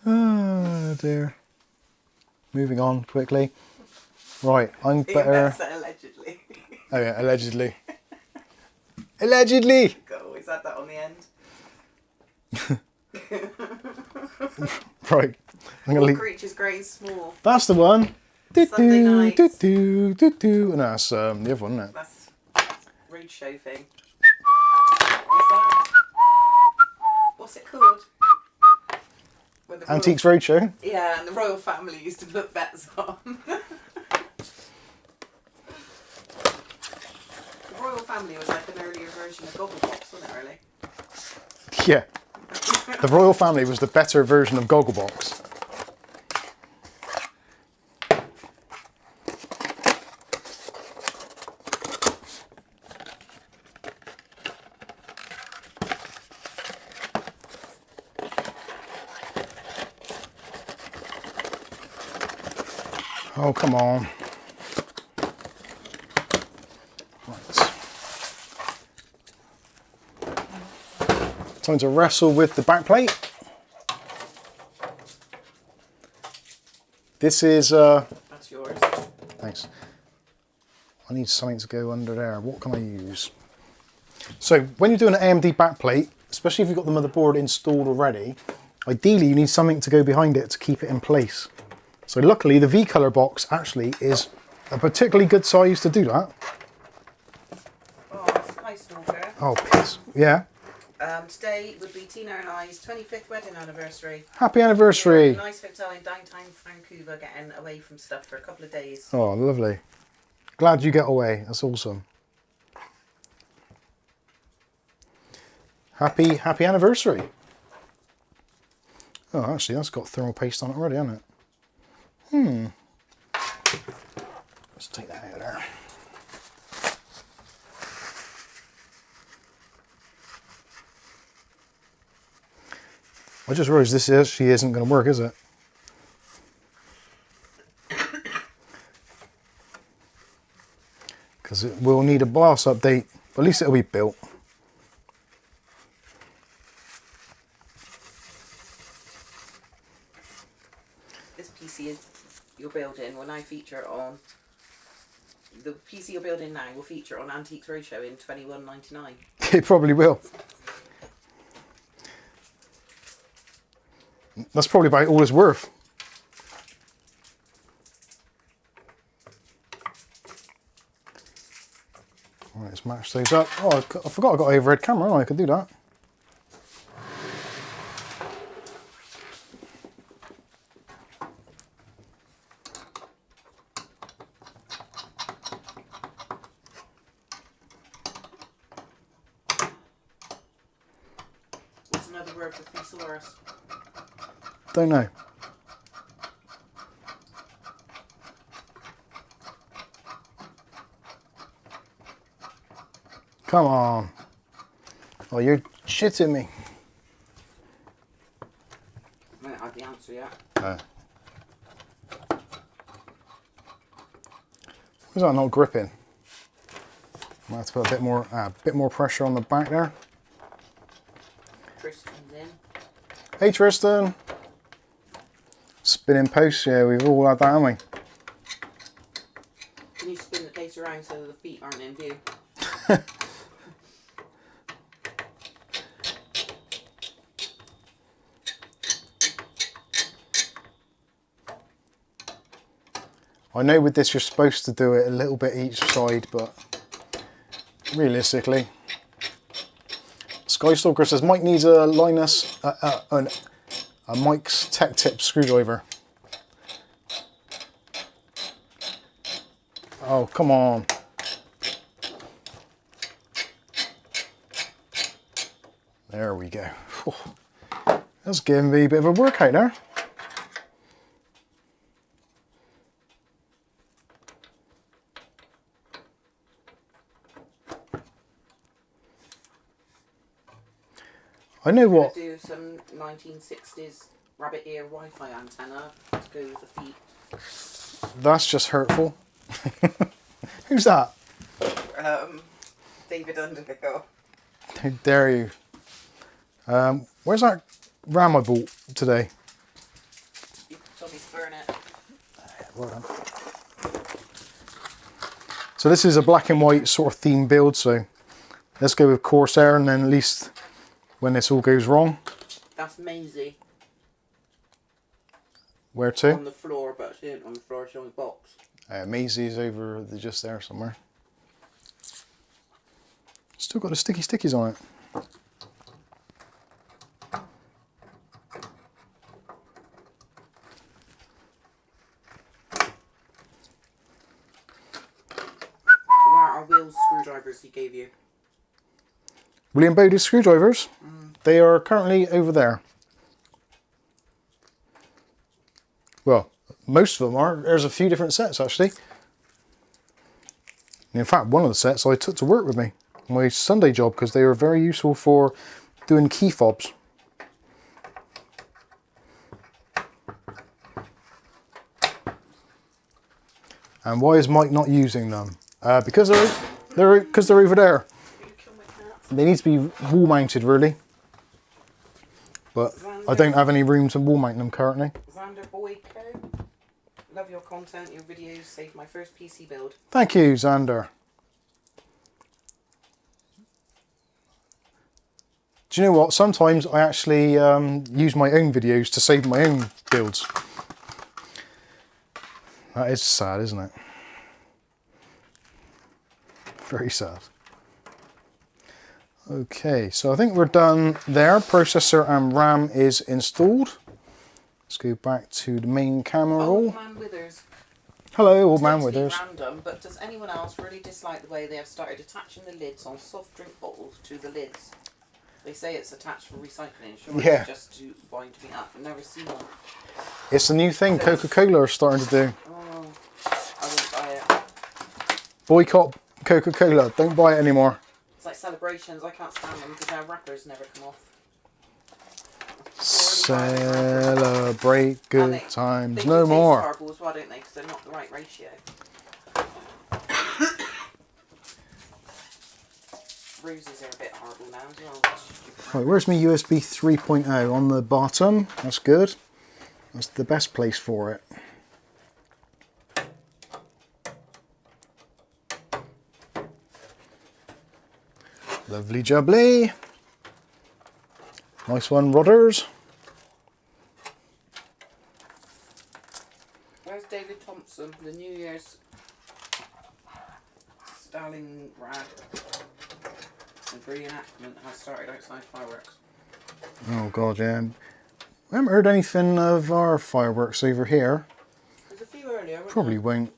Oh dear. Moving on quickly. Right, I'm better. Allegedly. Oh yeah, allegedly. Allegedly! Got to always add that on the end. Right. I'm gonna leave. Creatures Great and Small. That's the one. Sunday nights. No, that's the other one, isn't it? That's roadshow thing. What's that? What's it called? When the Antiques Roadshow. Yeah, and the royal family used to put bets on. The royal family was like an earlier version of Gogglebox, wasn't it, really? Yeah. The royal family was the better version of Gogglebox. Oh, come on. Right. Time to wrestle with the backplate. This is... That's yours. Thanks. I need something to go under there. What can I use? So, when you're doing an AMD backplate, especially if you've got the motherboard installed already, ideally you need something to go behind it to keep it in place. So luckily the V-Color box actually is a particularly good size to do that. Oh, Sky Stalker. Oh, piss. Yeah. Today would be Tina and I's 25th wedding anniversary. Happy anniversary. Yeah, nice hotel in downtown Vancouver, getting away from stuff for a couple of days. Oh, lovely. Glad you get away. That's awesome. Happy anniversary. Oh, actually, that's got thermal paste on it already, hasn't it? Let's take that out of there. I just realised this actually isn't going to work, is it? Because it will need a BIOS update, but at least it'll be built. This PC you're building will now feature on... The PC you're building now will feature on Antiques Roadshow in $21.99. It probably will. That's probably about all it's worth. Right, let's match those up. Oh, I forgot I got an overhead camera. Oh, I could do that. What's another word for thesaurus? Don't know. Come on. Oh, you're shitting me. I don't have the answer yet. No. Why is that not gripping? Might have to put a bit more pressure on the back there. Tristan's in. Hey Tristan. Spinning posts, yeah, we've all had that, haven't we? Can you spin the case around so the feet aren't in view? I know with this you're supposed to do it a little bit each side, but realistically, Skystalker says Mike needs a Linus, a Mike's Tech Tip screwdriver. Oh, come on. There we go. That's giving me a bit of a workout there. I know what. Do some 1960s rabbit ear Wi-Fi antenna to go with the feet. That's just hurtful. Who's that? David Underhill. How dare you? Where's that RAM I bought today? You told me to burn it. Well done. So this is a black and white sort of theme build, so let's go with Corsair, and then at least when this all goes wrong. That's Maisie. Where to? On the floor, but she isn't on the floor, she's on the box. Maisie's over just there somewhere. Still got the sticky stickies on it. Where are Will's screwdrivers he gave you? William Bode's screwdrivers. They are currently over there. Well, most of them are. There's a few different sets actually. And in fact, one of the sets I took to work with me on my Sunday job because they were very useful for doing key fobs. And why is Mike not using them? Because they're over there. They need to be wall mounted really. But Xander, I don't have any room to wall mount them currently. Xander Boyko. Love your content, your videos saved my first PC build. Thank you, Xander. Do you know what? Sometimes I actually use my own videos to save my own builds. That is sad, isn't it? Very sad. Okay, so I think we're done there. Processor and RAM is installed. Let's go back to the main camera roll. Old Man Withers. Hello, Old Man Totally Withers. random, but does anyone else really dislike the way they have started attaching the lids on soft drink bottles to the lids? They say it's attached for recycling, surely Yeah. it's just to bind me up. I've never seen one. It's a new thing Coca-Cola are starting to do. Oh, I wouldn't buy it. Boycott Coca-Cola, don't buy it anymore. It's like celebrations, I can't stand them because their wrappers never come off. Celebrate good times they no do more. taste horrible as well, don't they? Because they're not the right ratio. Bruises are a bit horrible now as well. Right, where's my USB 3.0? On the bottom. That's good. That's the best place for it. Lovely jubbly. Nice one, Rodders. Where's David Thompson? The New Year's Stalingrad. The reenactment has started outside fireworks. Oh god, yeah. I haven't heard anything of our fireworks over here. There's a few earlier. Probably won't.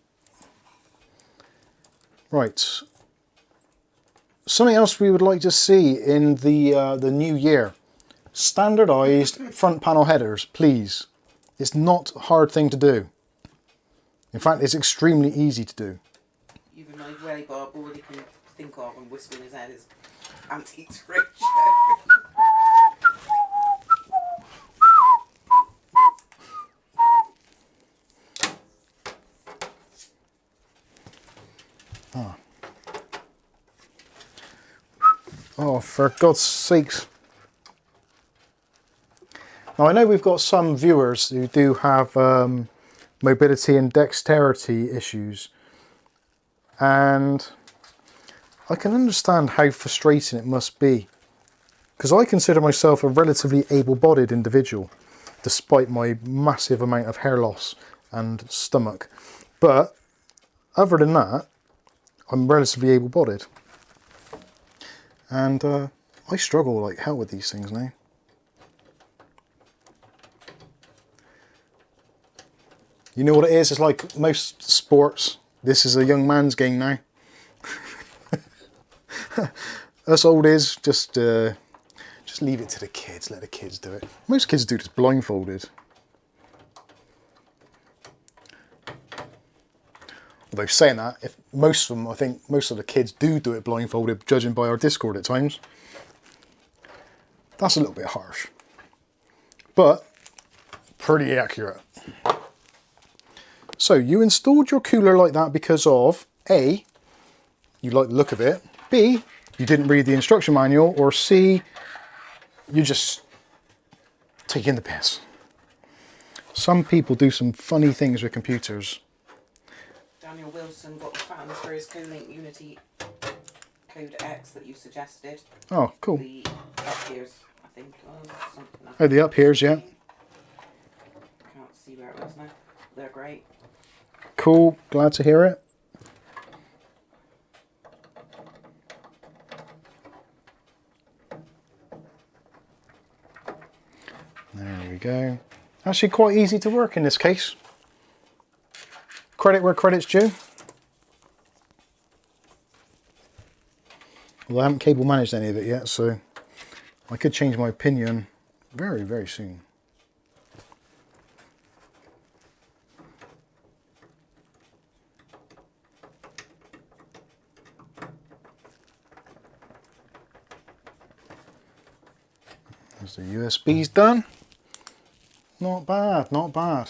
Right. Something else we would like to see in the new year. Standardized front panel headers, please. It's not a hard thing to do. In fact, it's extremely easy to do. Even my welly bob, all he can think of and whistle in his head is antiques ratio. Oh, for God's sakes. Now, I know we've got some viewers who do have mobility and dexterity issues. And I can understand how frustrating it must be. Because I consider myself a relatively able-bodied individual, despite my massive amount of hair loss and stomach. But, other than that, I'm relatively able-bodied. And I struggle like hell with these things now. You know what it is? It's like most sports. This is a young man's game now. Us oldies, just leave it to the kids. Let the kids do it. Most kids do this blindfolded. Although saying that, if most of them, I think most of the kids do it blindfolded, judging by our Discord at times. That's a little bit harsh, but pretty accurate. So you installed your cooler like that because of A, you like the look of it, B, you didn't read the instruction manual, or C, you're just taking the piss. Some people do some funny things with computers. Daniel Wilson got the fans for his Kolink Unity Code X that you suggested. Oh, cool. The up here's, I think, something. Oh, the up here's, yeah. Can't see where it was now. They're great. Cool, glad to hear it. There we go. Actually quite easy to work in this case. Credit where credit's due. Well, I haven't cable managed any of it yet, so I could change my opinion very, very soon. There's the USBs done. Not bad, not bad.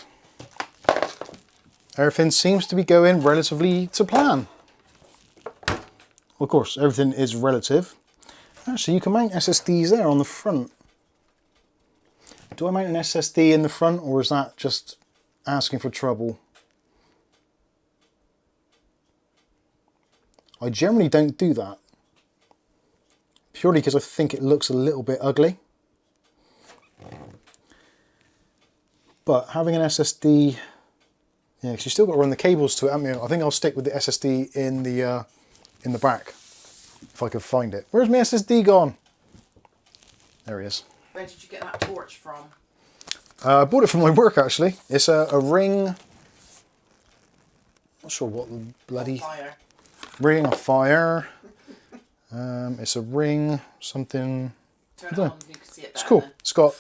Everything seems to be going relatively to plan. Of course, everything is relative. Actually, you can mount SSDs there on the front. Do I mount an SSD in the front, or is that just asking for trouble? I generally don't do that. Purely because I think it looks a little bit ugly. But having an SSD, yeah, because you still got to run the cables to it, haven't you? I think I'll stick with the SSD in the back, if I can find it. Where's my SSD gone? There he is. Where did you get that torch from? I bought it from my work, actually. It's a ring. Not sure what the bloody Fire. ring of fire. It's a ring something. Turn it on, you can see it. It's cool. It's got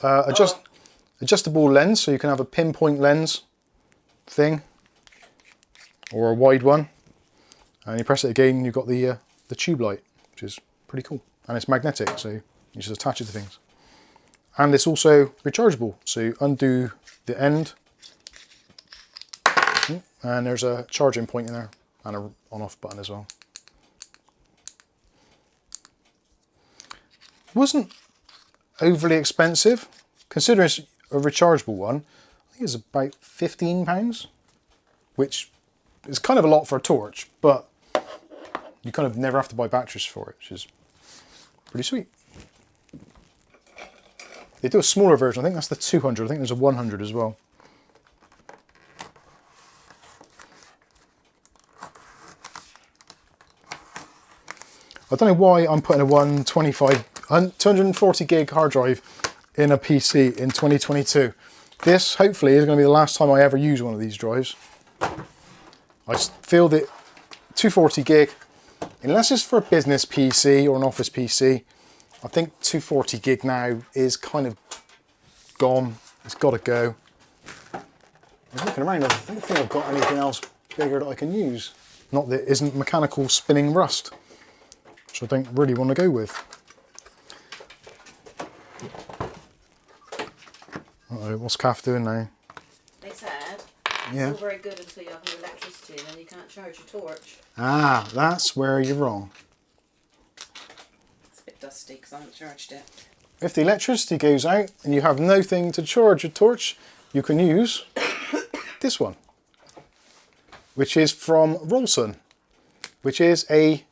adjustable lens, so you can have a pinpoint lens thing, or a wide one. And you press it again, you've got the tube light, which is pretty cool. And it's magnetic, so you just attach it to things. And it's also rechargeable. So you undo the end, and there's a charging point in there, and a on-off button as well. Wasn't overly expensive, considering it's a rechargeable one. I think it's about £15, which is kind of a lot for a torch, but you kind of never have to buy batteries for it, which is pretty sweet. They do a smaller version, I think that's the 200, I think there's a 100 as well. I don't know why I'm putting a 240 gig hard drive in a PC in 2022. This hopefully is going to be the last time I ever use one of these drives. I feel that 240 gig, unless it's for a business PC or an office PC, I think 240 gig now is kind of gone. It's got to go. I'm looking around, I don't think I've got anything else bigger that I can use. Not that it isn't mechanical spinning rust, which I don't really want to go with. Uh-oh, what's Kath doing now? They said Yeah. it's all very good until you have no electricity and then you can't charge your torch. Ah, that's where you're wrong. It's a bit dusty because I haven't charged it. If the electricity goes out and you have nothing to charge your torch, you can use this one, which is from Rolson, which is a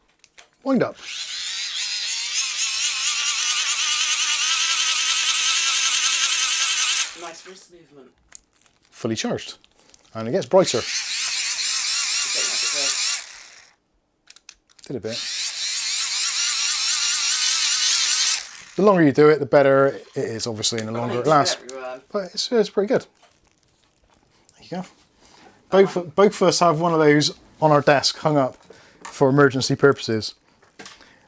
wind-up. Nice wrist movement. Fully charged, and it gets brighter. Did a bit. The longer you do it, the better it is, obviously, and the longer it lasts. But it's pretty good. There you go. Both of us have one of those on our desk, hung up for emergency purposes.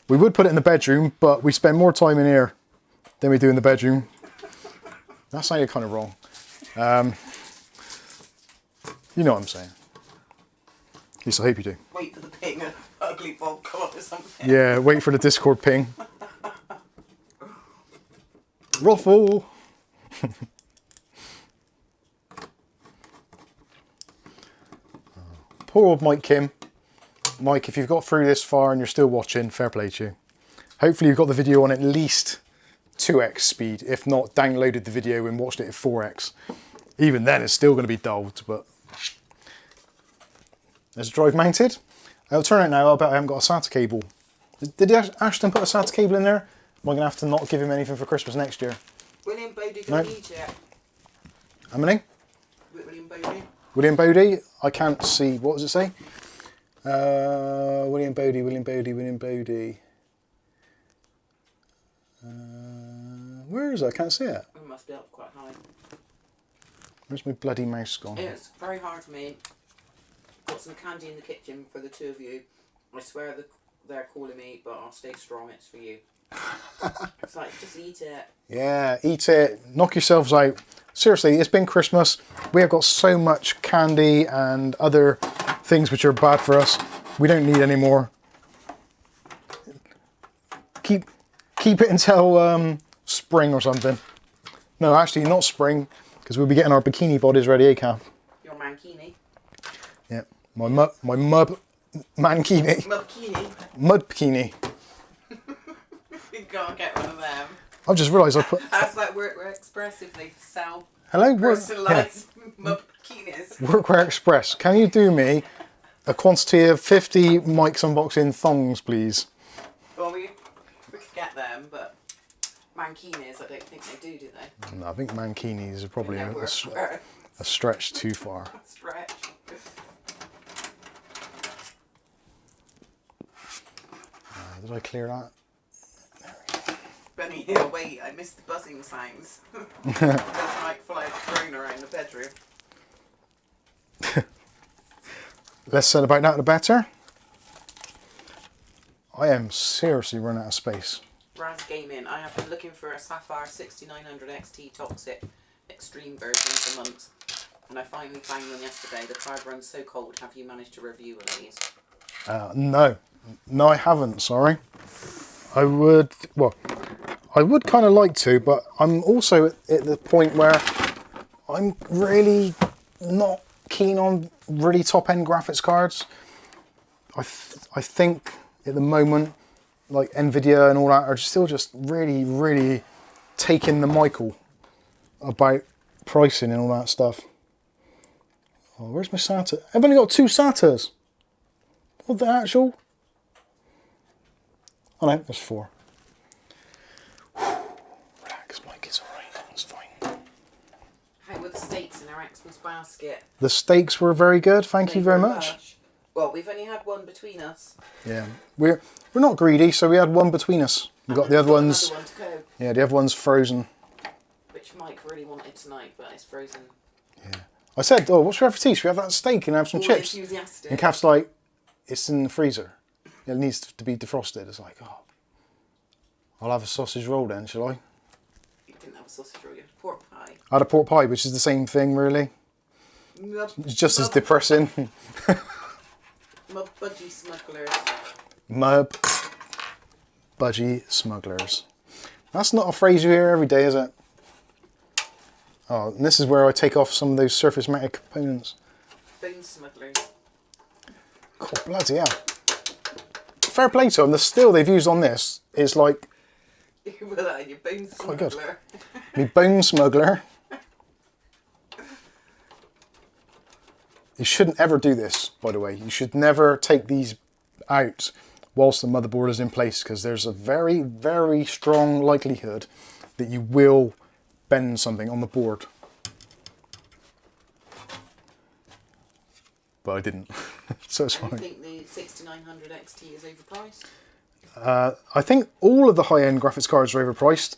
We would put it in the bedroom, but we spend more time in here than we do in the bedroom. That sounded kind of wrong. You know what I'm saying. At least I hope you do. Wait for the ping of ugly Bob come up with something. Yeah, wait for the Discord ping. Ruffle! Poor old Mike Kim. Mike, if you've got through this far and you're still watching, fair play to you. Hopefully you've got the video on at least 2x speed, if not downloaded the video and watched it at 4x. Even then it's still going to be dulled, but... There's a drive mounted. I'll turn it now, I bet I haven't got a SATA cable. Did Ashton put a SATA cable in there? Am I going to have to not give him anything for Christmas next year? William Bodie don't need it. How many? William Bodie. William Bodie? I can't see. What does it say? William Bodie, William Bodie, William Bodie. Where is it? I can't see it. It must be up quite high. Where's my bloody mouse gone? It's very hard for me. Got some candy in the kitchen for the two of you. I swear they're calling me, but I'll stay strong. It's for you. It's like, just eat it. Yeah, eat it. Knock yourselves out. Seriously, it's been Christmas. We have got so much candy and other things which are bad for us. We don't need any more. Keep it until spring or something. No, actually not spring, because we'll be getting our bikini bodies ready, Kath? Your mankini. Yeah, my mud mankini. Mud bikini. You can't get one of them. I've just realised I put... That's like Workwear Express if they sell Hello, personalised mud bikinis. Workwear Express. Can you do me a quantity of 50 Mike's Unboxing thongs, please? Well, we could get them, but mankinis, I don't think they do they? No, I think mankinis are probably a stretch too far. Stretch. Did I clear that? Benny Hill, wait, I missed the buzzing sounds. There's like fly a drone around the bedroom. Less said about that, the better. I am seriously running out of space. Raz Gaming, I have been looking for a Sapphire 6900 XT Toxic Extreme version for months, and I finally found one yesterday. The card runs so cold. Have you managed to review one of these? No, I haven't, sorry. I would, well, I would kind of like to, but I'm also at the point where I'm really not keen on really top-end graphics cards. I think at the moment, like Nvidia and all that are still just really taking the Michael about pricing and all that stuff. Oh, where's my SATA? I've only got 2 SATAs. What the actual? Oh no, there's 4. Relax, Mike, it's alright, it's fine. How were the steaks in our Xmas basket? The steaks were very good, thank you very much. Lush. Well, we've only had one between us. Yeah, we're not greedy, so we had one between us. We got the other ones. Another one to go, Yeah, the other one's frozen. which Mike really wanted tonight, but it's frozen. Yeah. I said, oh, what's we have for tea? Should we have that steak and have some All chips? enthusiastic. And Kath's like, it's in the freezer. It needs to be defrosted. It's like, oh, I'll have a sausage roll then, shall I? You didn't have a sausage roll, you had pork pie. I had a pork pie, which is the same thing, really. It's just as depressing. Mub budgie smugglers. Mub budgie smugglers. That's not a phrase you hear every day, is it? Oh, and this is where I take off some of those surface mounted components. Bone smugglers. God, bloody hell. Fair play to them. The steel they've used on this is like... Well, that, your bone Quite good. smuggler. Me bone smuggler. You shouldn't ever do this, by the way. You should never take these out whilst the motherboard is in place, because there's a very strong likelihood that you will bend something on the board. But I didn't, so it's Do you fine. think the 6900 XT is overpriced? I think all of the high-end graphics cards are overpriced.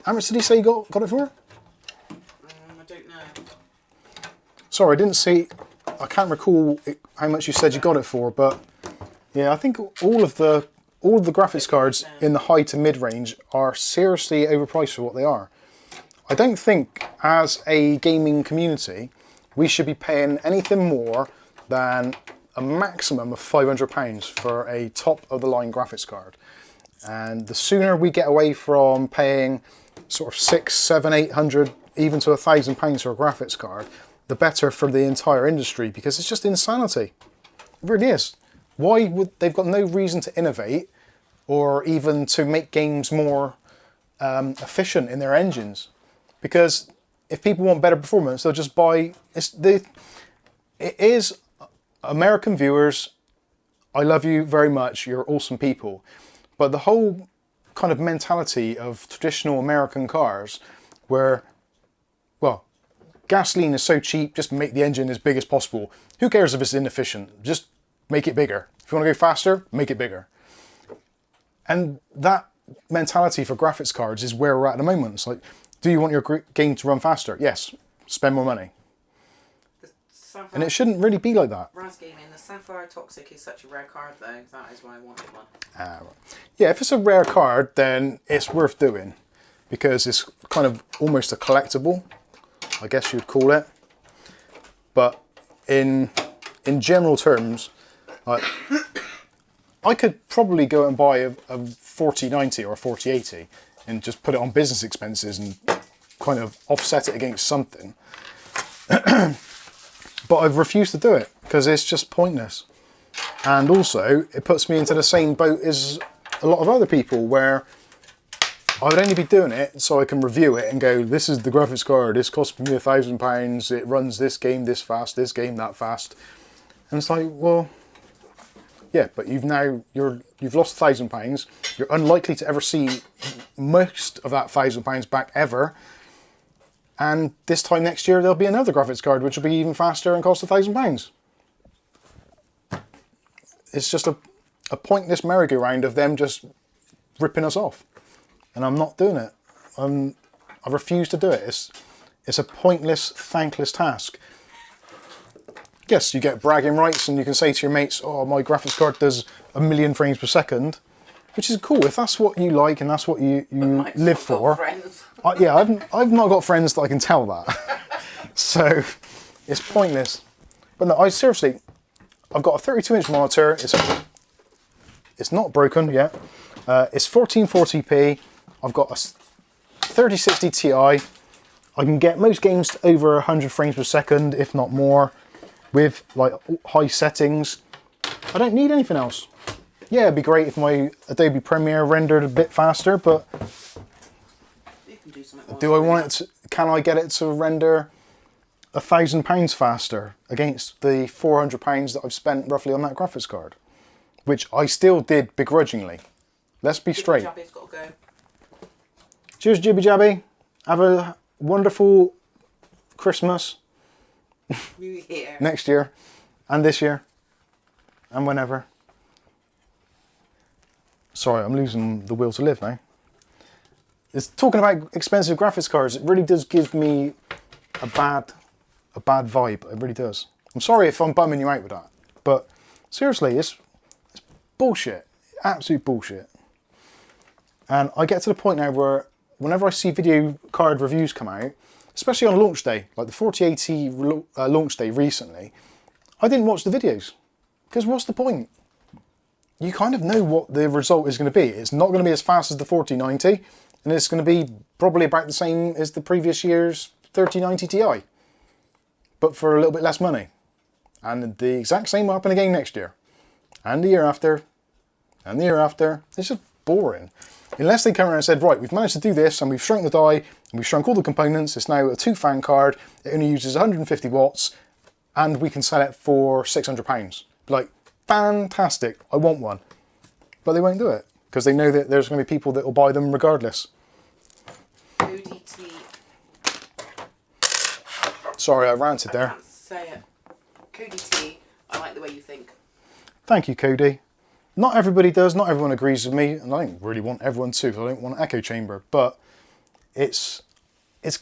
How much did he say you got it for? I don't know. Sorry, I didn't see. I can't recall how much you said you got it for, but yeah, I think all of the graphics cards in the high to mid range are seriously overpriced for what they are. I don't think, as a gaming community, we should be paying anything more than a maximum of £500 for a top-of-the-line graphics card. And the sooner we get away from paying sort of 600, 700, 800, even to £1,000 for a graphics card, the better for the entire industry, because it's just insanity. It really is. Why would they've got no reason to innovate or even to make games more efficient in their engines? Because if people want better performance, they'll just buy. It is American viewers. I love you very much. You're awesome people, but the whole kind of mentality of traditional American cars, where, well, gasoline is so cheap, just make the engine as big as possible. Who cares if it's inefficient? Just make it bigger. If you want to go faster, make it bigger. And that mentality for graphics cards is where we're at the moment. It's like, do you want your game to run faster? Yes. Spend more money. And it shouldn't really be like that. Raz Gaming, the Sapphire Toxic is such a rare card though. That is why I wanted one. Right. Yeah, if it's a rare card, then it's worth doing, because it's kind of almost a collectible, I guess you'd call it. But in general terms, I could probably go and buy a 4090 or a 4080 and just put it on business expenses and kind of offset it against something. But I've refused to do it because it's just pointless. And also, it puts me into the same boat as a lot of other people, where I would only be doing it so I can review it and go, this is the graphics card, this cost me £1,000, it runs this game this fast, this game that fast. And it's like, well, yeah, but you've lost £1,000. You're unlikely to ever see most of that £1,000 back ever. And this time next year there'll be another graphics card which will be even faster and cost £1,000. It's just a pointless merry-go-round of them just ripping us off. And I'm not doing it. I refuse to do it. It's a pointless, thankless task. Yes, you get bragging rights and you can say to your mates, oh, my graphics card does 1,000,000 frames per second, which is cool. If that's what you like and that's what you live for. Yeah, I've not got friends that I can tell that. So it's pointless. But no, seriously, I've got a 32-inch monitor. It's not broken yet. It's 1440p. I've got a 3060 Ti. I can get most games to over 100 frames per second, if not more, with like high settings. I don't need anything else. Yeah, it'd be great if my Adobe Premiere rendered a bit faster, but You can do something do I want it to, can I get it to render £1,000 faster against the £400 that I've spent roughly on that graphics card? Which I still did begrudgingly. Let's be straight. Jabby's got to go. Cheers, Jibby Jabby. Have a wonderful Christmas New Year. next year, and this year, and whenever. Sorry, I'm losing the will to live now. It's talking about expensive graphics cards. It really does give me a bad vibe. It really does. I'm sorry if I'm bumming you out with that, but seriously, it's bullshit. Absolute bullshit. And I get to the point now where whenever I see video card reviews come out, especially on launch day, like the 4080 launch day recently, I didn't watch the videos. Because what's the point? You kind of know what the result is going to be. It's not going to be as fast as the 4090, and it's going to be probably about the same as the previous year's 3090 Ti. But for a little bit less money. And the exact same will happen again next year. And the year after. And the year after. It's just boring. Unless they come around and said, right, we've managed to do this, and we've shrunk the die, and we've shrunk all the components, it's now a 2-fan card, it only uses 150 watts, and we can sell it for £600. Like, fantastic, I want one. But they won't do it, because they know that there's going to be people that will buy them regardless. ODT. Sorry, I ranted there. I can't say it. Cody T, I like the way you think. Thank you, Cody. Not everybody does, not everyone agrees with me, and I don't really want everyone to, because I don't want an echo chamber, but it's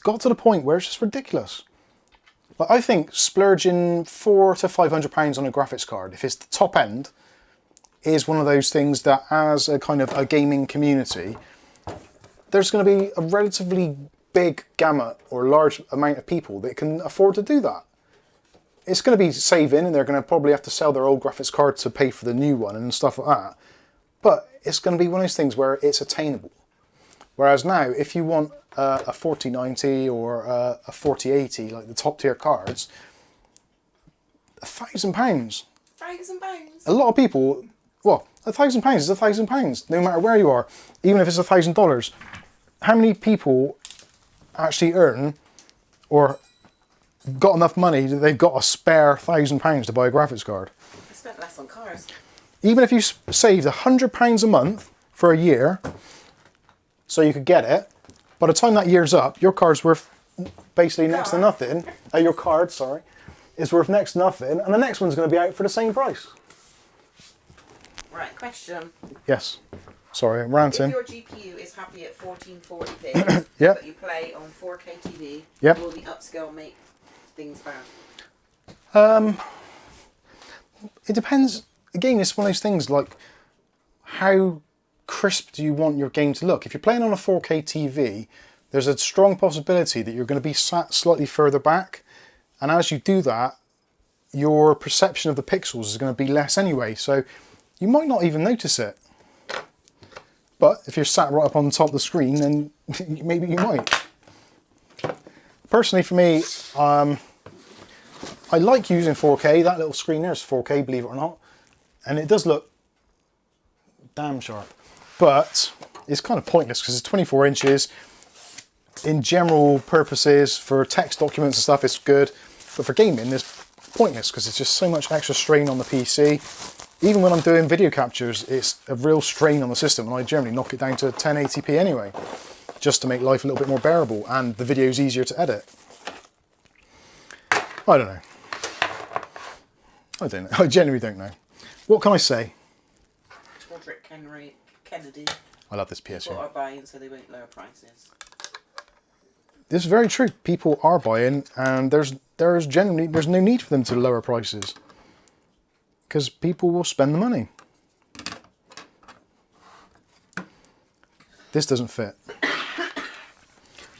got to the point where it's just ridiculous. Like, I think splurging £400 to £500 on a graphics card, if it's the top end, is one of those things that as a kind of a gaming community, there's going to be a relatively big gamut or large amount of people that can afford to do that. It's going to be saving, and they're going to probably have to sell their old graphics card to pay for the new one and stuff like that. But it's going to be one of those things where it's attainable. Whereas now, if you want a 4090 or a 4080, like the top tier cards, £1,000. £1,000. A lot of people, well, £1,000 is £1,000, no matter where you are, even if it's $1,000. How many people actually earn or got enough money that they've got a spare £1,000 to buy a graphics card? I spent less on cars. Even if you saved £100 a month for a year, so you could get it, by the time that year's up, your card's worth basically next to nothing. Your card, sorry, is worth next to nothing, and the next one's going to be out for the same price. Right, question. Yes. Sorry, I'm ranting. If your GPU is happy at 1440p, Yep. but you play on 4K TV, Yep. will the upscale make things bad? It depends. Again, it's one of those things like how crisp do you want your game to look? If you're playing on a 4K TV, there's a strong possibility that you're going to be sat slightly further back, and as you do that, your perception of the pixels is going to be less anyway, so you might not even notice it. But if you're sat right up on the top of the screen, then maybe you might. Personally, for me, I like using 4K. That little screen there is 4K, believe it or not. And it does look damn sharp. But it's kind of pointless because it's 24 inches. In general purposes, for text documents and stuff, it's good. But for gaming, it's pointless because it's just so much extra strain on the PC. Even when I'm doing video captures, it's a real strain on the system, and I generally knock it down to 1080p anyway, just to make life a little bit more bearable, and the video's easier to edit. I don't know. I don't know. I genuinely don't know. What can I say? Roderick Kennedy. I love this PS People here. are buying so they won't lower prices. This is very true. People are buying, and there's no need for them to lower prices, because people will spend the money. This doesn't fit.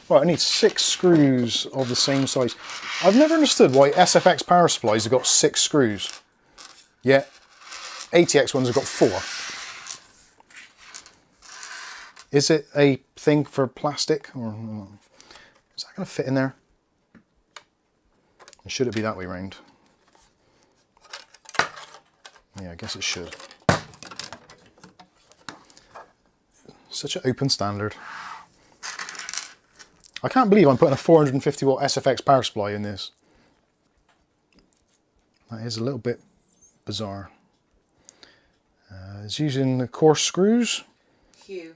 Right, I need 6 screws of the same size. I've never understood why SFX power supplies have got 6 screws, yet ATX ones have got 4. Is it a thing for plastic, or is that going to fit in there? Or should it be that way round? Yeah, I guess it should. Such an open standard. I can't believe I'm putting a 450 watt SFX power supply in this. That is a little bit bizarre. It's using the coarse screws. Hugh,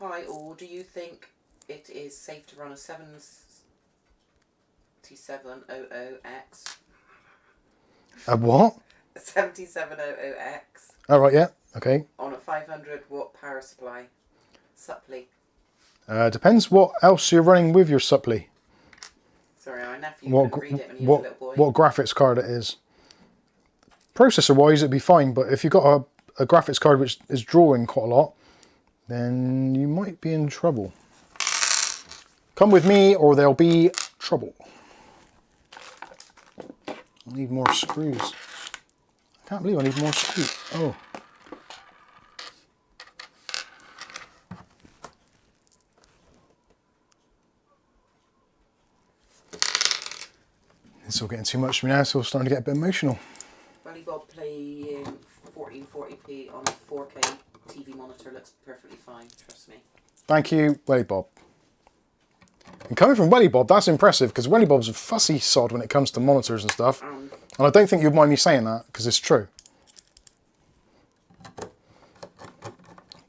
hi all. Do you think it is safe to run a 7700X? A what? A 7700X. Oh, right, yeah, okay. On a 500 watt power supply. Supply. Depends what else you're running with your supply. Sorry, my nephew couldn't read it when he was a little boy. What graphics card it is. Processor wise it'd be fine, but if you've got a graphics card which is drawing quite a lot, then you might be in trouble. Come with me or there'll be trouble. I need more screws. I can't believe I need more screws. Oh. It's all getting too much for me now, so I'm starting to get a bit emotional. Welly Bob playing 1440p on a 4K TV monitor looks perfectly fine, trust me. Thank you, Welly Bob. And coming from Welly Bob, that's impressive, because Welly Bob's a fussy sod when it comes to monitors and stuff. And I don't think you'd mind me saying that, because it's true.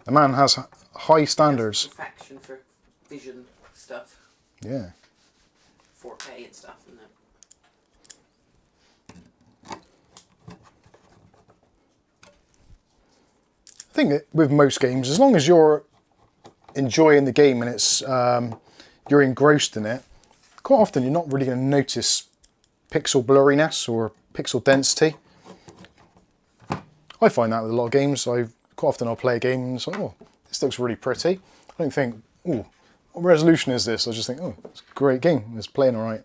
The man has high standards. Perfection for vision stuff. Yeah. 4K and stuff, isn't it? I think that with most games, as long as you're enjoying the game and it's you're engrossed in it, quite often you're not really going to notice pixel blurriness or pixel density. I find that with a lot of games. Quite often I'll play a game and it's like, oh, this looks really pretty. I don't think, oh, what resolution is this? I just think, oh, it's a great game. It's playing all right.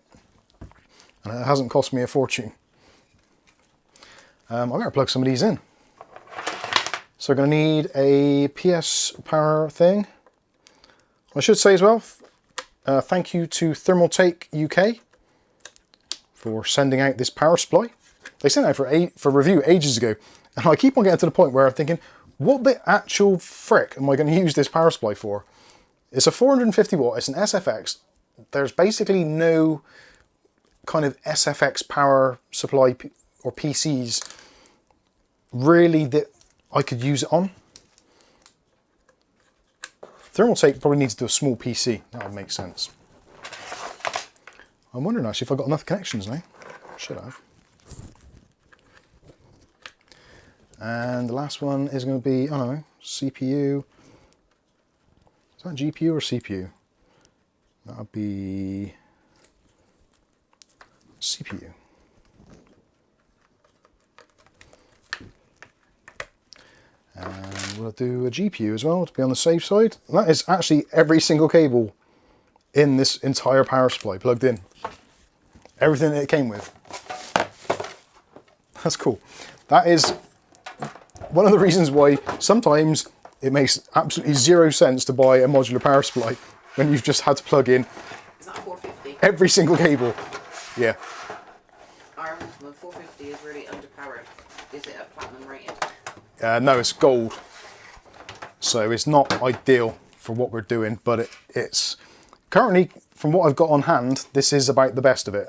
And it hasn't cost me a fortune. I better plug some of these in. So we're going to need a PS power thing. I should say as well, thank you to Thermaltake UK for sending out this power supply. They sent it out for review ages ago, and I keep on getting to the point where I'm thinking, what the actual frick am I going to use this power supply for? It's a 450 watt, it's an SFX. There's basically no kind of SFX power supply or PCs really that I could use it on. Thermaltake probably needs to do a small PC. That would make sense. I'm wondering actually if I've got enough connections now. Should have. And the last one is going to be, I don't know, CPU. Is that GPU or CPU? That would be CPU. And we'll do a GPU as well to be on the safe side. And that is actually every single cable in this entire power supply plugged in. Everything that it came with. That's cool. That is one of the reasons why sometimes it makes absolutely zero sense to buy a modular power supply when you've just had to plug in every single cable. Yeah. Ireland, 450 is really underpowered. Is it a platinum rated? No, it's gold. So it's not ideal for what we're doing, but it's currently, from what I've got on hand, this is about the best of it.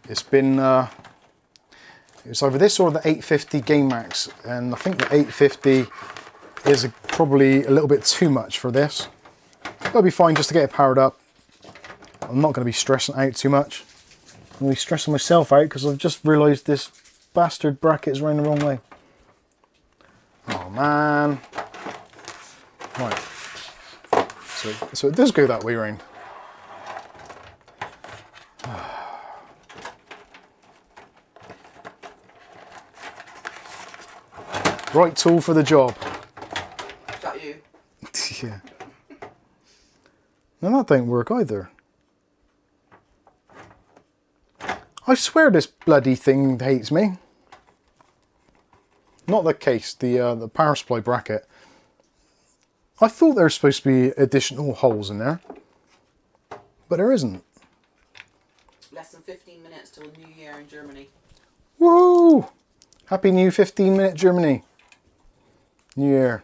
It's been, it's either this or the 850 Gamemax, and I think the 850 is probably a little bit too much for this. That'll be fine just to get it powered up. I'm not going to be stressing out too much. I'm going to be stressing myself out because I've just realised this bastard bracket is running the wrong way. Oh man. Right. So it does go that way round. Right tool for the job. Is that you? Yeah. No, that don't work either. I swear this bloody thing hates me. Not the case, the power supply bracket. I thought there were supposed to be additional holes in there, but there isn't. Less than 15 minutes till New Year in Germany. Woo! Happy new 15-minute Germany. New Year.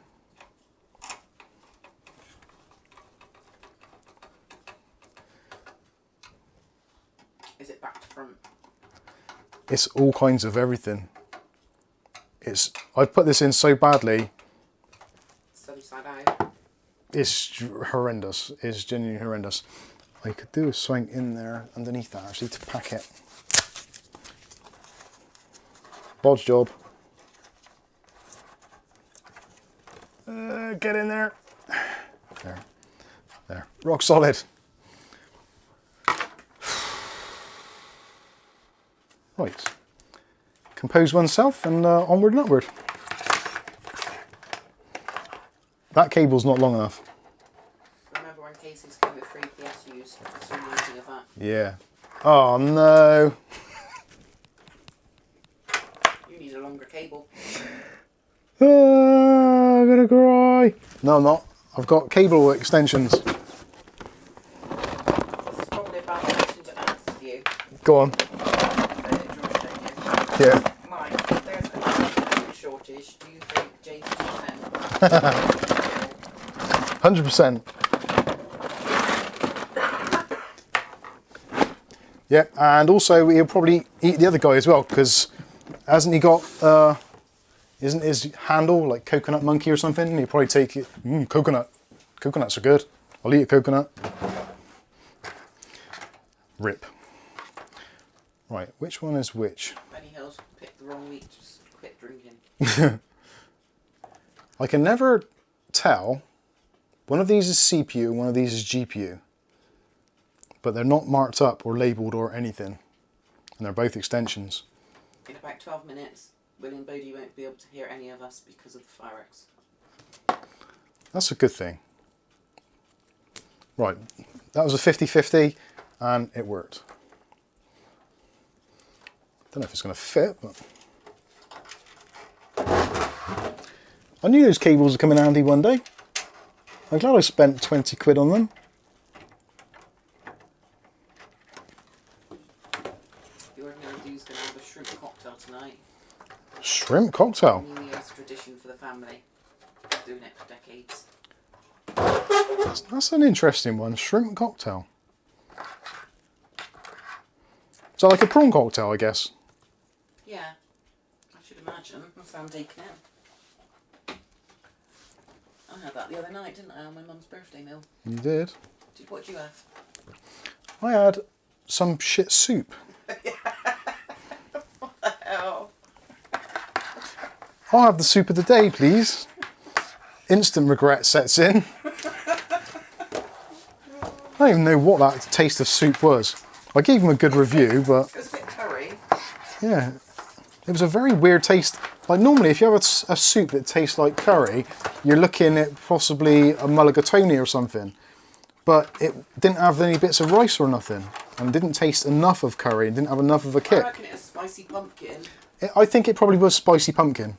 Is it back to front? It's all kinds of everything. I put this in so badly. Sunny side out. It's horrendous. It's genuinely horrendous. I could do a swing in there underneath that actually to pack it. Bod's job. Get in there. There. There. Rock solid. Right. Compose oneself and onward and upward. That cable's not long enough. Remember when cases came with free PSUs? It's reminding of that. Yeah. Oh no. You need a longer cable. I'm gonna cry. No, I'm not. I've got cable extensions. It's probably a bad question to answer to you. Go on. Yeah. Mike, if there's a food shortage, do you think Jason can? 100%. Yeah, and also he'll probably eat the other guy as well, because hasn't he got, isn't his handle like Coconut Monkey or something? He'll probably take it, coconut. Coconuts are good. I'll eat a coconut. Rip. Right, which one is which? Benny Hill's picked the wrong week, just quit drinking. I can never tell. One of these is CPU and one of these is GPU. But they're not marked up or labelled or anything. And they're both extensions. In about 12 minutes, William Bodie won't be able to hear any of us because of the fireworks. That's a good thing. Right, that was a 50-50 and it worked. Don't know if it's going to fit, but I knew those cables would come in handy one day. I'm glad I spent 20 quid on them. The ordinary dude's going to have a shrimp cocktail tonight. Shrimp cocktail? New Year's tradition for the family. Doing it for decades. That's an interesting one. Shrimp cocktail. So like a prawn cocktail, I guess. Yeah, I should imagine. That sounds taken in. I had that the other night, didn't I, on my mum's birthday meal? You did. What did you have? I had some shit soup. What the hell? I'll have the soup of the day, please. Instant regret sets in. I don't even know what that taste of soup was. I gave him a good review, but It was a bit curry. yeah, it was a very weird taste. Like normally, if you have a soup that tastes like curry, you're looking at possibly a mulligatawny or something. But it didn't have any bits of rice or nothing, and didn't taste enough of curry, and didn't have enough of a I kick. reckon it was spicy pumpkin. I think it probably was spicy pumpkin.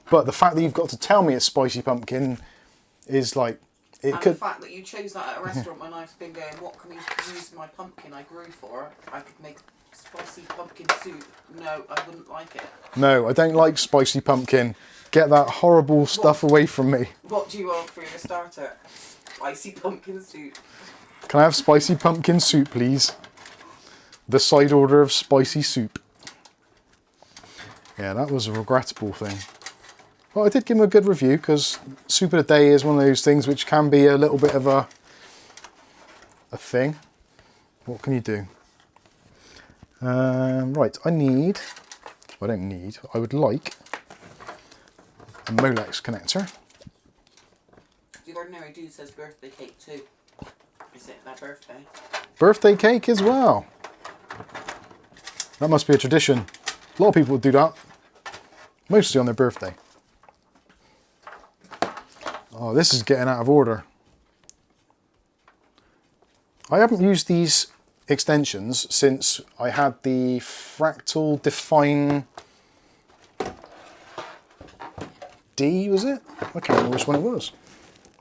But the fact that you've got to tell me it's spicy pumpkin is like, it And could. the fact that you chose that at a restaurant when I've been going, what can we use my pumpkin I grew for? I could make spicy pumpkin soup. No, I wouldn't like it. No, I don't like spicy pumpkin. Get that horrible stuff away from me. What do you want for your starter? Spicy pumpkin soup. Can I have spicy pumpkin soup, please? The side order of spicy soup. Yeah, that was a regrettable thing. Well, I did give him a good review because soup of the day is one of those things which can be a little bit of a thing. What can you do? Right, I would like a Molex connector. The ordinary dude says birthday cake too. Is it their birthday? Birthday cake as well. That must be a tradition. A lot of people would do that. Mostly on their birthday. Oh, this is getting out of order. I haven't used these extensions since I had the Fractal Define D, was it? I can't remember which one it was. Do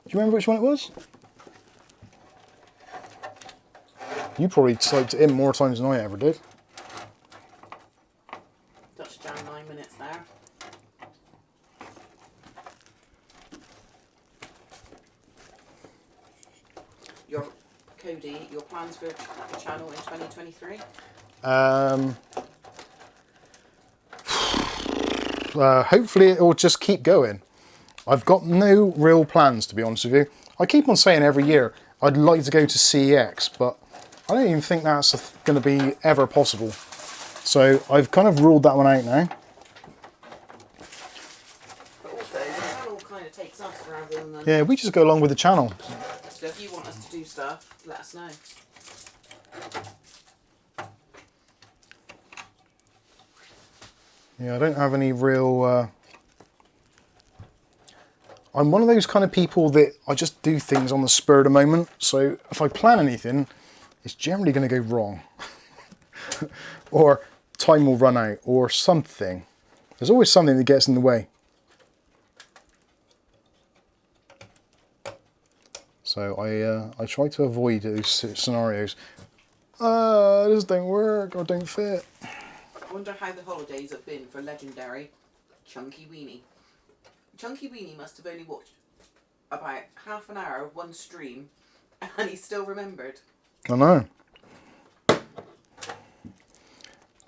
you remember which one it was? You probably typed it in more times than I ever did. Touch down 9 minutes now. Cody, your plans for the channel in 2023? Hopefully it will just keep going. I've got no real plans, to be honest with you. I keep on saying every year I'd like to go to CEX, but I don't even think that's going to be ever possible. So I've kind of ruled that one out now. But also, the channel kind of takes us rather than... Yeah, we just go along with the channel. So if you want us to do stuff, let us know. Yeah, I don't have any real... I'm one of those kind of people that I just do things on the spur of the moment. So if I plan anything, it's generally going to go wrong. Or time will run out or something. There's always something that gets in the way. So I try to avoid those scenarios. This don't work or don't fit. I wonder how the holidays have been for legendary Chunky Weenie. Chunky Weenie must have only watched about half an hour of one stream and he still remembered. I know.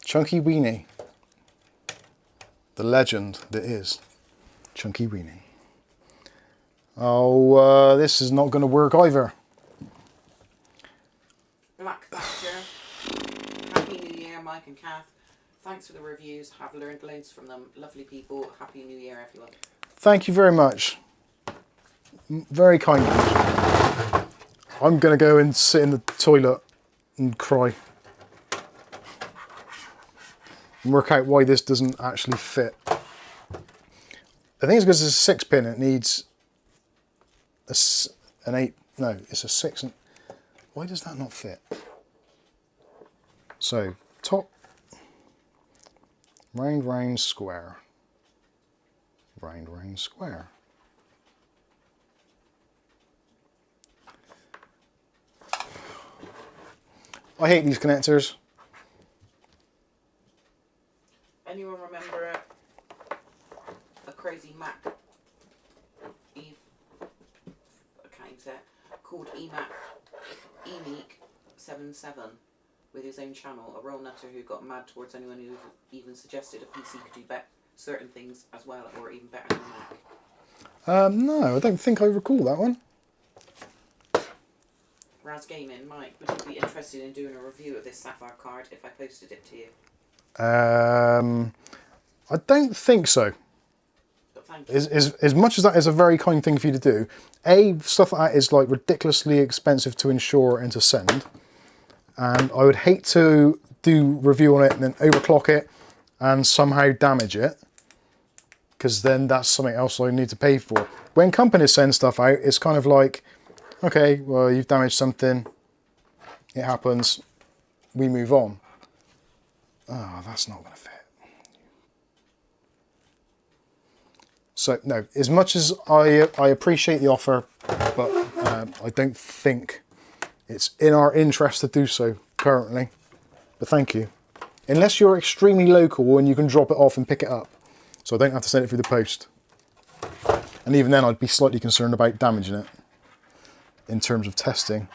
Chunky Weenie. The legend that is Chunky Weenie. Oh, this is not going to work either. Black Thatcher. Happy New Year, Mike and Kath. Thanks for the reviews. Have learned loads from them. Lovely people. Happy New Year, everyone. Thank you very much. Very kind of you. I'm going to go and sit in the toilet and cry. And work out why this doesn't actually fit. I think it's because it's a 6-pin. It needs an 8. No, it's a 6. Why does that not fit? So, top, round, round, square. Round, round, square. I hate these connectors. Anyone remember a crazy Mac called EMeek77 with his own channel, a roll nutter who got mad towards anyone who even suggested a PC could do certain things as well, or even better than Mac? No, I don't think I recall that one. Raz Gaming, Mike, would you be interested in doing a review of this Sapphire card if I posted it to you? I don't think so. As much as that is a very kind thing for you to do, stuff like that is like ridiculously expensive to insure and to send, and I would hate to do review on it and then overclock it and somehow damage it, because then that's something else I need to pay for. When companies send stuff out, it's kind of like, okay, well, you've damaged something, it happens, we move on. Oh, that's not going to fit. So, no, as much as I appreciate the offer, but I don't think it's in our interest to do so currently. But thank you. Unless you're extremely local and you can drop it off and pick it up. So I don't have to send it through the post. And even then, I'd be slightly concerned about damaging it in terms of testing.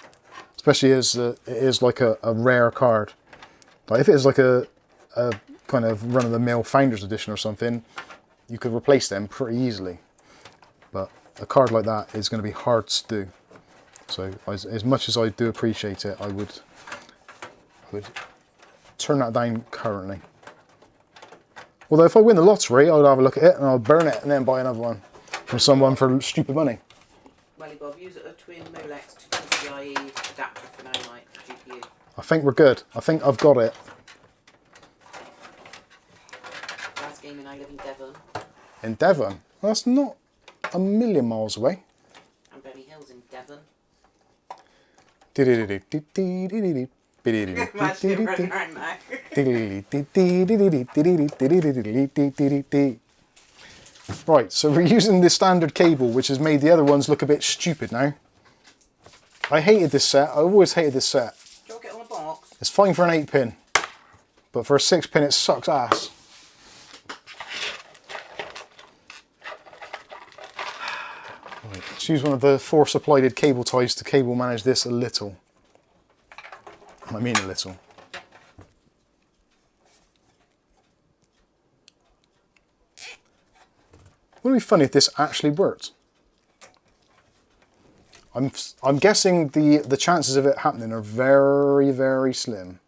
Especially as it is like a rare card. Like if it is like a kind of run-of-the-mill Founders Edition or something, you could replace them pretty easily. But a card like that is going to be hard to do. So as much as I do appreciate it, I would turn that down currently. Although if I win the lottery, I'll have a look at it and I'll burn it and then buy another one from someone for stupid money. Welly Bob, use a twin Molex to Pcie adapter for now, Mike, for GPU. I think we're good. I think I've got it. Last gaming, I live in Devon. In Devon? Well, that's not a million miles away. And Benny Hill's in Devon. Imagine it running around now. Right, so we're using the standard cable, which has made the other ones look a bit stupid now. I hated this set. I always hated this set. Do you want to get on the box? It's fine for an 8-pin, but for a 6-pin it sucks ass. Right, let's use one of the 4 supplied cable ties to cable manage this a little. I mean a little. Wouldn't it be funny if this actually worked? I'm guessing the chances of it happening are very, very slim.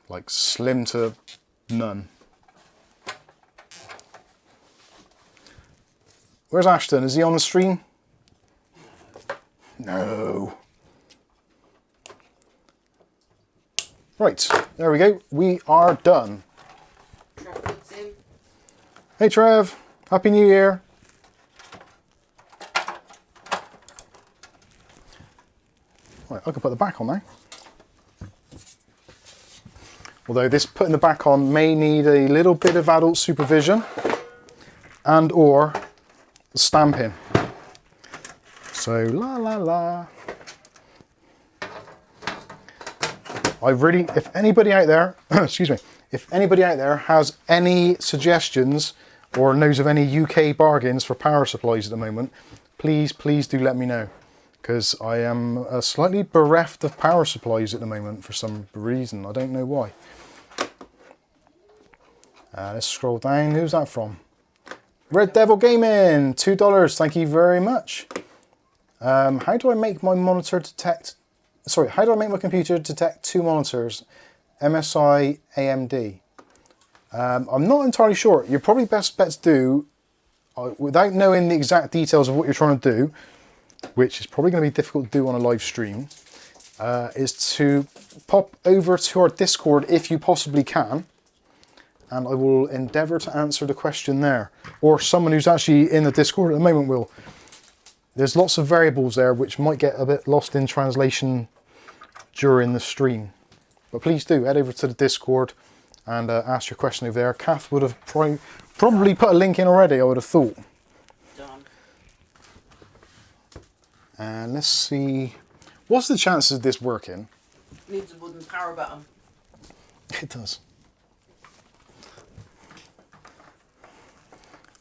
Like slim to none. Where's Ashton? Is he on the stream? No. Right, there we go. We are done. Hey Trev, Happy New Year. Right, I can put the back on now. Although this putting the back on may need a little bit of adult supervision and or stamping. So la la la. If anybody out there, excuse me, if anybody out there has any suggestions or knows of any UK bargains for power supplies at the moment, please do let me know. Because I am slightly bereft of power supplies at the moment for some reason. I don't know why. Let's scroll down. Who's that from? Red Devil Gaming, $2. Thank you very much. How do I make my monitor detect? Sorry, how do I make my computer detect 2 monitors? MSI, AMD. I'm not entirely sure. Your probably best bet to do, without knowing the exact details of what you're trying to do, which is probably going to be difficult to do on a live stream, is to pop over to our Discord if you possibly can, and I will endeavour to answer the question there. Or someone who's actually in the Discord at the moment will. There's lots of variables there which might get a bit lost in translation during the stream. But please do head over to the Discord and ask your question over there. Kath would have probably put a link in already, I would have thought. Done. And let's see, what's the chances of this working? Needs a wooden power button. It does.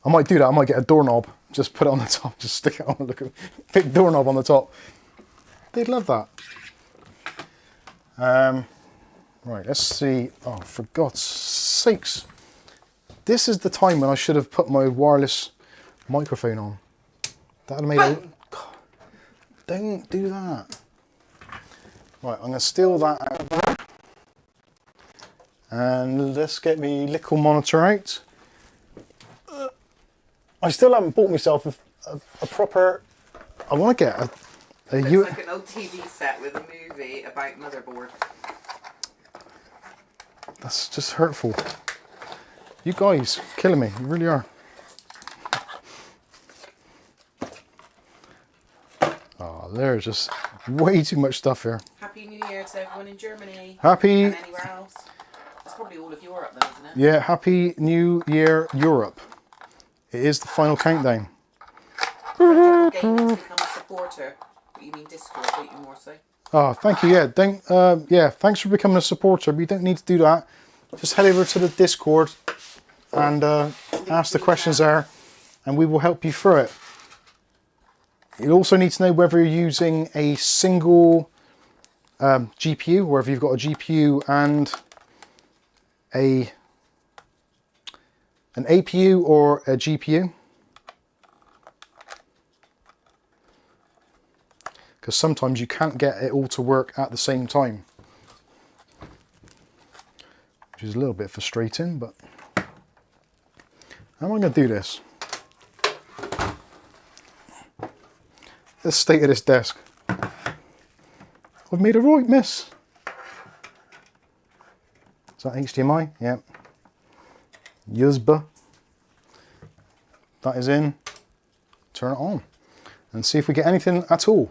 I might do that. I might get a doorknob, just put it on the top, just stick it on, look at big doorknob on the top. They'd love that. Right, let's see. Oh, for God's sakes. This is the time when I should have put my wireless microphone on. That would have made a... God, don't do that. Right, I'm going to steal that out of there. And let's get my little monitor out. I still haven't bought myself a proper... I want to get a It's like an old TV set with a movie about Motherboard. That's just hurtful. You guys killing me, you really are. Oh, there's just way too much stuff here. Happy New Year to everyone in Germany. Happy... And anywhere else. It's probably all of Europe though, isn't it? Yeah, Happy New Year, Europe. It is the final countdown. Gaming to become a supporter. But you mean Discord, don't you more so? Oh, thank you. Yeah, thanks for becoming a supporter. But you don't need to do that. Just head over to the Discord and ask the questions there, and we will help you through it. You also need to know whether you're using a single GPU, or if you've got a GPU and an APU or a GPU. Because sometimes you can't get it all to work at the same time. Which is a little bit frustrating, but how am I going to do this? The state of this desk. I've made a right mess. Is that HDMI? Yep. USB. That is in. Turn it on. And see if we get anything at all.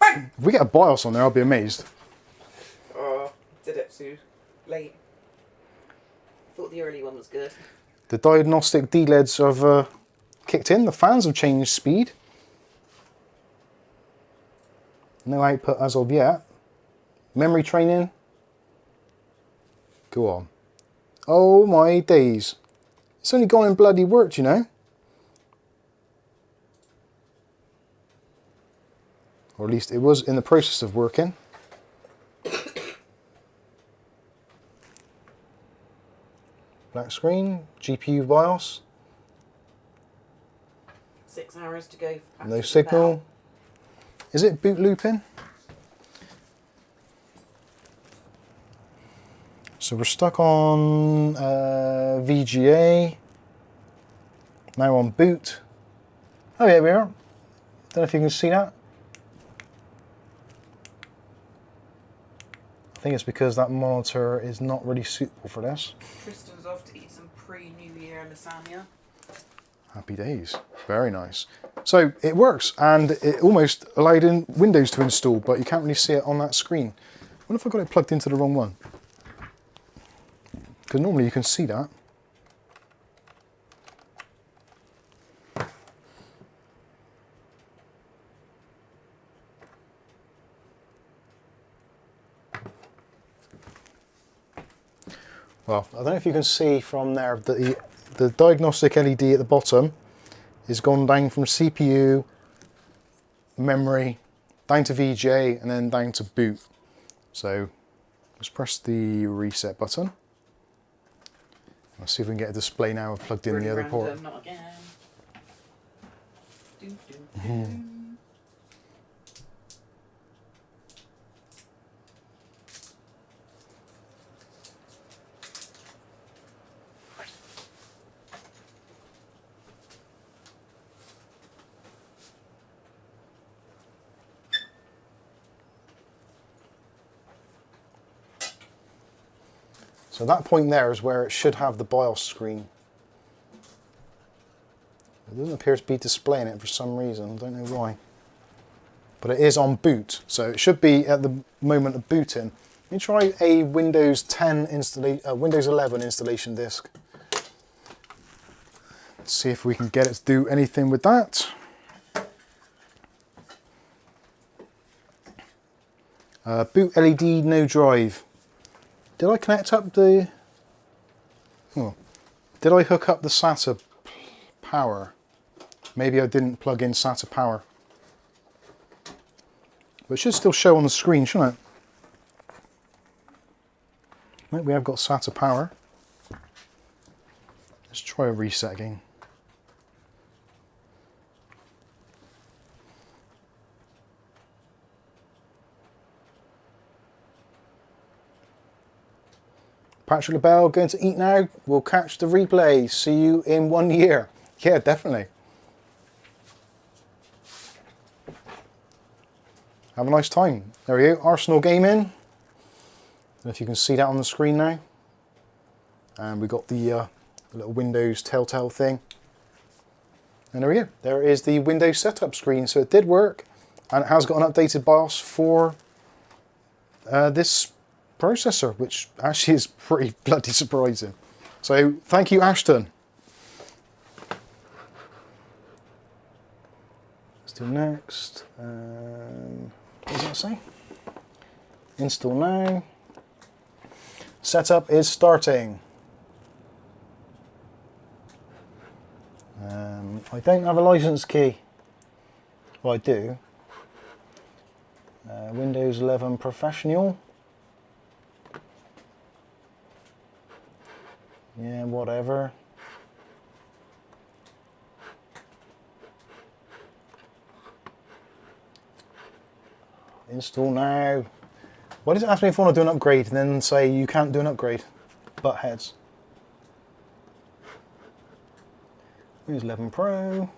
If we get a BIOS on there, I'll be amazed. Oh, did it too late. Thought the early one was good. The diagnostic D-LEDs have kicked in. The fans have changed speed. No output as of yet. Memory training. Go on. Oh my days. It's only gone and bloody worked, you know. Or at least it was in the process of working. Black screen, GPU BIOS. 6 hours to go. No signal. Is it boot looping? So we're stuck on VGA. Now on boot. Oh yeah, we are. Don't know if you can see that. I think it's because that monitor is not really suitable for this. Tristan's off to eat some pre-New Year lasagna. Happy days. Very nice. So it works, and it almost allowed in Windows to install, but you can't really see it on that screen. I wonder if I got it plugged into the wrong one. Because normally you can see that. Well, I don't know if you can see from there that the diagnostic LED at the bottom is gone down from CPU, memory, down to VGA, and then down to boot. So let's press the reset button. Let's see if we can get a display now. I've plugged in the other port. Not again. Do. So that point there is where it should have the BIOS screen. It doesn't appear to be displaying it for some reason, I don't know why. But it is on boot, so it should be at the moment of booting. Let me try a Windows 11 installation disk. Let's see if we can get it to do anything with that. Boot LED, no drive. Did I connect up the... Oh, did I hook up the SATA power? Maybe I didn't plug in SATA power. But it should still show on the screen, shouldn't it? Right, we have got SATA power. Let's try a reset again. Patriot LaBelle, going to eat now. We'll catch the replay. See you in 1 year. Yeah, definitely. Have a nice time. There we go. Arsenal Gaming. I don't know if you can see that on the screen now. And we got the little Windows telltale thing. And there we go. There is the Windows setup screen. So it did work. And it has got an updated BIOS for this processor, which actually is pretty bloody surprising. So thank you, Ashton. Let's do next. What does that say? Install now. Setup is starting. I don't have a license key. Well, I do. Windows 11 Professional. Yeah, whatever. Install now. Why does it ask me if I want to do an upgrade and then say you can't do an upgrade? Butt heads. Windows 11 Pro.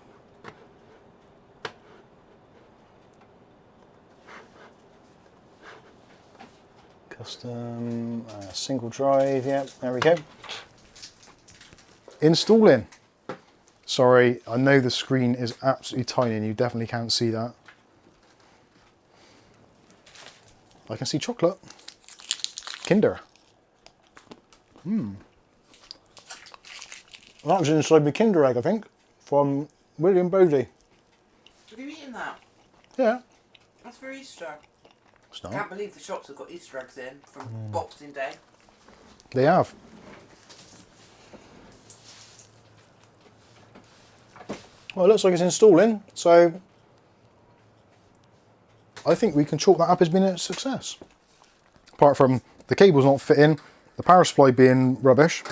Custom single drive. Yep, there we go. Installing. Sorry, I know the screen is absolutely tiny and you definitely can't see that. I can see chocolate. Kinder. Oh, That's inside the Kinder Egg, I think, from William Bodie. Have you eaten that? Yeah. That's for Easter. It's I not. can't believe the shops have got Easter eggs in from Boxing Day. They have. Well, it looks like it's installing, so I think we can chalk that up as being a success. Apart from the cable's not fitting, the power supply being rubbish.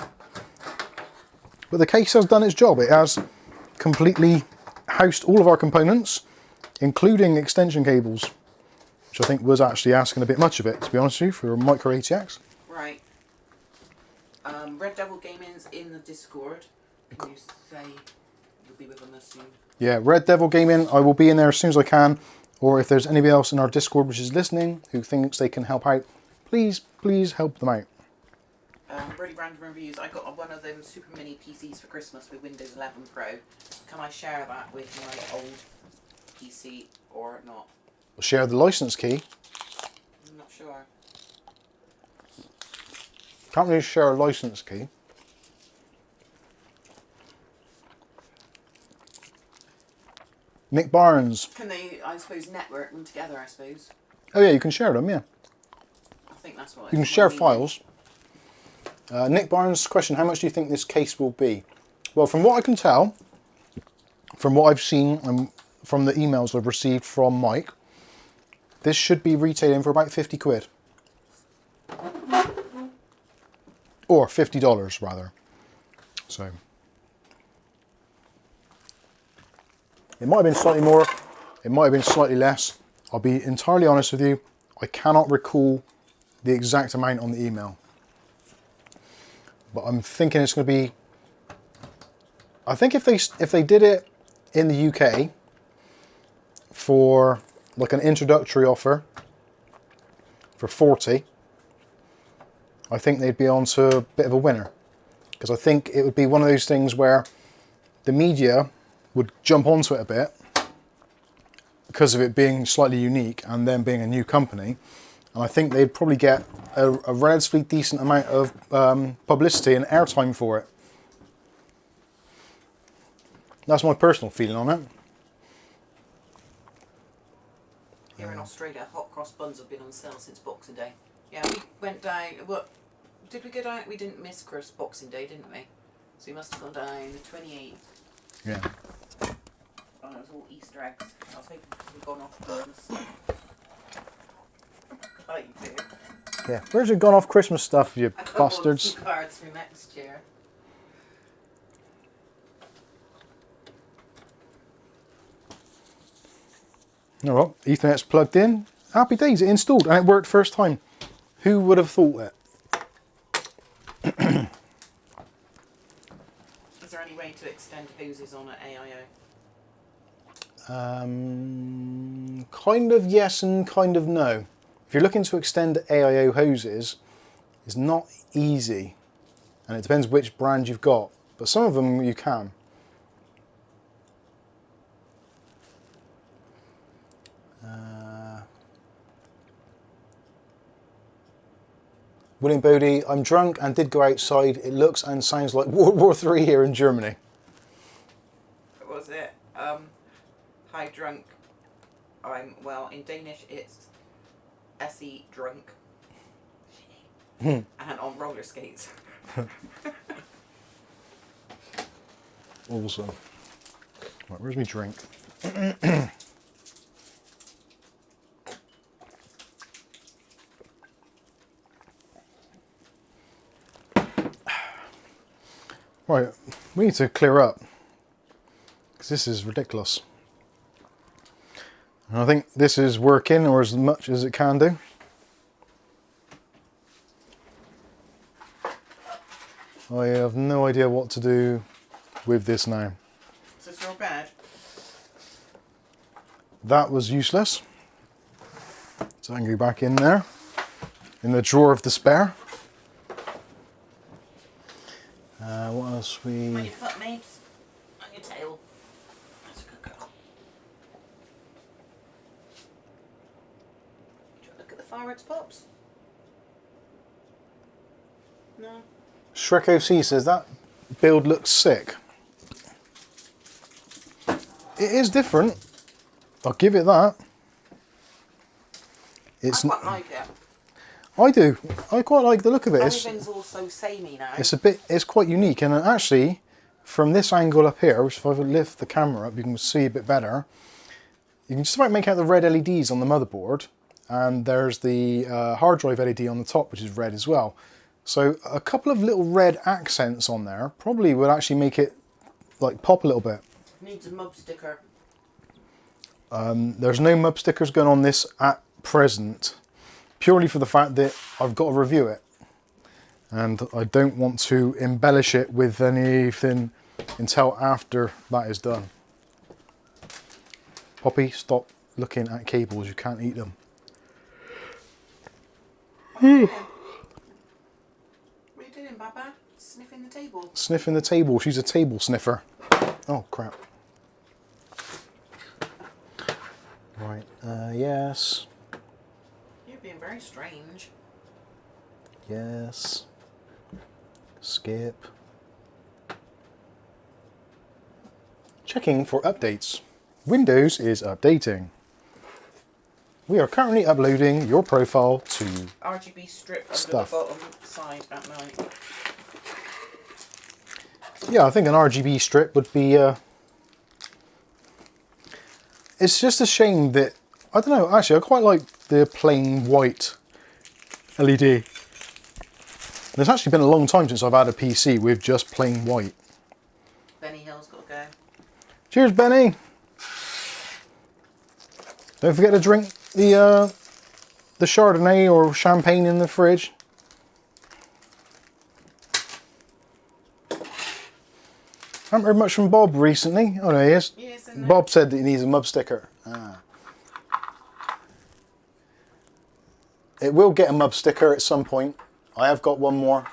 But the case has done its job. It has completely housed all of our components, including extension cables, which I think was actually asking a bit much of it, to be honest with you, for a micro ATX. Right. Red Devil Gaming's in the Discord. Can you say you'll be with them soon? Yeah, Red Devil Gaming, I will be in there as soon as I can. Or if there's anybody else in our Discord which is listening who thinks they can help out, please help them out. Really random reviews. I got one of them super mini PCs for Christmas with Windows 11 Pro. Can I share that with my old PC or not? We'll share the license key. I'm not sure. Can't really share a license key. Nick Barnes. Can they, I suppose, network them together, I suppose? Oh yeah, you can share them, yeah. I think that's what You can share files. Nick Barnes' question, how much do you think this case will be? Well, from what I can tell, from what I've seen and from the emails I've received from Mike, this should be retailing for about 50 quid. Or $50 rather. So it might have been slightly more, it might have been slightly less. I'll be entirely honest with you, I cannot recall the exact amount on the email. But I'm thinking it's going to be, I think if they did it in the UK for like an introductory offer for 40, I think they'd be on to a bit of a winner. Because I think it would be one of those things where the media would jump onto it a bit because of it being slightly unique and them being a new company. And I think they'd probably get a relatively decent amount of publicity and airtime for it. That's my personal feeling on it. Here in Australia, hot cross buns have been on sale since Boxing Day. Yeah, we went down, what, did we go down? We didn't miss Boxing Day, didn't we? So we must have gone down the 28th. Yeah. Oh, it was all Easter eggs. I was hoping we'd gone off Christmas. Oh, you do. Yeah, where's your gone off Christmas stuff, you I got bastards? some cards for next year. Oh well, Ethernet's plugged in. Happy days, it installed and it worked first time. Who would have thought it? Is there any way to extend hoses on an AIO? Kind of yes and kind of no. If you're looking to extend AIO hoses, it's not easy. And it depends which brand you've got. But some of them you can. William Bodie, I'm drunk and did go outside. It looks and sounds like World War III here in Germany. What was it? Hi drunk. Well, in Danish it's SE drunk. And on roller skates. Awesome. Right, where's my drink? Right, we need to clear up because this is ridiculous. And I think this is working, or as much as it can do. I have no idea what to do with this now. Is this your bed? That was useless. So I can go back in there, in the drawer of despair. What else On your foot, mates. On your tail. That's a good girl. Do you look at the fireworks pops? No. Shrek OC says that build looks sick. It is different. I'll give it that. It's I quite like it. I do. I quite like the look of it. Everything's all so samey now. It's quite unique, and actually, from this angle up here, which if I lift the camera up, you can see a bit better. You can just about make out the red LEDs on the motherboard, and there's the hard drive LED on the top, which is red as well. So a couple of little red accents on there probably would actually make it like pop a little bit. Needs a mub sticker. There's no mub stickers going on this at present, purely for the fact that I've got to review it, and I don't want to embellish it with anything until after that is done. Poppy, stop looking at cables, you can't eat them. What are you doing, Baba? Sniffing the table? Sniffing the table, she's a table sniffer. Oh crap. Right, yes. You're being very strange. Yes. Skip. Checking for updates. Windows is updating. We are currently uploading your profile to RGB strip under stuff. the bottom side at night. Yeah, I think an RGB strip would be... It's just a shame that... I don't know, actually I quite like the plain white LED. There's actually been a long time since I've had a PC with just plain white. Benny Hill's got to go. Cheers, Benny! Don't forget to drink the Chardonnay or champagne in the fridge. I haven't heard much from Bob recently. Oh no, he is. Yes, isn't it? Bob said that he needs a mub sticker. Ah. It will get a mub sticker at some point. I have got one more.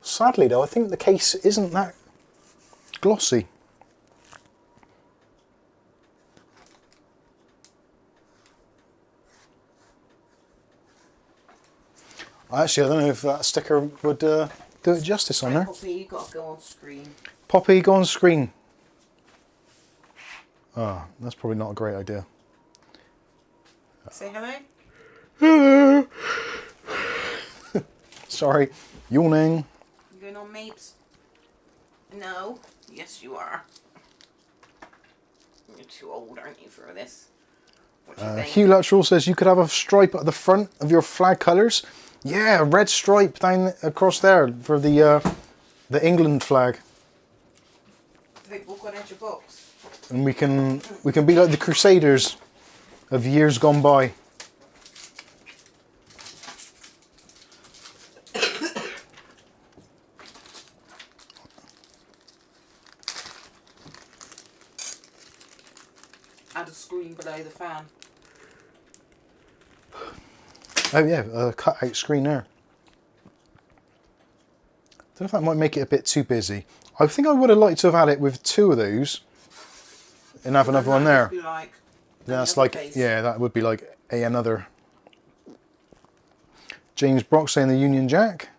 Sadly though, I think the case isn't that glossy. Actually, I don't know if that sticker would do it justice on there. Poppy, you've got to go on screen. Poppy, go on screen. Ah, that's probably not a great idea. Say hello. Hello. Sorry, yawning. You going on, Mapes? No. Yes, you are. You're too old, aren't you, for this? What do you think? Hugh Luttrell says you could have a stripe at the front of your flag colours. Yeah, a red stripe down across there for the England flag. Do they book on edge of box? And we can be like the Crusaders of years gone by. Add a screen below the fan. Oh yeah, a cut-out screen there. Don't know if that might make it a bit too busy. I think I would have liked to have had it with two of those and have another one there. Like That's like, case. yeah, that would be like another. James Brock saying the Union Jack.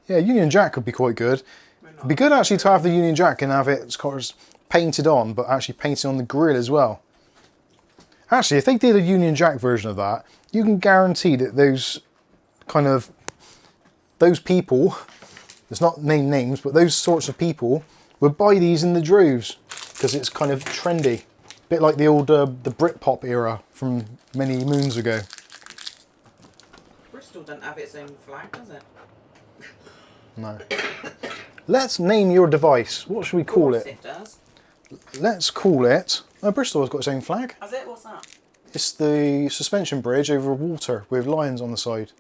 Yeah, Union Jack would be quite good. It'd be good actually to have the Union Jack and have it, of course, painted on, but actually painted on the grill as well. Actually, if they did a Union Jack version of that, you can guarantee that those people, let's not name names, but those sorts of people would buy these in the droves because it's kind of trendy. A bit like the old the Britpop era from many moons ago. Bristol doesn't have its own flag, does it? No. Let's name your device. What should we call it? It does. Let's call it... Oh, Bristol has got its own flag. Has it? What's that? It's the suspension bridge over water with lions on the side.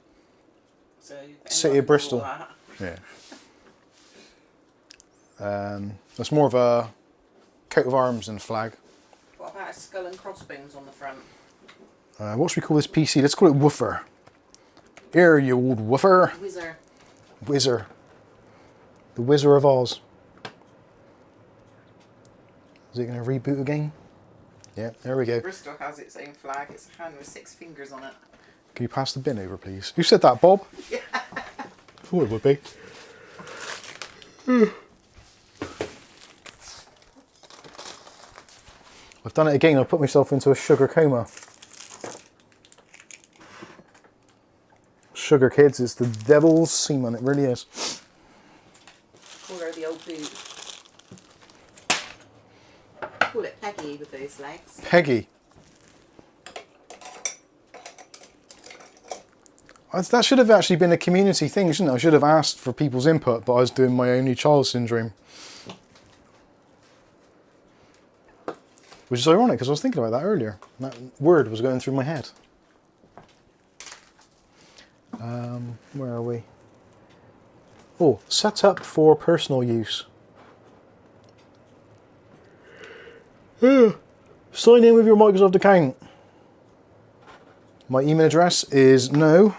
So, City of Bristol. That. Yeah. That's more of a coat of arms than a flag. What about a skull and crossbones on the front? What should we call this PC? Let's call it Woofer. Here, you old woofer. Whizzer. Whizzer. The Wizard of Oz. Is it going to reboot again? Yeah, there we go. Bristol has its own flag. It's a hand with 6 fingers on it. Can you pass the bin over, please? Who said that, Bob? Yeah. Thought it would be. I've done it again. I've put myself into a sugar coma. Sugar, kids, it's the devil's semen. It really is. Call her the old boot. Call it Peggy with those legs. Peggy. That should have actually been a community thing, shouldn't it? I should have asked for people's input, but I was doing my only child syndrome. Which is ironic, because I was thinking about that earlier. That word was going through my head. Where are we? Oh, set up for personal use. Sign in with your Microsoft account. My email address is no@thanks.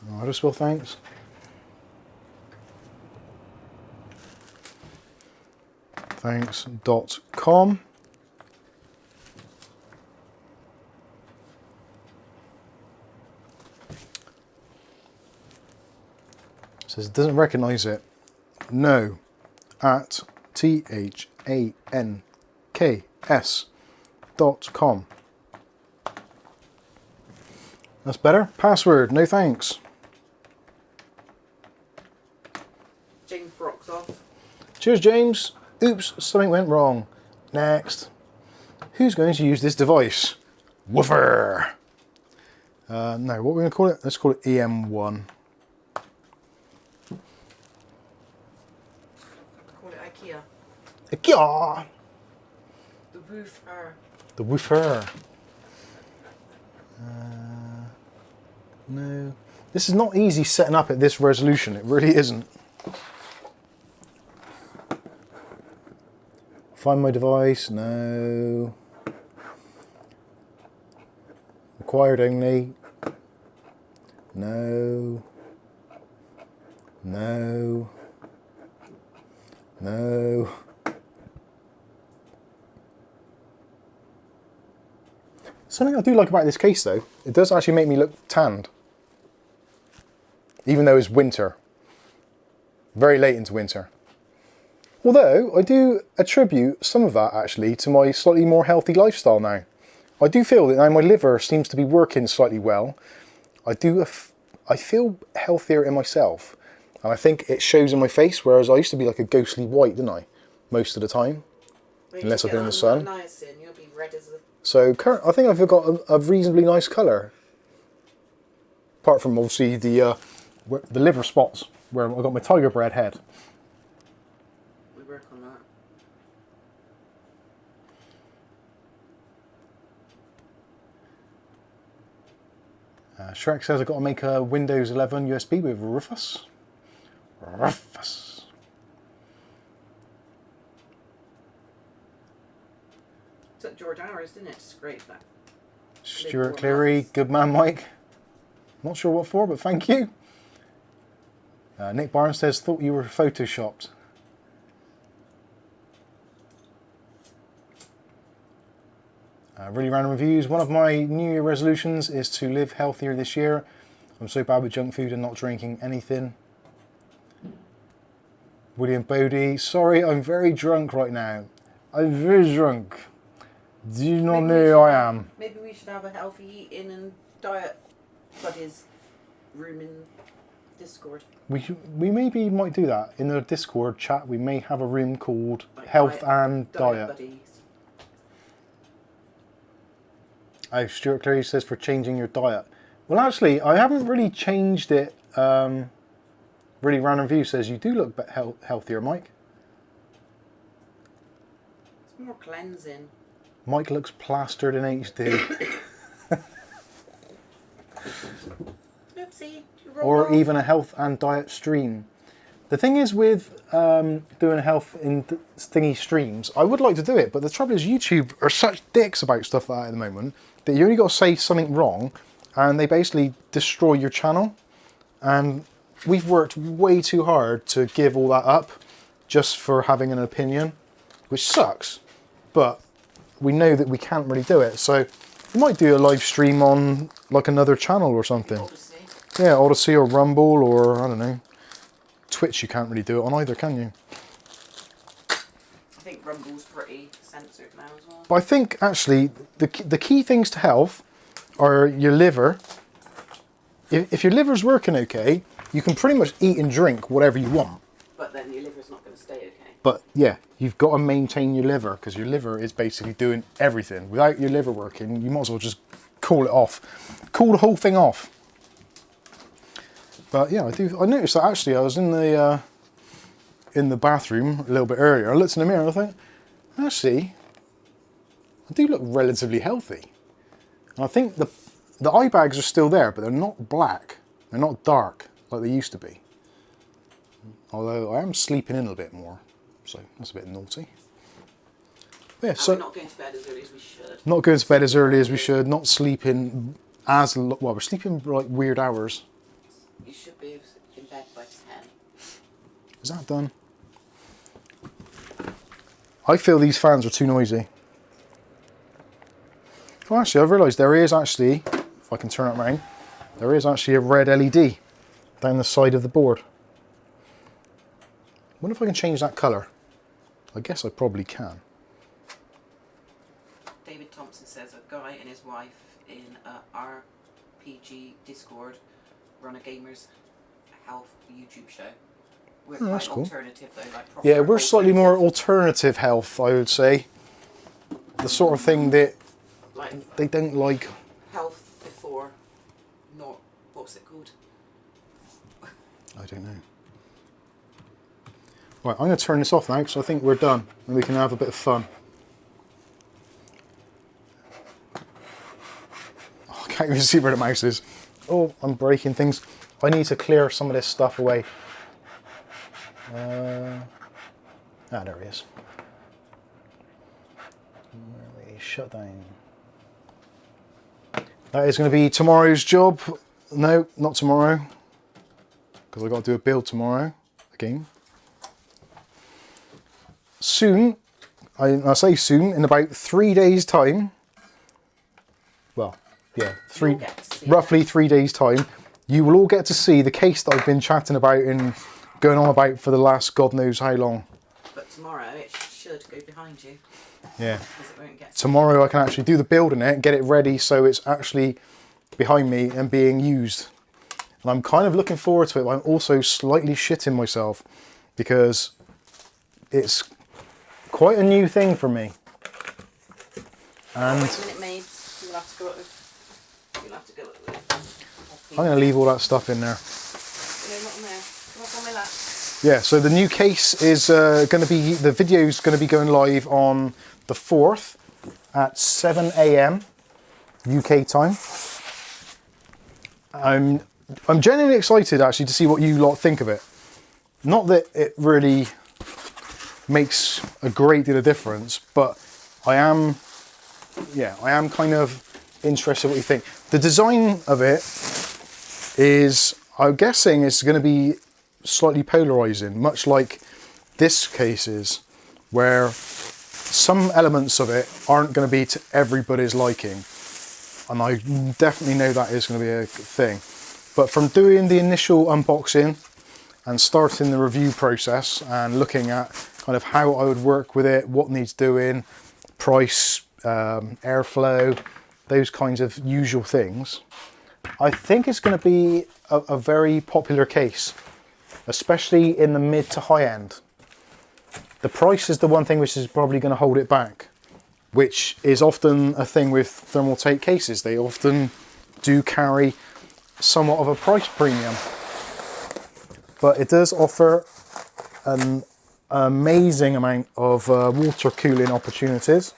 How do I spell thanks? Thanks.com. Says it doesn't recognize it. No at THANKS.com. That's better. Password, no thanks. James Brock's off. Cheers, James. Oops, something went wrong. Next. Who's going to use this device? Woofer. No, what are we going to call it? Let's call it EM1. Call it IKEA. IKEA. The woofer. The woofer. No. This is not easy setting up at this resolution. It really isn't. Find my device. No. Required only. No. No. No. Something I do like about this case though, it does actually make me look tanned. Even though it's winter. Very late into winter. Although I do attribute some of that actually to my slightly more healthy lifestyle now. I do feel that now my liver seems to be working slightly well. I feel healthier in myself. And I think it shows in my face, whereas I used to be like a ghostly white, didn't I? Most of the time. Unless I've been in the sun. Niacin, you'll be red as a... So I think I've got a reasonably nice colour. Apart from obviously the liver spots where I've got my tiger bread head. We work on that. Shrek says I've got to make a Windows 11 USB with Rufus. Rufus. Took George hours, didn't it, to scrape that? Stuart Cleary, good man, Mike. Not sure what for, but thank you. Nick Barnes says, thought you were photoshopped. Really random reviews. One of my New Year resolutions is to live healthier this year. I'm so bad with junk food and not drinking anything. William Bodie, sorry, I'm very drunk right now. I'm very drunk. Do you not know who I am? Maybe we should have a healthy eating and diet buddies room in Discord. We maybe might do that. In the Discord chat, we may have a room called like Health and Diet. Buddies. Oh, Stuart Cleary says for changing your diet. Well, actually, I haven't really changed it. Really random view says you do look healthier, Mike. It's more cleansing. Mike looks plastered in HD. Oopsie. Or even a health and diet stream. The thing is with doing health in thingy streams, I would like to do it, but the trouble is YouTube are such dicks about stuff like that at the moment that you only got to say something wrong and they basically destroy your channel. And we've worked way too hard to give all that up just for having an opinion, which sucks, but we know that we can't really do it. So We might do a live stream on like another channel or something. Odyssey. Yeah, Odyssey or Rumble or I don't know. Twitch you can't really do it on either, can you? I think Rumble's pretty censored now as well. But I think actually the key things to health are your liver. If your liver's working okay, you can pretty much eat and drink whatever you want. But then your liver's not going to stay okay. But yeah, you've got to maintain your liver because your liver is basically doing everything. Without your liver working, you might as well just call it off. Call the whole thing off. But yeah, I noticed that actually I was in the bathroom a little bit earlier. I looked in the mirror and I think, actually, I do look relatively healthy. And I think the eye bags are still there, but they're not black. They're not dark like they used to be. Although I am sleeping in a bit more, so that's a bit naughty. But yeah, so we're not going to bed as early as we should. Not going to bed as early as we should. Not sleeping as well. We're sleeping like weird hours. You should be in bed by 10. Is that done? I feel these fans are too noisy. Well, actually, I've realised there is actually, if I can turn it around, there is actually a red LED down the side of the board. I wonder if I can change that colour. I guess I probably can. David Thompson says a guy and his wife in a RPG Discord run a gamer's health YouTube show. We're quite cool. alternative though, like proper Yeah, we're slightly more alternative health, I would say. The sort of thing that like they don't like. health before, not what's it called? I don't know. Right, I'm going to turn this off now because I think we're done and we can have a bit of fun. Oh, I can't even see where the mouse is. Oh, I'm breaking things. I need to clear some of this stuff away. There he is. Where are we? Shut down. That is going to be tomorrow's job. No, not tomorrow. Because I've got to do a build tomorrow. Again. Soon, I say soon, in about 3 days' time. Well, yeah, roughly 3 days' time. You will all get to see the case that I've been chatting about and going on about for the last God knows how long. But tomorrow it should go behind you. Yeah. Because it won't get Tomorrow I can actually do the build in it, get it ready so it's actually behind me and being used. And I'm kind of looking forward to it, but I'm also slightly shitting myself because it's quite a new thing for me. And minute made, you'll have to go I'm going to leave all that stuff in there. No, not in there. Come up on my lap. Yeah, so the new case is going to be, the video's going to be going live on the 4th at 7 AM UK time. I'm genuinely excited actually to see what you lot think of it. Not that it really makes a great deal of difference, but I am kind of interested in what you think. The design of it is, I'm guessing it's going to be slightly polarizing, much like this case is, where some elements of it aren't going to be to everybody's liking, and I definitely know that is going to be a thing. But from doing the initial unboxing and starting the review process and looking at kind of how I would work with it, what needs doing, price, airflow, those kinds of usual things, I think it's going to be a very popular case, especially in the mid to high end. The price is the one thing which is probably going to hold it back, which is often a thing with thermal take cases. They often do carry somewhat of a price premium, but it does offer an amazing amount of water cooling opportunities.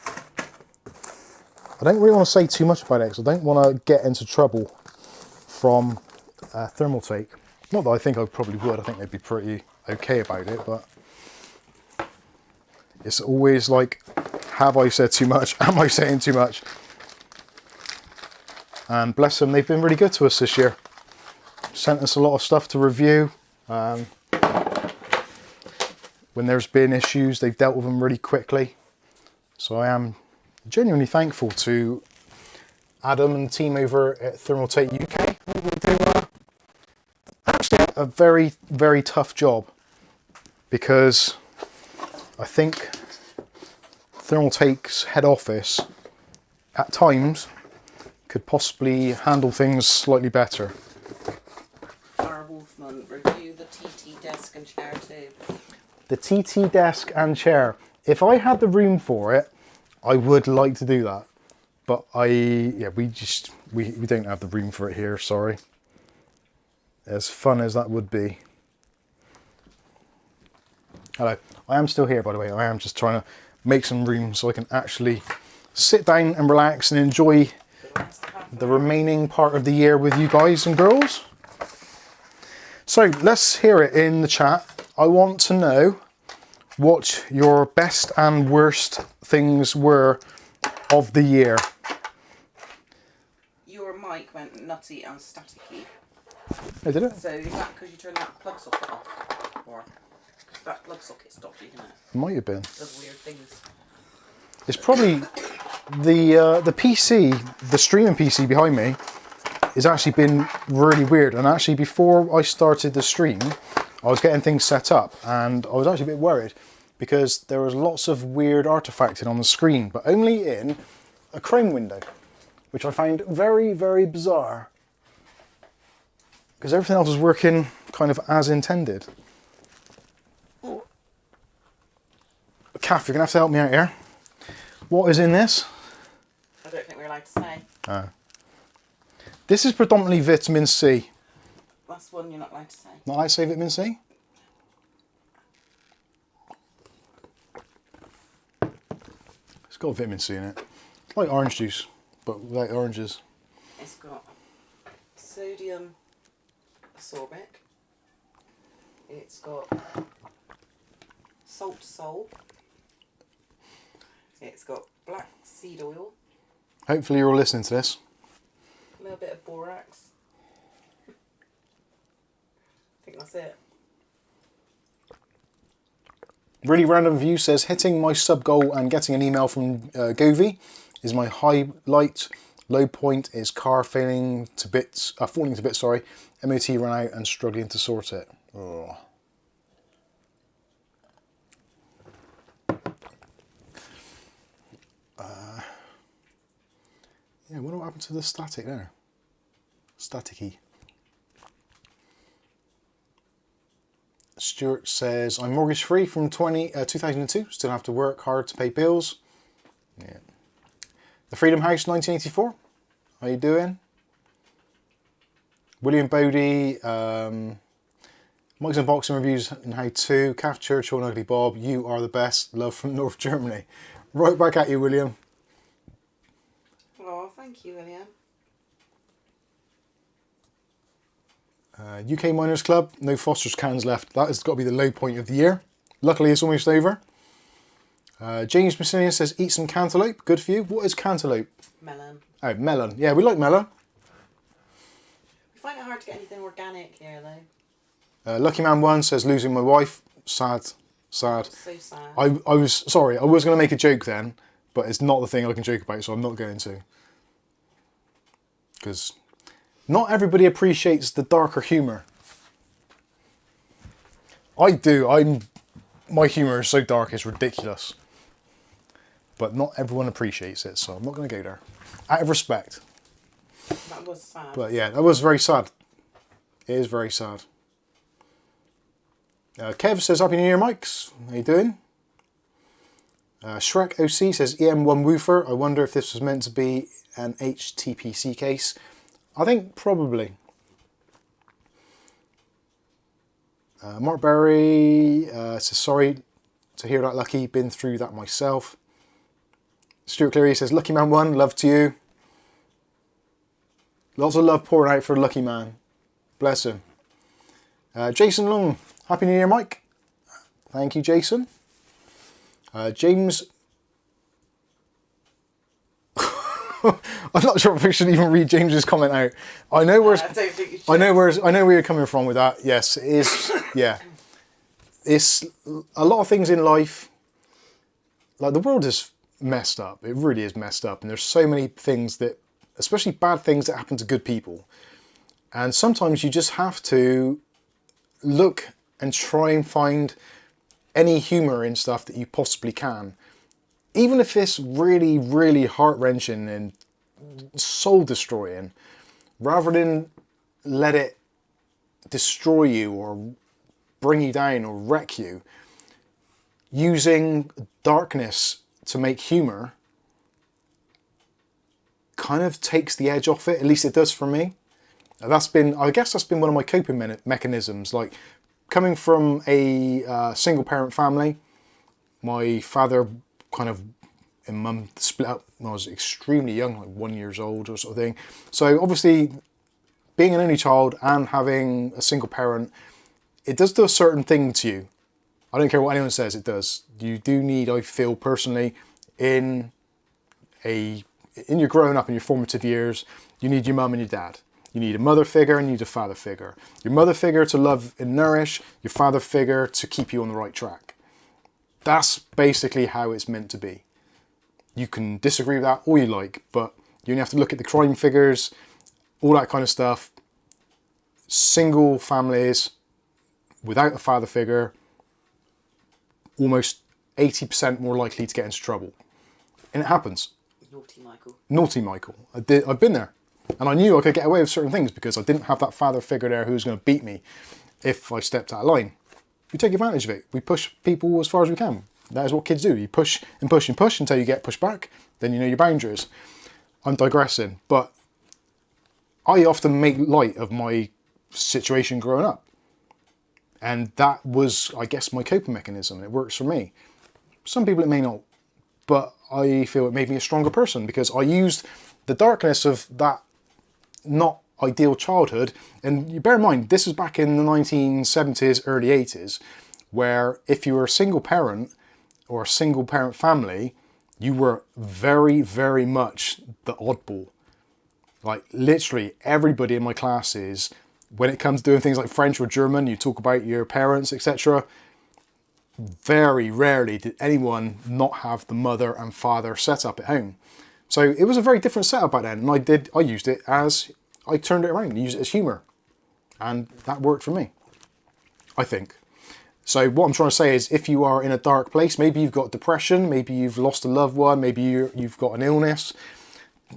I don't really want to say too much about it because I don't want to get into trouble from thermal take. Not that I think I probably would. I think they'd be pretty okay about it, but it's always like, have I said too much? Am I saying too much? And bless them, they've been really good to us this year. Sent us a lot of stuff to review. When there's been issues, they've dealt with them really quickly. So I am genuinely thankful to Adam and the team over at Thermaltate UK. They do actually a very, very tough job, because I think Thermaltake's head office at times could possibly handle things slightly better. Our Wolfman, review the TT desk and chair too. The TT desk and chair. If I had the room for it, I would like to do that. But we don't have the room for it here, sorry. As fun as that would be. Hello, I am still here, by the way. I am just trying to make some room so I can actually sit down and relax and enjoy the remaining part of the year with you guys and girls. So let's hear it in the chat. I want to know what your best and worst things were of the year. Your mic went nutty and staticky. Oh, did it? So is that because you turned that plug socket off? Or that plug socket's dodgy, isn't it? It might have been. Does weird things. It's probably the PC, the streaming PC behind me, has actually been really weird. And actually, before I started the stream, I was getting things set up, and I was actually a bit worried because there was lots of weird artifacting on the screen, but only in a Chrome window, which I found very, very bizarre, because everything else was working kind of as intended. Kath, you're going to have to help me out here. What is in this? I don't think we're allowed to say. Oh. This is predominantly vitamin C. That's one you're not allowed to say. Not allowed to say vitamin C? It's got vitamin C in it. It's like orange juice, but without oranges. It's got sodium ascorbic. It's got salt salt. It's got black seed oil. Hopefully you're all listening to this. A little bit of borax. I think that's it. Really Random View says, hitting my sub goal and getting an email from Govey is my highlight. Low point is car falling to bits, sorry. MOT ran out and struggling to sort it. Oh. Yeah, I wonder what happened to the static there. Staticky. Stuart says, I'm mortgage free from 2002, still have to work hard to pay bills. Yeah. The Freedom House 1984, how you doing? William Bodie, Mike's Unboxing Reviews and How To, Kath Churchill and Ugly Bob, you are the best, love from North Germany. Right back at you, William. Oh, thank you, William. UK Miners Club, no Foster's cans left. That has got to be the low point of the year. Luckily, it's almost over. James Massinian says, eat some cantaloupe. Good for you. What is cantaloupe? Melon. Oh, melon. Yeah, we like melon. We find it hard to get anything organic here, though. Lucky Man 1 says, losing my wife. Sad. Sad. So sad. I was sorry. I was going to make a joke then, but it's not the thing I can joke about, so I'm not going to. Because not everybody appreciates the darker humour. I do. My humour is so dark it's ridiculous. But not everyone appreciates it, so I'm not going to go there. Out of respect. That was sad. But yeah, that was very sad. It is very sad. Kev says, Happy New Year, Mikes. How you doing? Shrek OC says, EM1 Woofer. I wonder if this was meant to be an HTPC case. I think probably. Mark Berry says, sorry to hear that, Lucky. Been through that myself. Stuart Cleary says, Lucky Man 1, love to you. Lots of love pouring out for Lucky Man. Bless him. Jason Long, Happy New Year, Mike. Thank you, Jason. James. I'm not sure if I should even read James's comment out. I know where you're coming from with that. Yes, it is. Yeah, it's a lot of things in life. Like, the world is messed up. It really is messed up, and there's so many things that especially bad things that happen to good people. And sometimes you just have to look and try and find any humour in stuff that you possibly can. Even if it's really, really heart-wrenching and soul-destroying, rather than let it destroy you or bring you down or wreck you, using darkness to make humour kind of takes the edge off it. At least it does for me. I guess that's been one of my coping mechanisms. Like, coming from a single parent family, my father and mum split up when I was extremely young, like 1 year old or sort of thing. So obviously, being an only child and having a single parent, it does do a certain thing to you. I don't care what anyone says, it does. You do need, I feel personally, in your growing up, in your formative years, you need your mum and your dad. You need a mother figure and you need a father figure. Your mother figure to love and nourish, your father figure to keep you on the right track. That's basically how it's meant to be. You can disagree with that all you like, but you only have to look at the crime figures, all that kind of stuff. Single families without a father figure, almost 80% more likely to get into trouble. And it happens. Naughty Michael. Naughty Michael. I've been there. And I knew I could get away with certain things because I didn't have that father figure there who was going to beat me if I stepped out of line. We take advantage of it. We push people as far as we can. That is what kids do. You push and push and push until you get pushed back. Then you know your boundaries. I'm digressing. But I often make light of my situation growing up. And that was, I guess, my coping mechanism. It works for me. Some people it may not. But I feel it made me a stronger person because I used the darkness of that not ideal childhood. And you bear in mind, this is back in the 1970s, early 80s, where if you were a single parent or a single parent family, you were very, very much the oddball. Like literally everybody in my classes, when it comes to doing things like French or German, you talk about your parents, etc. Very rarely did anyone not have the mother and father set up at home. So it was a very different setup back then, and I used it as, I turned it around, used it as humour. And that worked for me, I think. So what I'm trying to say is, if you are in a dark place, maybe you've got depression, maybe you've lost a loved one, maybe you've got an illness,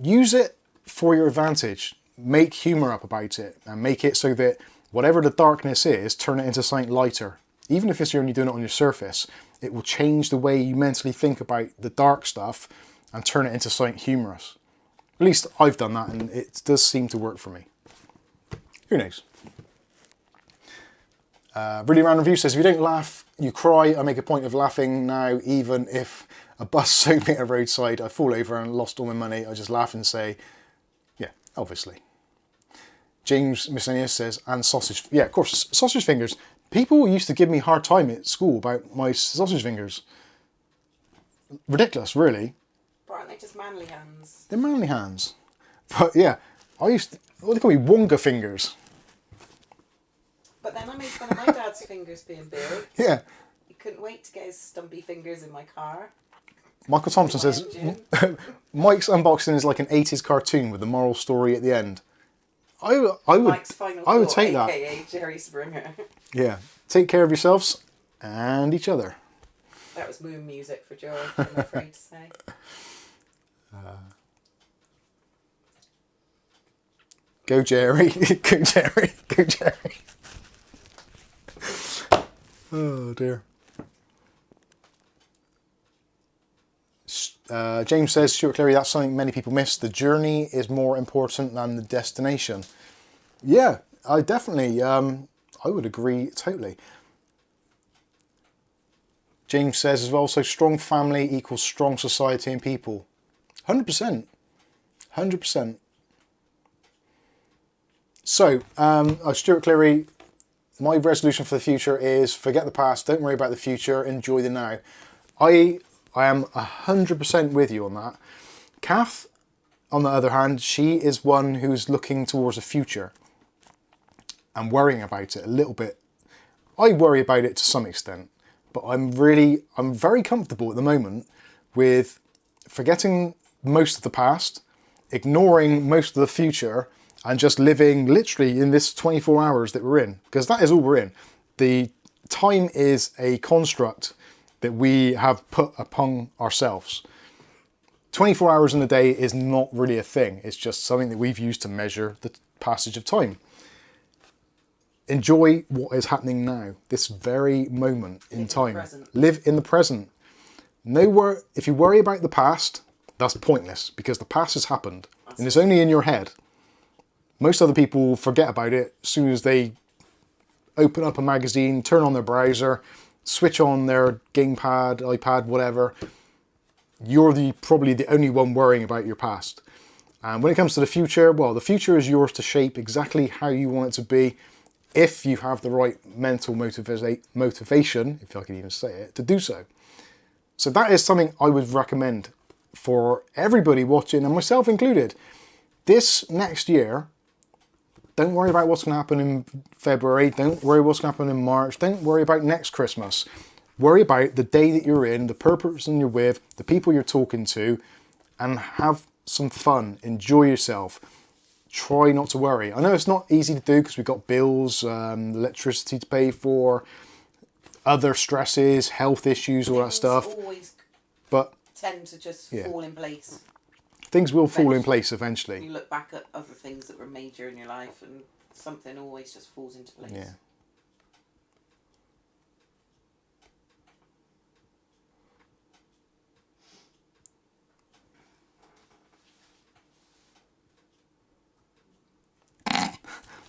use it for your advantage. Make humour up about it, and make it so that whatever the darkness is, turn it into something lighter. Even if it's you're only doing it on your surface, it will change the way you mentally think about the dark stuff and turn it into something humorous. At least I've done that, and it does seem to work for me. Who knows? Really Random Review says, if you don't laugh, you cry. I make a point of laughing now, even if a bus soaked me at a roadside, I fall over and lost all my money. I just laugh and say, yeah, obviously. James Miscellaneous says, and sausage. Yeah, of course, sausage fingers. People used to give me a hard time at school about my sausage fingers. Ridiculous, really. But aren't they just manly hands? They're manly hands. But yeah, what do they call me? Wonga fingers. But then I made fun of my dad's fingers being big. Yeah. He couldn't wait to get his stumpy fingers in my car. Michael Thompson says, Mike's unboxing is like an 80s cartoon with a moral story at the end. I Mike's final would thought, take that. AKA Jerry Springer. Yeah. Take care of yourselves and each other. That was moon music for George, I'm afraid to say. Go Jerry. Go Jerry. Go Jerry. Oh dear. James says, Stuart Cleary, that's something many people miss. The journey is more important than the destination. Yeah, I definitely, I would agree totally. James says as well, so strong family equals strong society and people. 100%. 100%. So, Stuart Cleary, my resolution for the future is forget the past, don't worry about the future, enjoy the now. I am 100% with you on that. Kath, on the other hand, she is one who's looking towards the future and worrying about it a little bit. I worry about it to some extent, but I'm very comfortable at the moment with forgetting most of the past, ignoring most of the future and just living literally in this 24 hours that we're in, because that is all we're in. The time is a construct that we have put upon ourselves. 24 hours in a day is not really a thing. It's just something that we've used to measure the passage of time. Enjoy what is happening now, this very moment in time. Live in the present. If you worry about the past, that's pointless, because the past has happened and it's only in your head. Most other people forget about it as soon as they open up a magazine, turn on their browser, switch on their gamepad, iPad, whatever. You're probably the only one worrying about your past. And when it comes to the future, well, the future is yours to shape exactly how you want it to be, if you have the right mental motivation, if I can even say it, to do so. So that is something I would recommend for everybody watching, and myself included. This next year, don't worry about what's going to happen in February, don't worry what's going to happen in March, don't worry about next Christmas. Worry about the day that you're in, the person you're with, the people you're talking to, and have some fun, enjoy yourself. Try not to worry. I know it's not easy to do because we've got bills, electricity to pay for, other stresses, health issues, all that stuff. But tend to just fall in place. Things will fall in place eventually. You look back at other things that were major in your life and something always just falls into place. Yeah.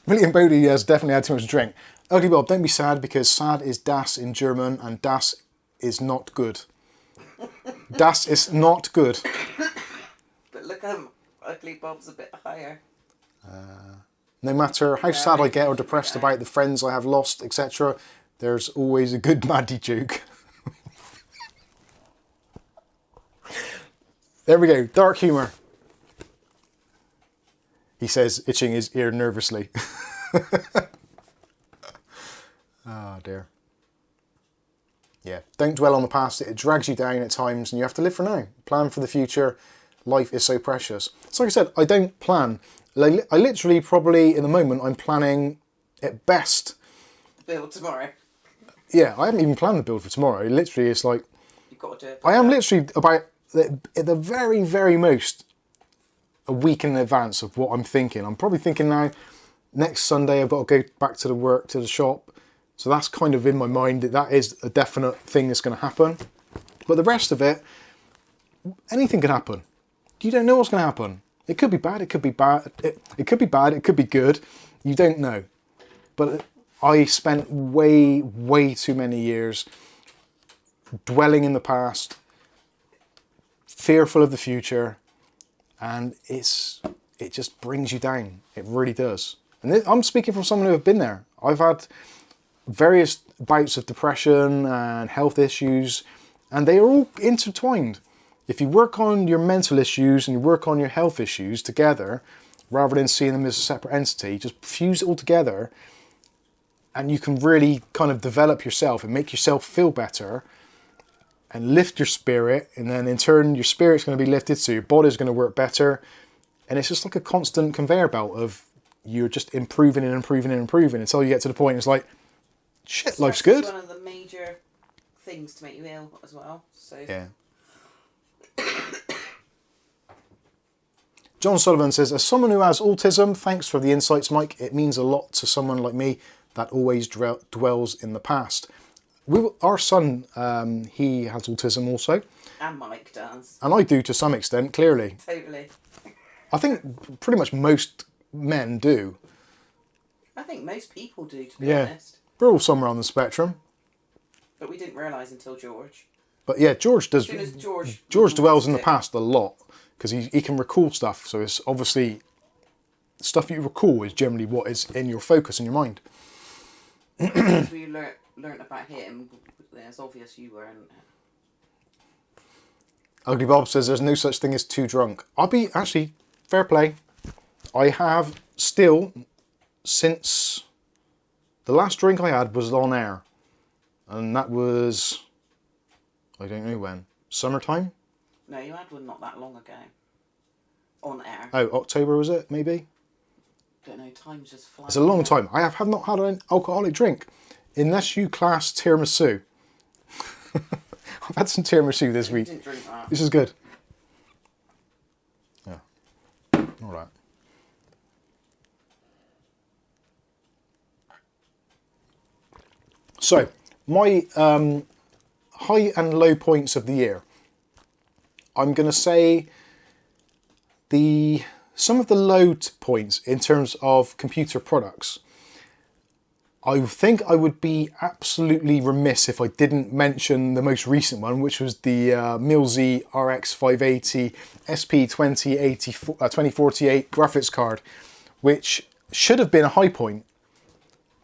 William Bodie has definitely had too much to drink. Ugly Bob, don't be sad, because sad is das in German, and das is not good. Das is not good. But look, Ugly Bob's a bit higher. No matter how sad I get or depressed about the friends I have lost, etc., there's always a good Maddie joke. There we go, dark humour. He says, itching his ear nervously. Oh dear. Yeah, don't dwell on the past. It drags you down at times and you have to live for now. Plan for the future. Life is so precious. So like I said, I don't plan. I literally probably, in the moment, I'm planning at best. Build tomorrow. Yeah, I haven't even planned the build for tomorrow. Literally, it's like... You've got to do it. I am literally about, at the very, very most, a week in advance of what I'm thinking. I'm probably thinking now, next Sunday I've got to go back to the shop. So that's kind of in my mind, that is a definite thing that's going to happen. But the rest of it, anything can happen. You don't know what's going to happen. It could be bad, it could be bad, it could be bad, it could be good. You don't know. But I spent way, way too many years dwelling in the past, fearful of the future, and it just brings you down. It really does. And I'm speaking from someone who have been there. I've had various bouts of depression and health issues, and they are all intertwined. If you work on your mental issues and you work on your health issues together, rather than seeing them as a separate entity, just fuse it all together, and you can really kind of develop yourself and make yourself feel better and lift your spirit, and then in turn your spirit's going to be lifted, so your body's going to work better, and it's just like a constant conveyor belt of you're just improving and improving and improving until you get to the point it's like, shit, life's good. It's one of the major things to make you ill as well. So yeah. John Sullivan says, as someone who has autism, thanks for the insights, Mike. It means a lot to someone like me that always dwells in the past. Our son, he has autism also. And Mike does. And I do to some extent, clearly. Totally. I think pretty much most men do. I think most people do, to be honest. We're all somewhere on the spectrum. But we didn't realise until George. But yeah, George does. As soon as George dwells in the past a lot because he can recall stuff. So it's obviously stuff you recall is generally what is in your focus in your mind. As we learnt about him, it's obvious you weren't. Ugly Bob says there's no such thing as too drunk. I'll be actually fair play. I have still, since the last drink I had was on air, and that was, I don't know when, summertime? No, you had one not that long ago. on air. Oh, October was it, maybe? Don't know, time's just flying. It's a long time. I have not had an alcoholic drink, unless you class tiramisu. I've had some tiramisu this week. Didn't drink that. This is good. Yeah. All right. So, my high and low points of the year. I'm going to say some of the low points in terms of computer products. I think I would be absolutely remiss if I didn't mention the most recent one, which was the MLLSE RX 580 SP 2048 graphics card, which should have been a high point,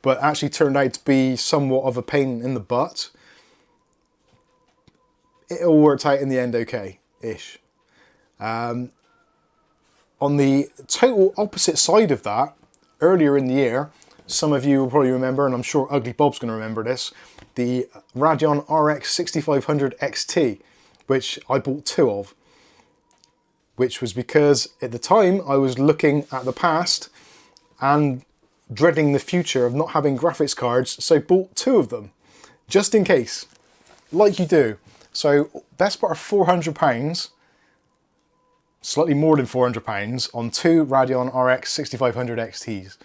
but actually turned out to be somewhat of a pain in the butt. It all worked out in the end okay-ish. On the total opposite side of that, earlier in the year, some of you will probably remember, and I'm sure Ugly Bob's going to remember this, the Radeon RX 6500 XT, which I bought 2 of, which was because at the time I was looking at the past and dreading the future of not having graphics cards, so bought 2 of them, just in case, like you do. So best part of £400, slightly more than £400, on 2 Radeon RX 6500 XTs.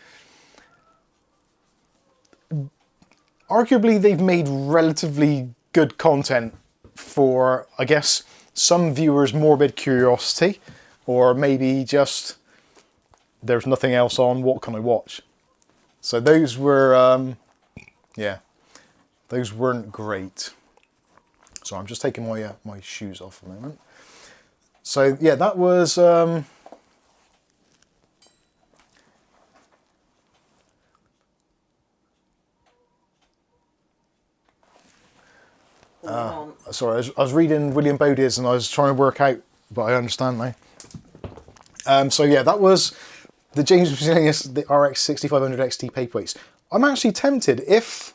Arguably, they've made relatively good content for, I guess, some viewers' morbid curiosity, or maybe just there's nothing else on, what can I watch? So those were, yeah, those weren't great. So I'm just taking my my shoes off a moment. So yeah, that was sorry, I was reading William Bode's and I was trying to work out, but I understand now. So yeah, that was the James Basilius, the RX 6500 XT paperweights. I'm actually tempted, if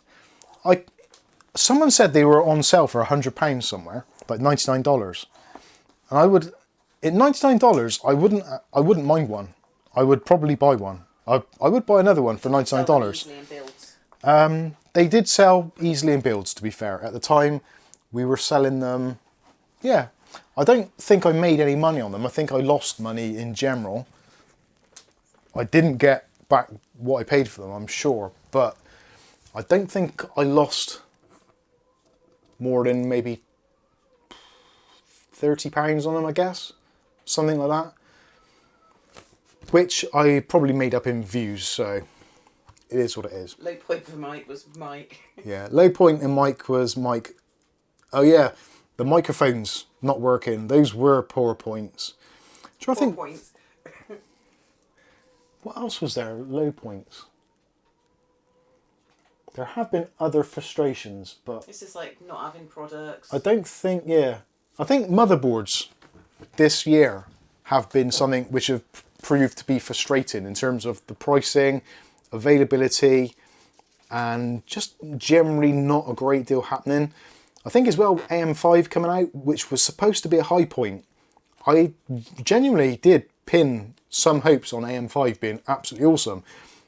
someone said they were on sale for £100 somewhere, like $99, and I would, at $99, I wouldn't mind one. I would probably buy one. I would buy another one for $99. They did sell easily in builds, to be fair. At the time, we were selling them, yeah. I don't think I made any money on them. I think I lost money in general. I didn't get back what I paid for them, I'm sure, but I don't think I lost more than maybe £30 on them, I guess. Something like that. Which I probably made up in views, so it is what it is. Low point for Mike was Mike. Yeah, low point in Mike was Mike. Oh yeah, the microphones not working. Those were poor points. Do you think? Points. What else was there? Low points. There have been other frustrations, but This is like not having products. I don't think. Yeah, I think motherboards this year have been something which have proved to be frustrating in terms of the pricing, availability, and just generally not a great deal happening. I think as well AM5 coming out, which was supposed to be a high point. I genuinely did pin some hopes on AM5 being absolutely awesome,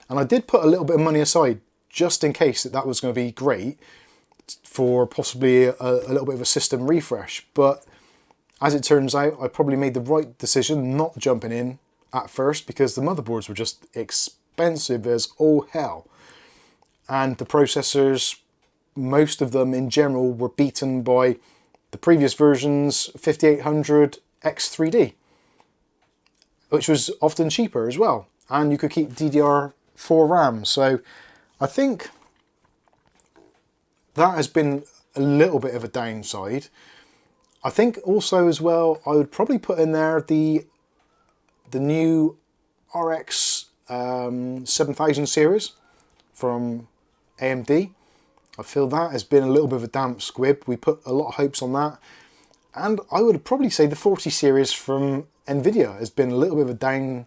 and I did put a little bit of money aside just in case that was going to be great for possibly a little bit of a system refresh. But as it turns out, I probably made the right decision not jumping in at first, because the motherboards were just expensive as all hell, and the processors, most of them in general, were beaten by the previous version's 5800 X3D, which was often cheaper as well, and you could keep DDR4 RAM. So I think that has been a little bit of a downside. I think also as well, I would probably put in there the new RX 7000 series from AMD. I feel that has been a little bit of a damp squib. We put a lot of hopes on that. And I would probably say the 40 series from Nvidia has been a little bit of a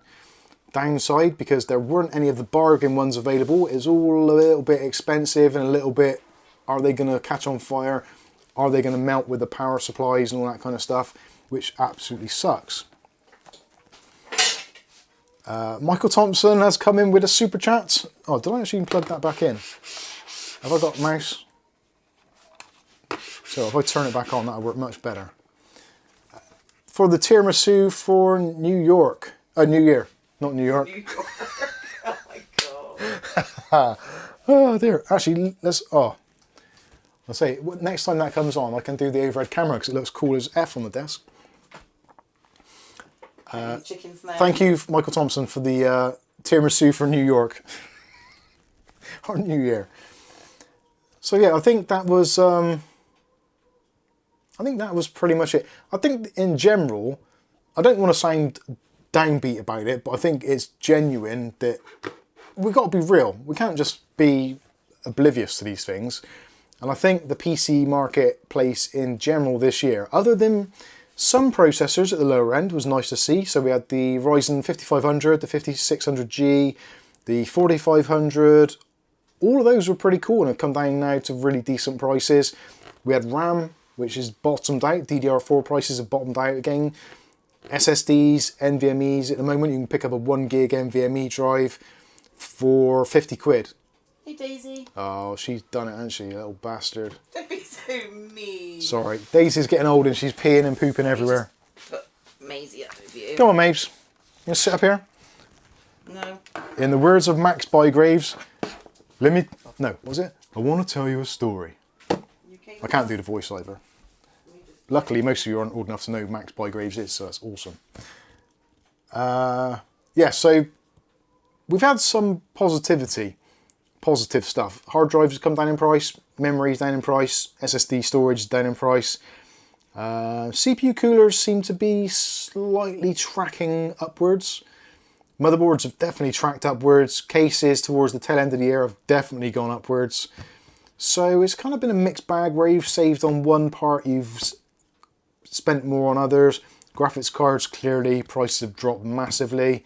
downside, because there weren't any of the bargain ones available. It's all a little bit expensive and a little bit, are they going to catch on fire? Are they going to melt with the power supplies and all that kind of stuff, which absolutely sucks. Michael Thompson has come in with a super chat. Oh, did I actually plug that back in? Have I got mouse? So if I turn it back on, that'll work much better. For the tiramisu for New York. New Year, not New York. New York. Oh my god. Oh dear. Actually, I'll say, next time that comes on, I can do the overhead camera because it looks cool as F on the desk. Chickens now. Thank you, Michael Thompson, for the tiramisu for New York. Or New Year. So yeah, I think that was pretty much it. I think in general, I don't want to sound downbeat about it, but I think it's genuine that we've got to be real. We can't just be oblivious to these things. And I think the PC marketplace in general this year, other than some processors at the lower end, was nice to see. So we had the Ryzen 5500, the 5600G, the 4500. All of those were pretty cool and have come down now to really decent prices. We had RAM, which is bottomed out. DDR4 prices have bottomed out again. SSDs, NVMEs. At the moment, you can pick up a 1 gig NVMe drive for 50 quid. Hey Daisy. Oh, she's done it, hasn't she, you little bastard? Don't be so mean. Sorry, Daisy's getting old and she's peeing and pooping everywhere. Put Maisie up with you. Come on, Mabes. You gonna sit up here? No. In the words of Max Bygraves, what was it? I want to tell you a story. I can't do the voice either. Luckily, most of you aren't old enough to know who Max Bygraves is, so that's awesome. Yeah, so we've had some positive stuff. Hard drives have come down in price, memory's down in price, SSD storage is down in price. CPU coolers seem to be slightly tracking upwards. Motherboards have definitely tracked upwards. Cases towards the tail end of the year have definitely gone upwards. So it's kind of been a mixed bag where you've saved on one part, you've spent more on others. Graphics cards, clearly, prices have dropped massively,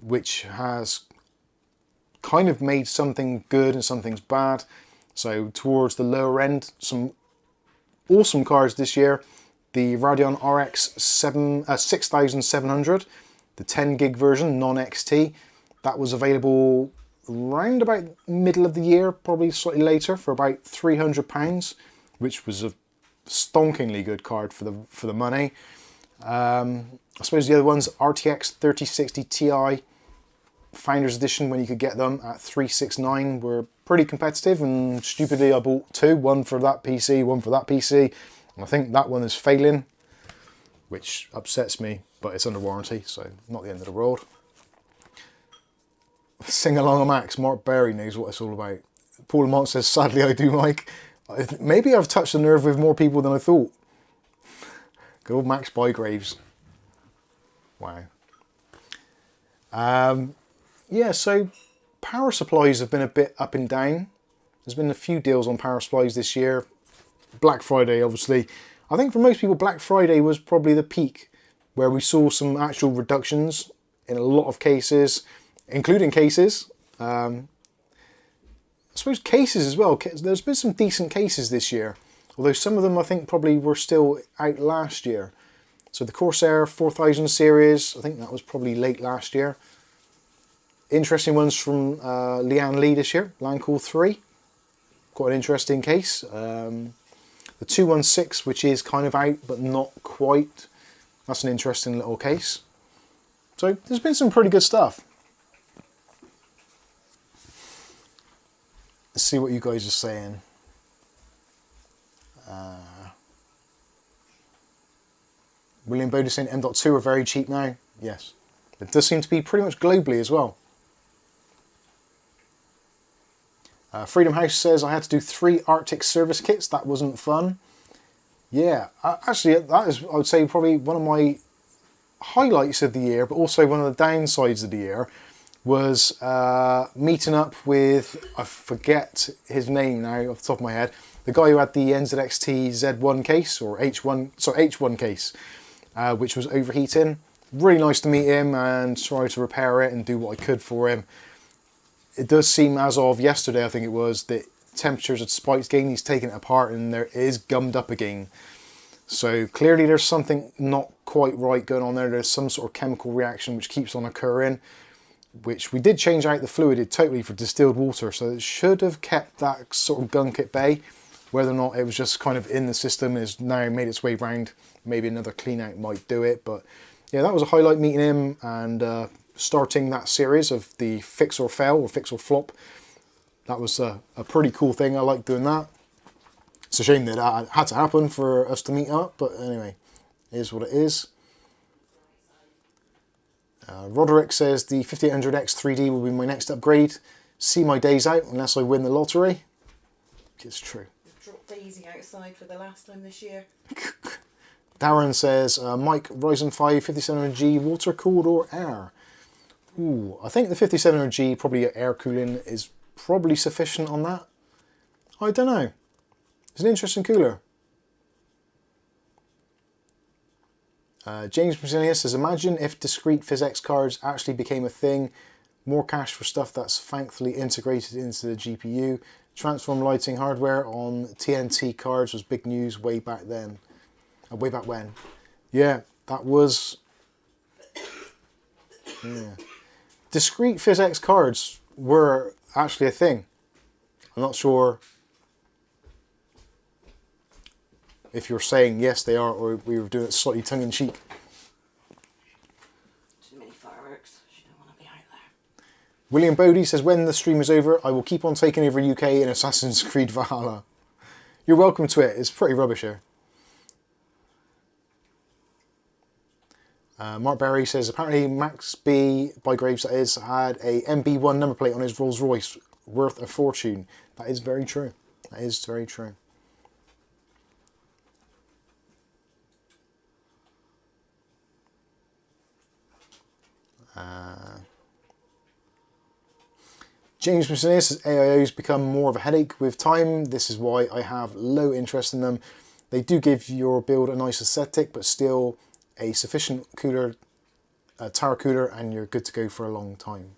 which has kind of made something good and something's bad. So towards the lower end, some awesome cards this year. The Radeon RX 6700, the 10 gig version, non-XT. That was available around about middle of the year, probably slightly later, for about £300, which was a stonkingly good card for the money. I suppose the other ones, RTX 3060 Ti Founders Edition, when you could get them at $369, were pretty competitive, and stupidly I bought two, one for that PC, one for that PC, and I think that one is failing, which upsets me, but it's under warranty, so not the end of the world. Sing along a Max, Mark Berry knows what it's all about. Paul Lamont says, sadly I do, Mike. Maybe I've touched the nerve with more people than I thought. Good old Max Bygraves. Wow. Yeah, so power supplies have been a bit up and down. There's been a few deals on power supplies this year. Black Friday, obviously. I think for most people, Black Friday was probably the peak where we saw some actual reductions in a lot of cases, including cases. I suppose cases as well. There's been some decent cases this year, although some of them I think probably were still out last year. So the Corsair 4000 series, I think that was probably late last year. Interesting ones from Leanne Lee this year, Landcall 3. Quite an interesting case. The 216, which is kind of out, but not quite. That's an interesting little case. So there's been some pretty good stuff. Let's see what you guys are saying. William Bode saying M.2 are very cheap now. Yes. It does seem to be pretty much globally as well. Freedom House says, I had to do 3 Arctic service kits. That wasn't fun. Yeah, actually, that is, I would say, probably one of my highlights of the year, but also one of the downsides of the year, was meeting up with, I forget his name now off the top of my head, the guy who had the NZXT Z1 case, or H1 case, which was overheating. Really nice to meet him and try to repair it and do what I could for him. It does seem, as of yesterday, I think it was, that temperatures had spiked again. He's taken it apart and there is gummed up again. So clearly there's something not quite right going on there. There's some sort of chemical reaction which keeps on occurring, which we did change out the fluid totally for distilled water, so it should have kept that sort of gunk at bay. Whether or not it was just kind of in the system is now made its way round. Maybe another clean out might do it, but yeah, that was a highlight meeting him and starting that series of the fix or fail or fix or flop. That was a pretty cool thing. I like doing that. It's a shame that that had to happen for us to meet up, but anyway, it is what it is. Roderick says the 5800X 3D will be my next upgrade. See my days out unless I win the lottery. It's true. We've dropped Daisy outside for the last time this year. Darren says, Mike, Ryzen 5 5700G water cooled or air? Ooh, I think the 5700G, probably air cooling, is probably sufficient on that. I don't know. It's an interesting cooler. James Brasilia says, imagine if discrete PhysX cards actually became a thing. More cash for stuff that's thankfully integrated into the GPU. Transform lighting hardware on TNT cards was big news way back then. Way back when. Yeah, that was... Yeah. Discrete PhysX cards were actually a thing. I'm not sure if you're saying yes they are, or we were doing it slightly tongue-in-cheek. Too many fireworks. She don't want to be out there. William Bodie says, when the stream is over, I will keep on taking over UK in Assassin's Creed Valhalla. You're welcome to it. It's pretty rubbish here. Mark Berry says, apparently Max B, by Graves that is, had a MB1 number plate on his Rolls Royce, worth a fortune. That is very true. That is very true. James Messier says, AIOs become more of a headache with time. This is why I have low interest in them. They do give your build a nice aesthetic, but still a sufficient cooler, tower cooler, and you're good to go for a long time.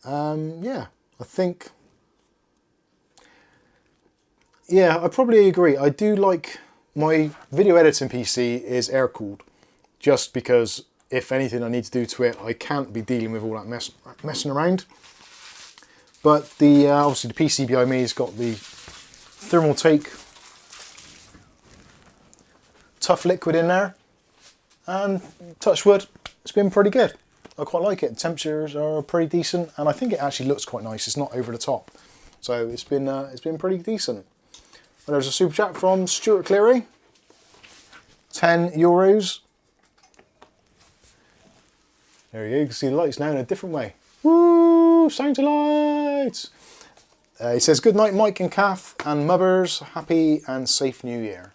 Yeah, I think... Yeah, I probably agree. I do like my video editing PC is air-cooled, just because if anything I need to do to it, I can't be dealing with all that messing around. But the obviously the PC behind me has got the thermal take tough liquid in there, and touch wood, it's been pretty good. I quite like it. Temperatures are pretty decent, and I think it actually looks quite nice. It's not over the top, so it's been pretty decent. And there's a super chat from Stuart Cleary, €10. There you go. You can see the lights now in a different way. Woo! Sound to lights. He says, good night, Mike and Kath and Mubbers. Happy and safe New Year.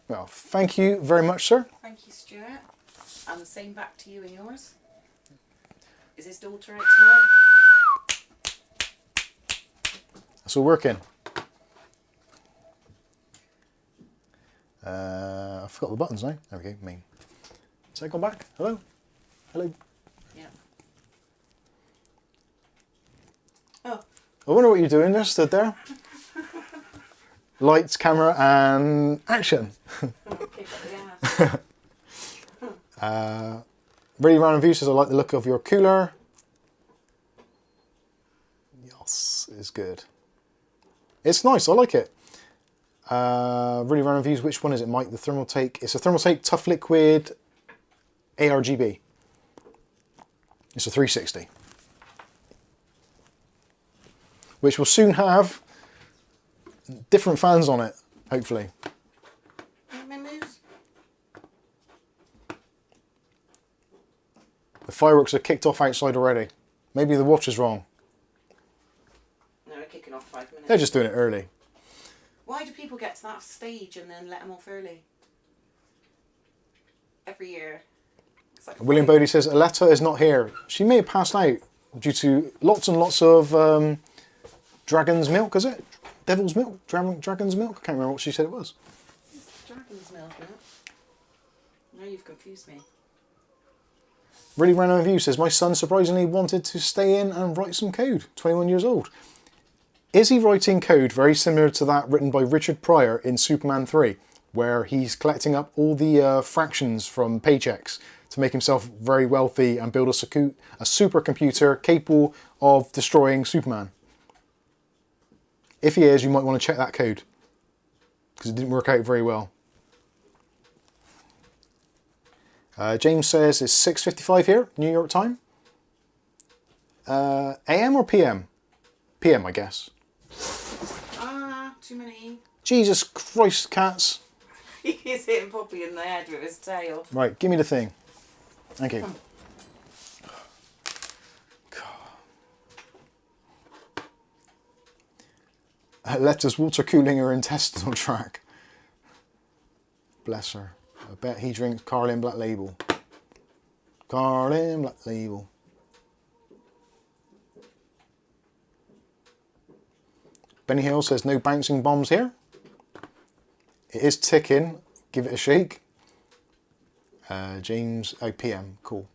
Well, thank you very much, sir. Thank you, Stuart. And the same back to you and yours. Is his daughter out tonight? That's all working. I forgot the buttons now. There we go, main. Has that gone back? Hello? Hello? Yeah. Oh. I wonder what you're doing there, stood there. Lights, camera, and action. Kick up the ass. Really random view says, I like the look of your cooler. Yes, it's good. It's nice, I like it. Really random views, which one is it, Mike? The thermal take. It's a thermal take tough liquid ARGB. It's a 360. Which will soon have different fans on it, hopefully. The fireworks are kicked off outside already. Maybe the watch is wrong. No, they're kicking off 5 minutes. They're just doing it early. Why do people get to that stage and then let them off early? Every year. Like William Bodie says, Aletta is not here. She may have passed out due to lots and lots of dragon's milk, is it? Devil's milk? Dragon's milk? I can't remember what she said it was. Dragon's milk, isn't it? Now you've confused me. Really random review says, my son surprisingly wanted to stay in and write some code, 21 years old. Is he writing code very similar to that written by Richard Pryor in Superman 3? where he's collecting up all the fractions from paychecks to make himself very wealthy and build a supercomputer capable of destroying Superman. If he is, you might want to check that code, because it didn't work out very well. James says it's 6:55 here, New York time. AM or PM? PM, I guess. Too many. Jesus Christ, cats. He's hitting Poppy in the head with his tail. Right, give me the thing. Thank you. Let us water cooling her intestinal tract. Bless her. I bet he drinks Carlin Black Label. Carlin Black Label. Benny Hill says no bouncing bombs here. It is ticking. Give it a shake. James, oh, PM, cool.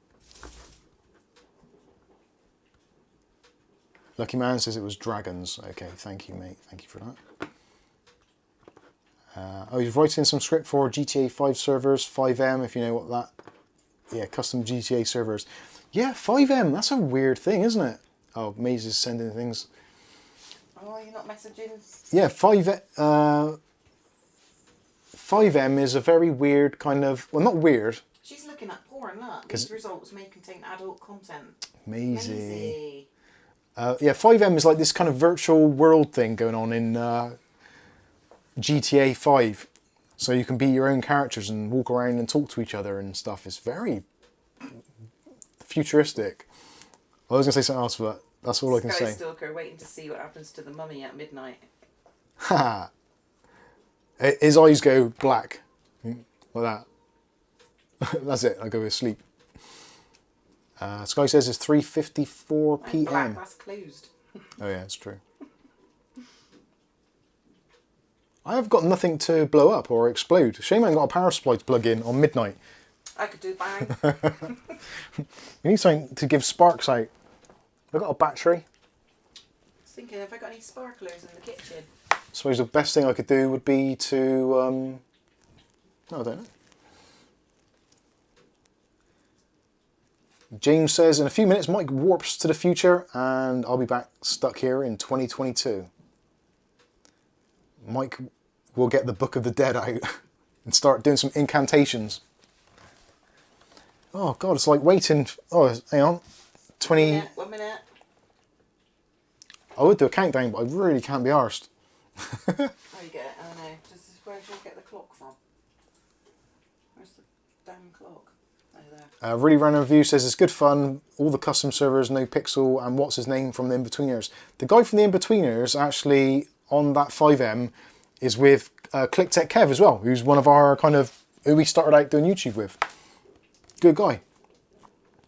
Lucky Man says it was dragons. Okay, thank you, mate. Thank you for that. Oh, he's writing some script for GTA 5 servers, 5M, if you know what that... Yeah, custom GTA servers. Yeah, 5M, that's a weird thing, isn't it? Oh, Maze is sending things. Oh, you're not messaging? Yeah, 5M is a very weird kind of... Well, not weird. She's looking at porn, look. These results may contain adult content. Maisie. Yeah, 5M is like this kind of virtual world thing going on in GTA 5. So you can be your own characters and walk around and talk to each other and stuff. It's very futuristic. I was going to say something else, but that's all I can say. Stalker waiting to see what happens to the mummy at midnight. Ha! His eyes go black. Like that. That's it, I go to sleep. Sky says it's 3:54 PM. Black, that's closed. Oh yeah, it's true. I have got nothing to blow up or explode. Shame I haven't got a power supply to plug in on midnight. I could do bang. We need something to give sparks out. I've got a battery. I was thinking, have I got any sparklers in the kitchen? I suppose the best thing I could do would be to... no, I don't know. James says, in a few minutes, Mike warps to the future and I'll be back stuck here in 2022. Mike will get the Book of the Dead out and start doing some incantations. Oh God, it's like waiting. Oh, hang on. 20... 1 minute. I would do a countdown, but I really can't be arsed. Oh, you get it? Oh no. Where do you get the clock from? Where's the damn clock? Oh, there. Really Random Review says it's good fun, all the custom servers, no pixel, and what's his name from the In-Betweeners. The guy from the In-Betweeners actually, on that 5M, is with ClickTech Kev as well, who's one of our kind of, who we started out doing YouTube with. Good guy.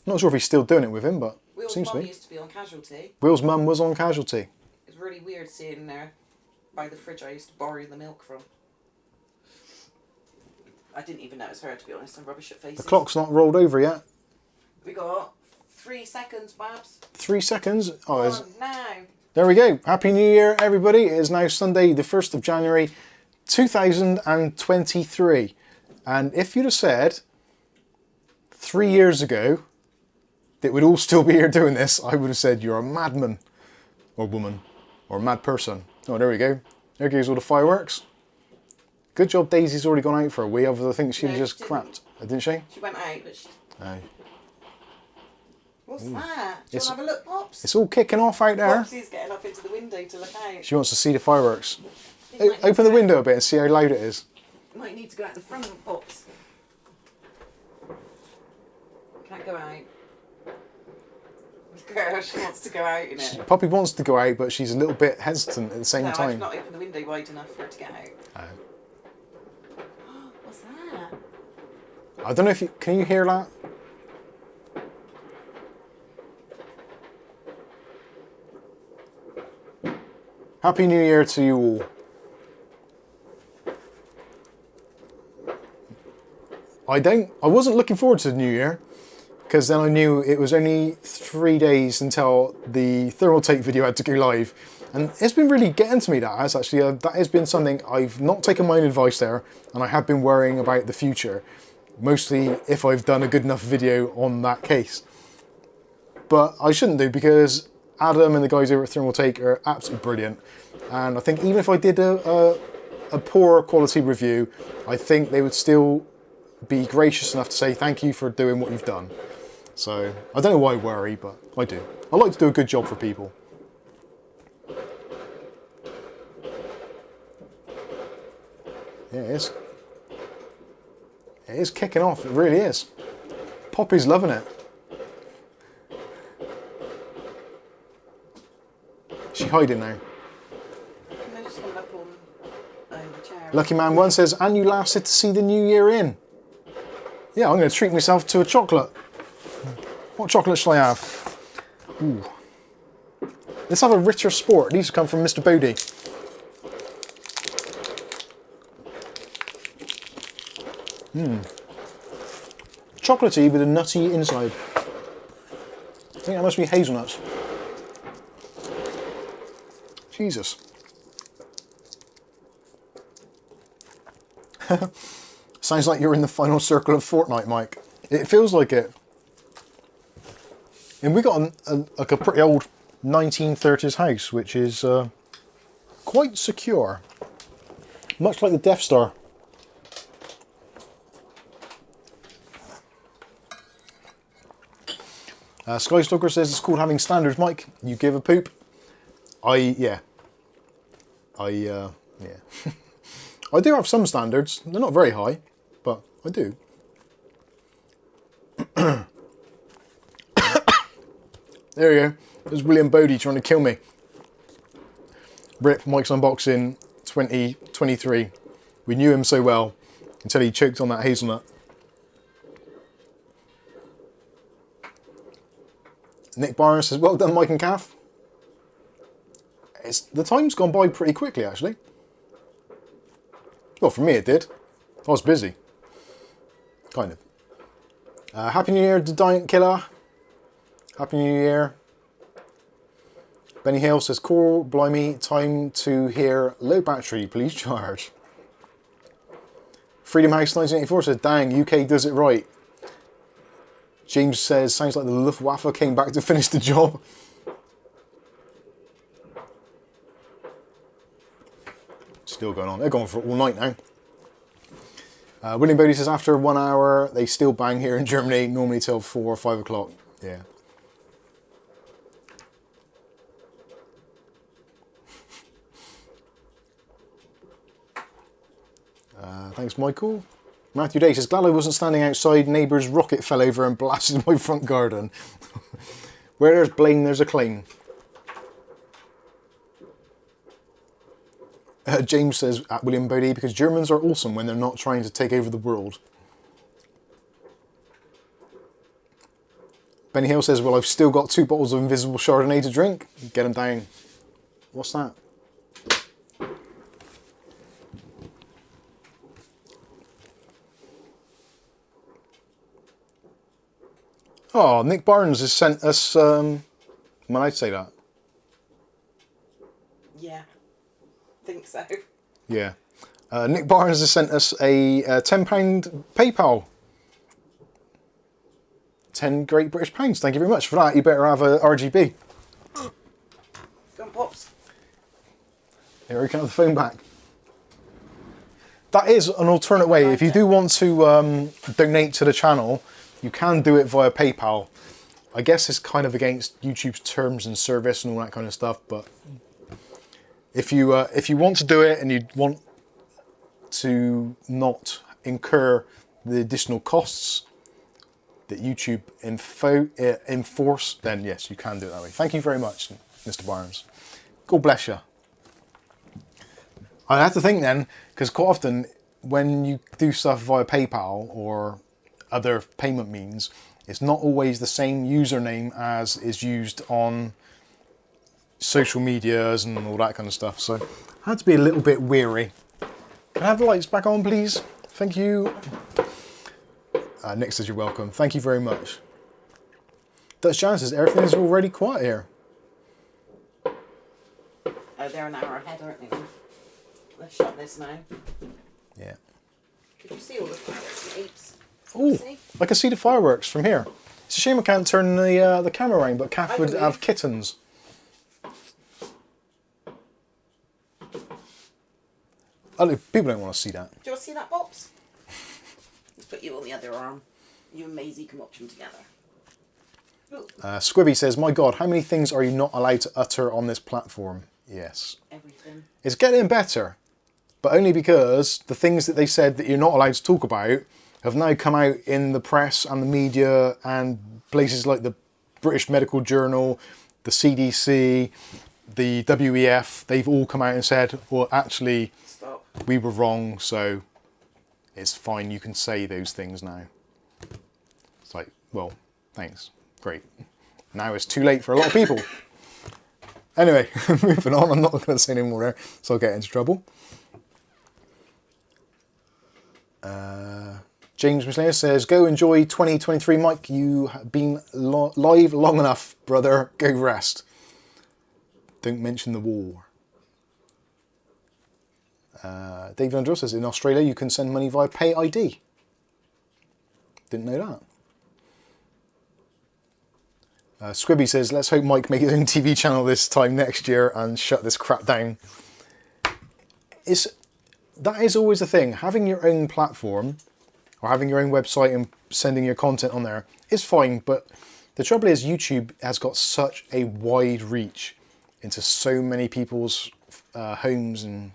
Not sure if he's still doing it with him, but Will's seems to mum be. used to be on Casualty. Will's mum was on Casualty. It's really weird seeing her by the fridge I used to borrow the milk from. I didn't even know it was her, to be honest. I'm rubbish at faces. The clock's not rolled over yet. We got 3 seconds, Babs. 3 seconds. Oh, Come on, now. there we go. Happy New Year, everybody. It is now Sunday, the 1st of January, 2023. And if you'd have said 3 years ago that we'd all still be here doing this, I would have said you're a madman or woman or a mad person. Oh, there we go. There goes all the fireworks. Good job Daisy's already gone out for a wee, other than I think she just crapped. Didn't she? She went out, but she... No. What's that? Do you want to have a look, Pops? It's all kicking off out there. Popsy's getting up into the window to look out. She wants to see the fireworks. Open the window a bit and see how loud it is. Might need to go out the front, Pops. Can't go out. Girl, she wants to go out, you know. Poppy wants to go out, but she's a little bit hesitant at the same No, time. I've not opened the window wide enough for her to get out. Oh. What's that? I don't know if you... Can you hear that? Happy New Year to you all. I wasn't looking forward to the New Year because then I knew it was only 3 days until the thermal tape video had to go live. And it's been really getting to me, that has actually. That has been something I've not taken my own advice there, and I have been worrying about the future. Mostly if I've done a good enough video on that case. But I shouldn't do, because Adam and the guys over at Thermal Take are absolutely brilliant. And I think even if I did a poor quality review, I think they would still be gracious enough to say thank you for doing what you've done. So I don't know why I worry, but I do. I like to do a good job for people. Yeah, it is. It is kicking off, it really is. Poppy's loving it. Is she hiding now? No, just coming up on the chair. Lucky Man 1 says, and you lasted to see the new year in. Yeah, I'm going to treat myself to a chocolate. What chocolate shall I have? Ooh. Let's have a richer sport. These come from Mr. Bodie. Chocolatey with a nutty inside. I think that must be hazelnuts. Jesus. Sounds like you're in the final circle of Fortnite, Mike. It feels like it. And we got like a pretty old 1930s house, which is quite secure. Much like the Death Star. Sky Stalker says it's called having standards, Mike. You give a poop. Yeah. I do have some standards. They're not very high, but I do. There you go. There's William Bodie trying to kill me. Rip Mike's Unboxing 2023. We knew him so well until he choked on that hazelnut. Nick Barnes says, well done, Mike and Kath. The time's gone by pretty quickly, actually. Well, for me it did. I was busy. Kind of. Happy New Year to Giant Killer. Happy New Year. Benny Hale says, Core, blimey, time to hear low battery, please charge. Freedom House 1984 says, dang, UK does it right. James says, sounds like the Luftwaffe came back to finish the job. Still going on. They're going for all night now. William Bodie says, after 1 hour, they still bang here in Germany, normally till 4 or 5 o'clock. Yeah. Thanks, Michael. Matthew Day says, glad I wasn't standing outside, neighbour's rocket fell over and blasted my front garden. Where there's blame, there's a claim. James says, at William Bodie, because Germans are awesome when they're not trying to take over the world. Benny Hill says, well, I've still got 2 bottles of Invisible Chardonnay to drink. Get them down. What's that? Oh, Nick Barnes has sent us, when I'd say that. Yeah, think so. Yeah. Nick Barnes has sent us a £10 PayPal. 10 great British pounds. Thank you very much for that. You better have a RGB. Go on, Pops. Here we can have the phone back. That is an alternate way. If you do want to donate to the channel, you can do it via PayPal. I guess it's kind of against YouTube's terms and service and all that kind of stuff, but if you want to do it and you want to not incur the additional costs that YouTube enforce, then yes, you can do it that way. Thank you very much, Mr. Barnes. God bless you. I have to think then, because quite often when you do stuff via PayPal or other payment means, it's not always the same username as is used on social medias and all that kind of stuff. So I had to be a little bit wary. Can I have the lights back on, please? Thank you. Nick says you're welcome. Thank you very much. Dutch Jan says everything is already quiet here. Oh, they're an hour ahead, aren't they? Let's shut this now. Yeah. Could you see all the fireworks and apes? Oh, I can see the fireworks from here. It's a shame I can't turn the camera around, but Kath would have kittens. Oh, people don't want to see that. Do you want to see that, Pops? Let's put you on the other arm. You and Maisie can watch them together. Squibby says, my God, how many things are you not allowed to utter on this platform? Yes. Everything. It's getting better, but only because the things that they said that you're not allowed to talk about have now come out in the press and the media and places like the British Medical Journal, the CDC, the WEF. They've all come out and said, well, actually, Stop. We were wrong, so it's fine. You can say those things now. It's like, well, thanks. Great. Now it's too late for a lot of people. Anyway, moving on. I'm not going to say any more there, so I'll get into trouble. James Misleyer says, go enjoy 2023, Mike. You have been live long enough, brother. Go rest. Don't mention the war. David Andrew says, in Australia, you can send money via Pay ID. Didn't know that. Squibby says, let's hope Mike makes his own TV channel this time next year and shut this crap down. That is always the thing. Having your own platform or having your own website and sending your content on there is fine, but the trouble is YouTube has got such a wide reach into so many people's homes and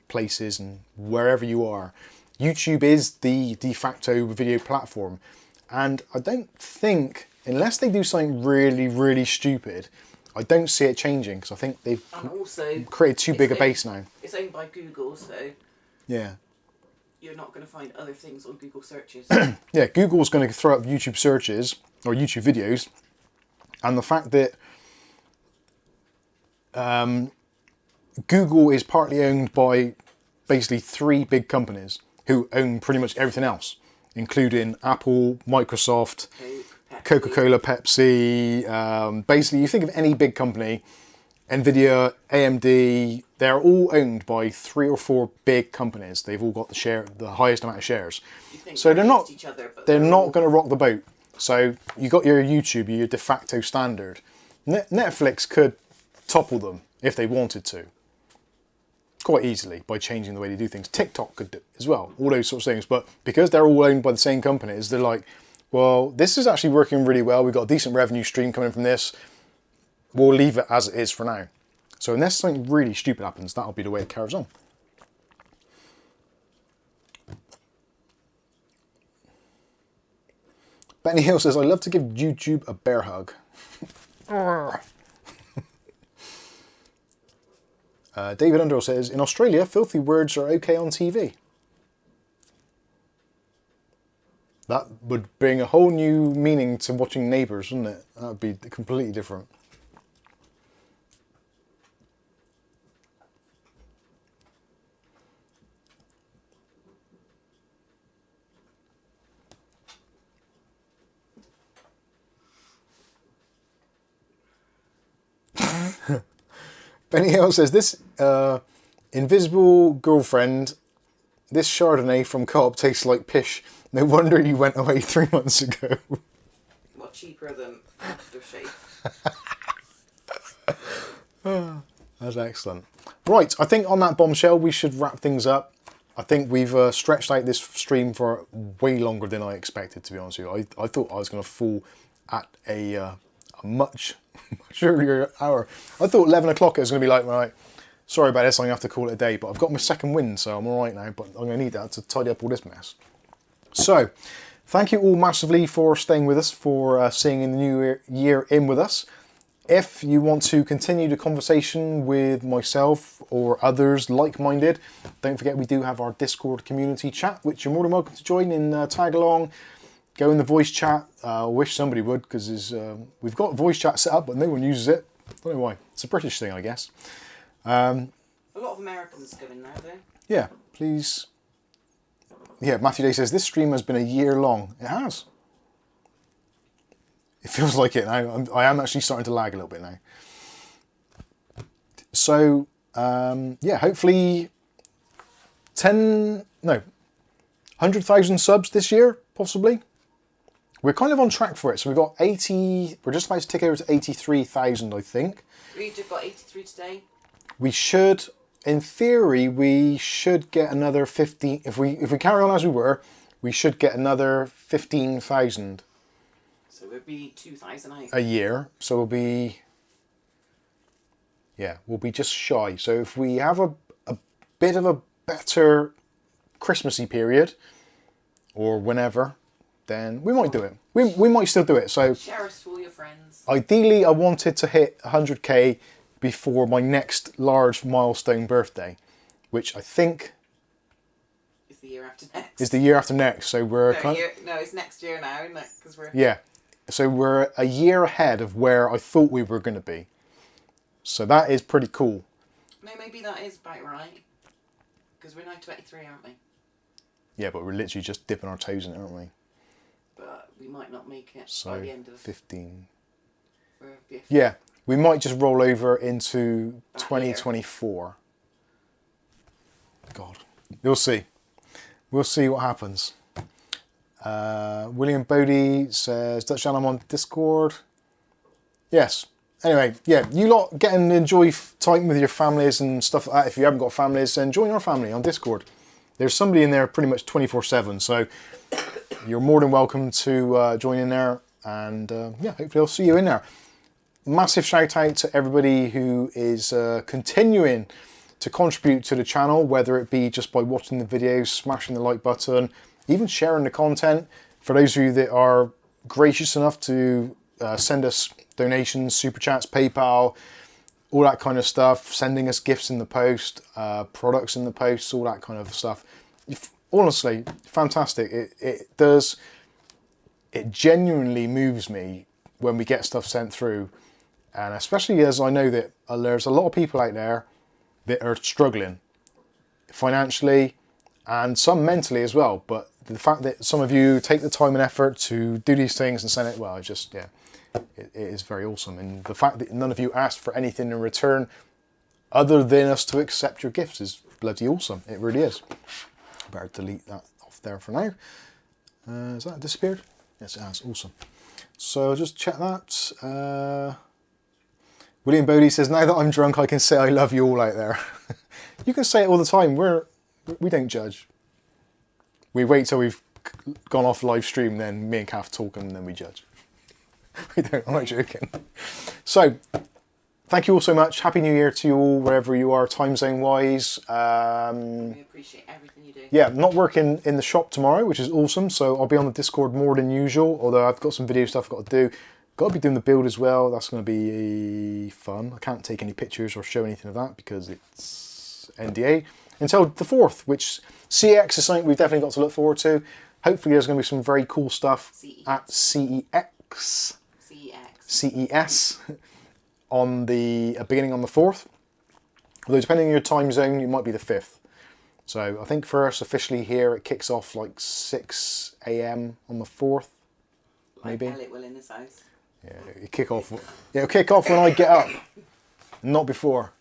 places and wherever you are. YouTube is the de facto video platform, and I don't think, unless they do something really, really stupid, I don't see it changing, because I think they've created too big a base now. It's owned by Google, so yeah, you're not going to find other things on Google searches. Yeah, Google's going to throw up YouTube searches or YouTube videos, and the fact that Google is partly owned by basically 3 big companies who own pretty much everything else, including Apple, Microsoft, Coca-Cola, Pepsi. Basically, you think of any big company, Nvidia, AMD, they're all owned by 3 or 4 big companies. They've all got the highest amount of shares. So they're not going to rock the boat. So you got your YouTube, your de facto standard. Netflix could topple them if they wanted to, quite easily, by changing the way they do things. TikTok could do it as well, all those sorts of things. But because they're all owned by the same companies, they're like, well, this is actually working really well. We've got a decent revenue stream coming from this. We'll leave it as it is for now. So unless something really stupid happens, that'll be the way it carries on. Benny Hill says, I love to give YouTube a bear hug. David Underhill says, in Australia, filthy words are okay on TV. That would bring a whole new meaning to watching Neighbours, wouldn't it? That would be completely different. Benny Hill says, this invisible girlfriend, this Chardonnay from Co-op tastes like pish. No wonder you went away 3 months ago. What, cheaper than aftershave? That's excellent. Right, I think on that bombshell we should wrap things up. I think we've stretched out this stream for way longer than I expected, to be honest with you. I thought I was going to fall at a much earlier hour. I thought 11 o'clock it was going to be like, right, sorry about this, I'm going to have to call it a day, but I've got my second wind, so I'm all right now, but I'm going to need that to tidy up all this mess. So, thank you all massively for staying with us, for seeing in the new year in with us. If you want to continue the conversation with myself or others like-minded, don't forget we do have our Discord community chat, which you're more than welcome to join in, tag along, go in the voice chat. I wish somebody would, because we've got voice chat set up, but no one uses it. Don't know why. It's a British thing, I guess. A lot of Americans go in there, though. Yeah, please. Yeah, Matthew Day says, this stream has been a year long. It has. It feels like it now. I am actually starting to lag a little bit now. So, yeah, hopefully 100,000 subs this year, possibly. We're kind of on track for it. So we've got 80, we're just about to tick over to 83,000, I think. We just got 83 today. We should, in theory, we should get another 15, if we carry on as we were, we should get another 15,000. So we'll be 2,000 a year. So we'll be, yeah, we'll be just shy. So if we have a bit of a better Christmassy period, or whenever, then we might do it. We might still do it. So share us to all your friends. Ideally, I wanted to hit 100k before my next large milestone birthday, which I think is the year after next. Is the year after next. So we're no, it's next year now, isn't it? Because we're yeah. So we're a year ahead of where I thought we were going to be. So that is pretty cool. No, maybe that is about right. Because we're now 23, aren't we? Yeah, but we're literally just dipping our toes in it, aren't we? But we might not make it So by the end of 15. Yeah, we might just roll over into that 2024. Year. God, you'll see. We'll see what happens. William Bodie says, Dutch Channel, I'm on Discord. Yes. Anyway, yeah, you lot get and enjoy time with your families and stuff like that. If you haven't got families, then join our family on Discord. There's somebody in there pretty much 24/7, so you're more than welcome to join in there. And yeah, hopefully I'll see you in there. Massive shout out to everybody who is continuing to contribute to the channel, whether it be just by watching the videos, smashing the like button, even sharing the content. For those of you that are gracious enough to send us donations, super chats, PayPal, all that kind of stuff, sending us gifts in the post, products in the post, all that kind of stuff. Honestly, fantastic. It genuinely moves me when we get stuff sent through. And especially as I know that there's a lot of people out there that are struggling financially and some mentally as well. But the fact that some of you take the time and effort to do these things and send it, well, yeah, it is very awesome. And the fact that none of you asked for anything in return other than us to accept your gifts is bloody awesome. It really is. Better delete that off there for now. Has that disappeared? Yes, it has. Awesome. So just check that. William Bodie says, now that I'm drunk, I can say I love you all out there. You can say it all the time. We don't judge. We wait till we've gone off live stream, then me and Kath talk, and then we judge. We don't, I'm not joking. So, thank you all so much. Happy New Year to you all, wherever you are, time zone wise. We appreciate everything you do. Yeah, not working in the shop tomorrow, which is awesome. So I'll be on the Discord more than usual, although I've got some video stuff I've got to do. Got to be doing the build as well. That's going to be fun. I can't take any pictures or show anything of that because it's NDA. Until the 4th, which CEX is something we've definitely got to look forward to. Hopefully there's going to be some very cool stuff at CES on the beginning on the 4th. Although depending on your time zone, it might be the 5th. So I think for us officially here, it kicks off like 6 AM on the 4th, maybe. Like hell it will in this house. Yeah, it'll kick off when I get up, not before.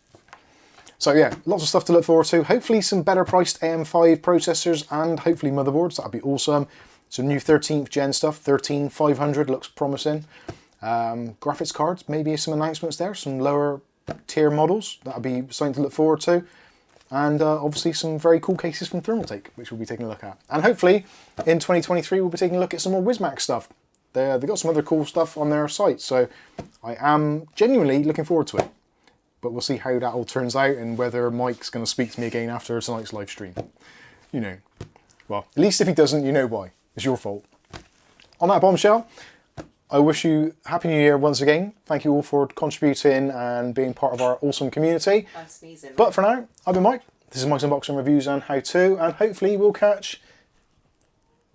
So yeah, lots of stuff to look forward to. Hopefully some better priced AM5 processors and hopefully motherboards. That'd be awesome. Some new 13th gen stuff. 13500 looks promising. Graphics cards, maybe some announcements there. Some lower tier models. That'd be something to look forward to. And obviously some very cool cases from Thermaltake, which we'll be taking a look at. And hopefully in 2023 we'll be taking a look at some more Wiz Max stuff. They've got some other cool stuff on their site, so I am genuinely looking forward to it. But we'll see how that all turns out and whether Mike's going to speak to me again after tonight's live stream. You know. Well, at least if he doesn't, you know why. It's your fault. On that bombshell, I wish you Happy New Year once again. Thank you all for contributing and being part of our awesome community. I'm sneezing. But for now, I've been Mike. This is Mike's Unboxing Reviews and How To, and hopefully we'll catch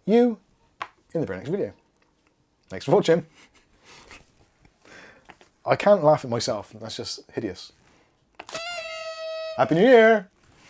you in the very next video. Thanks for watching. I can't laugh at myself. That's just hideous. Happy New Year!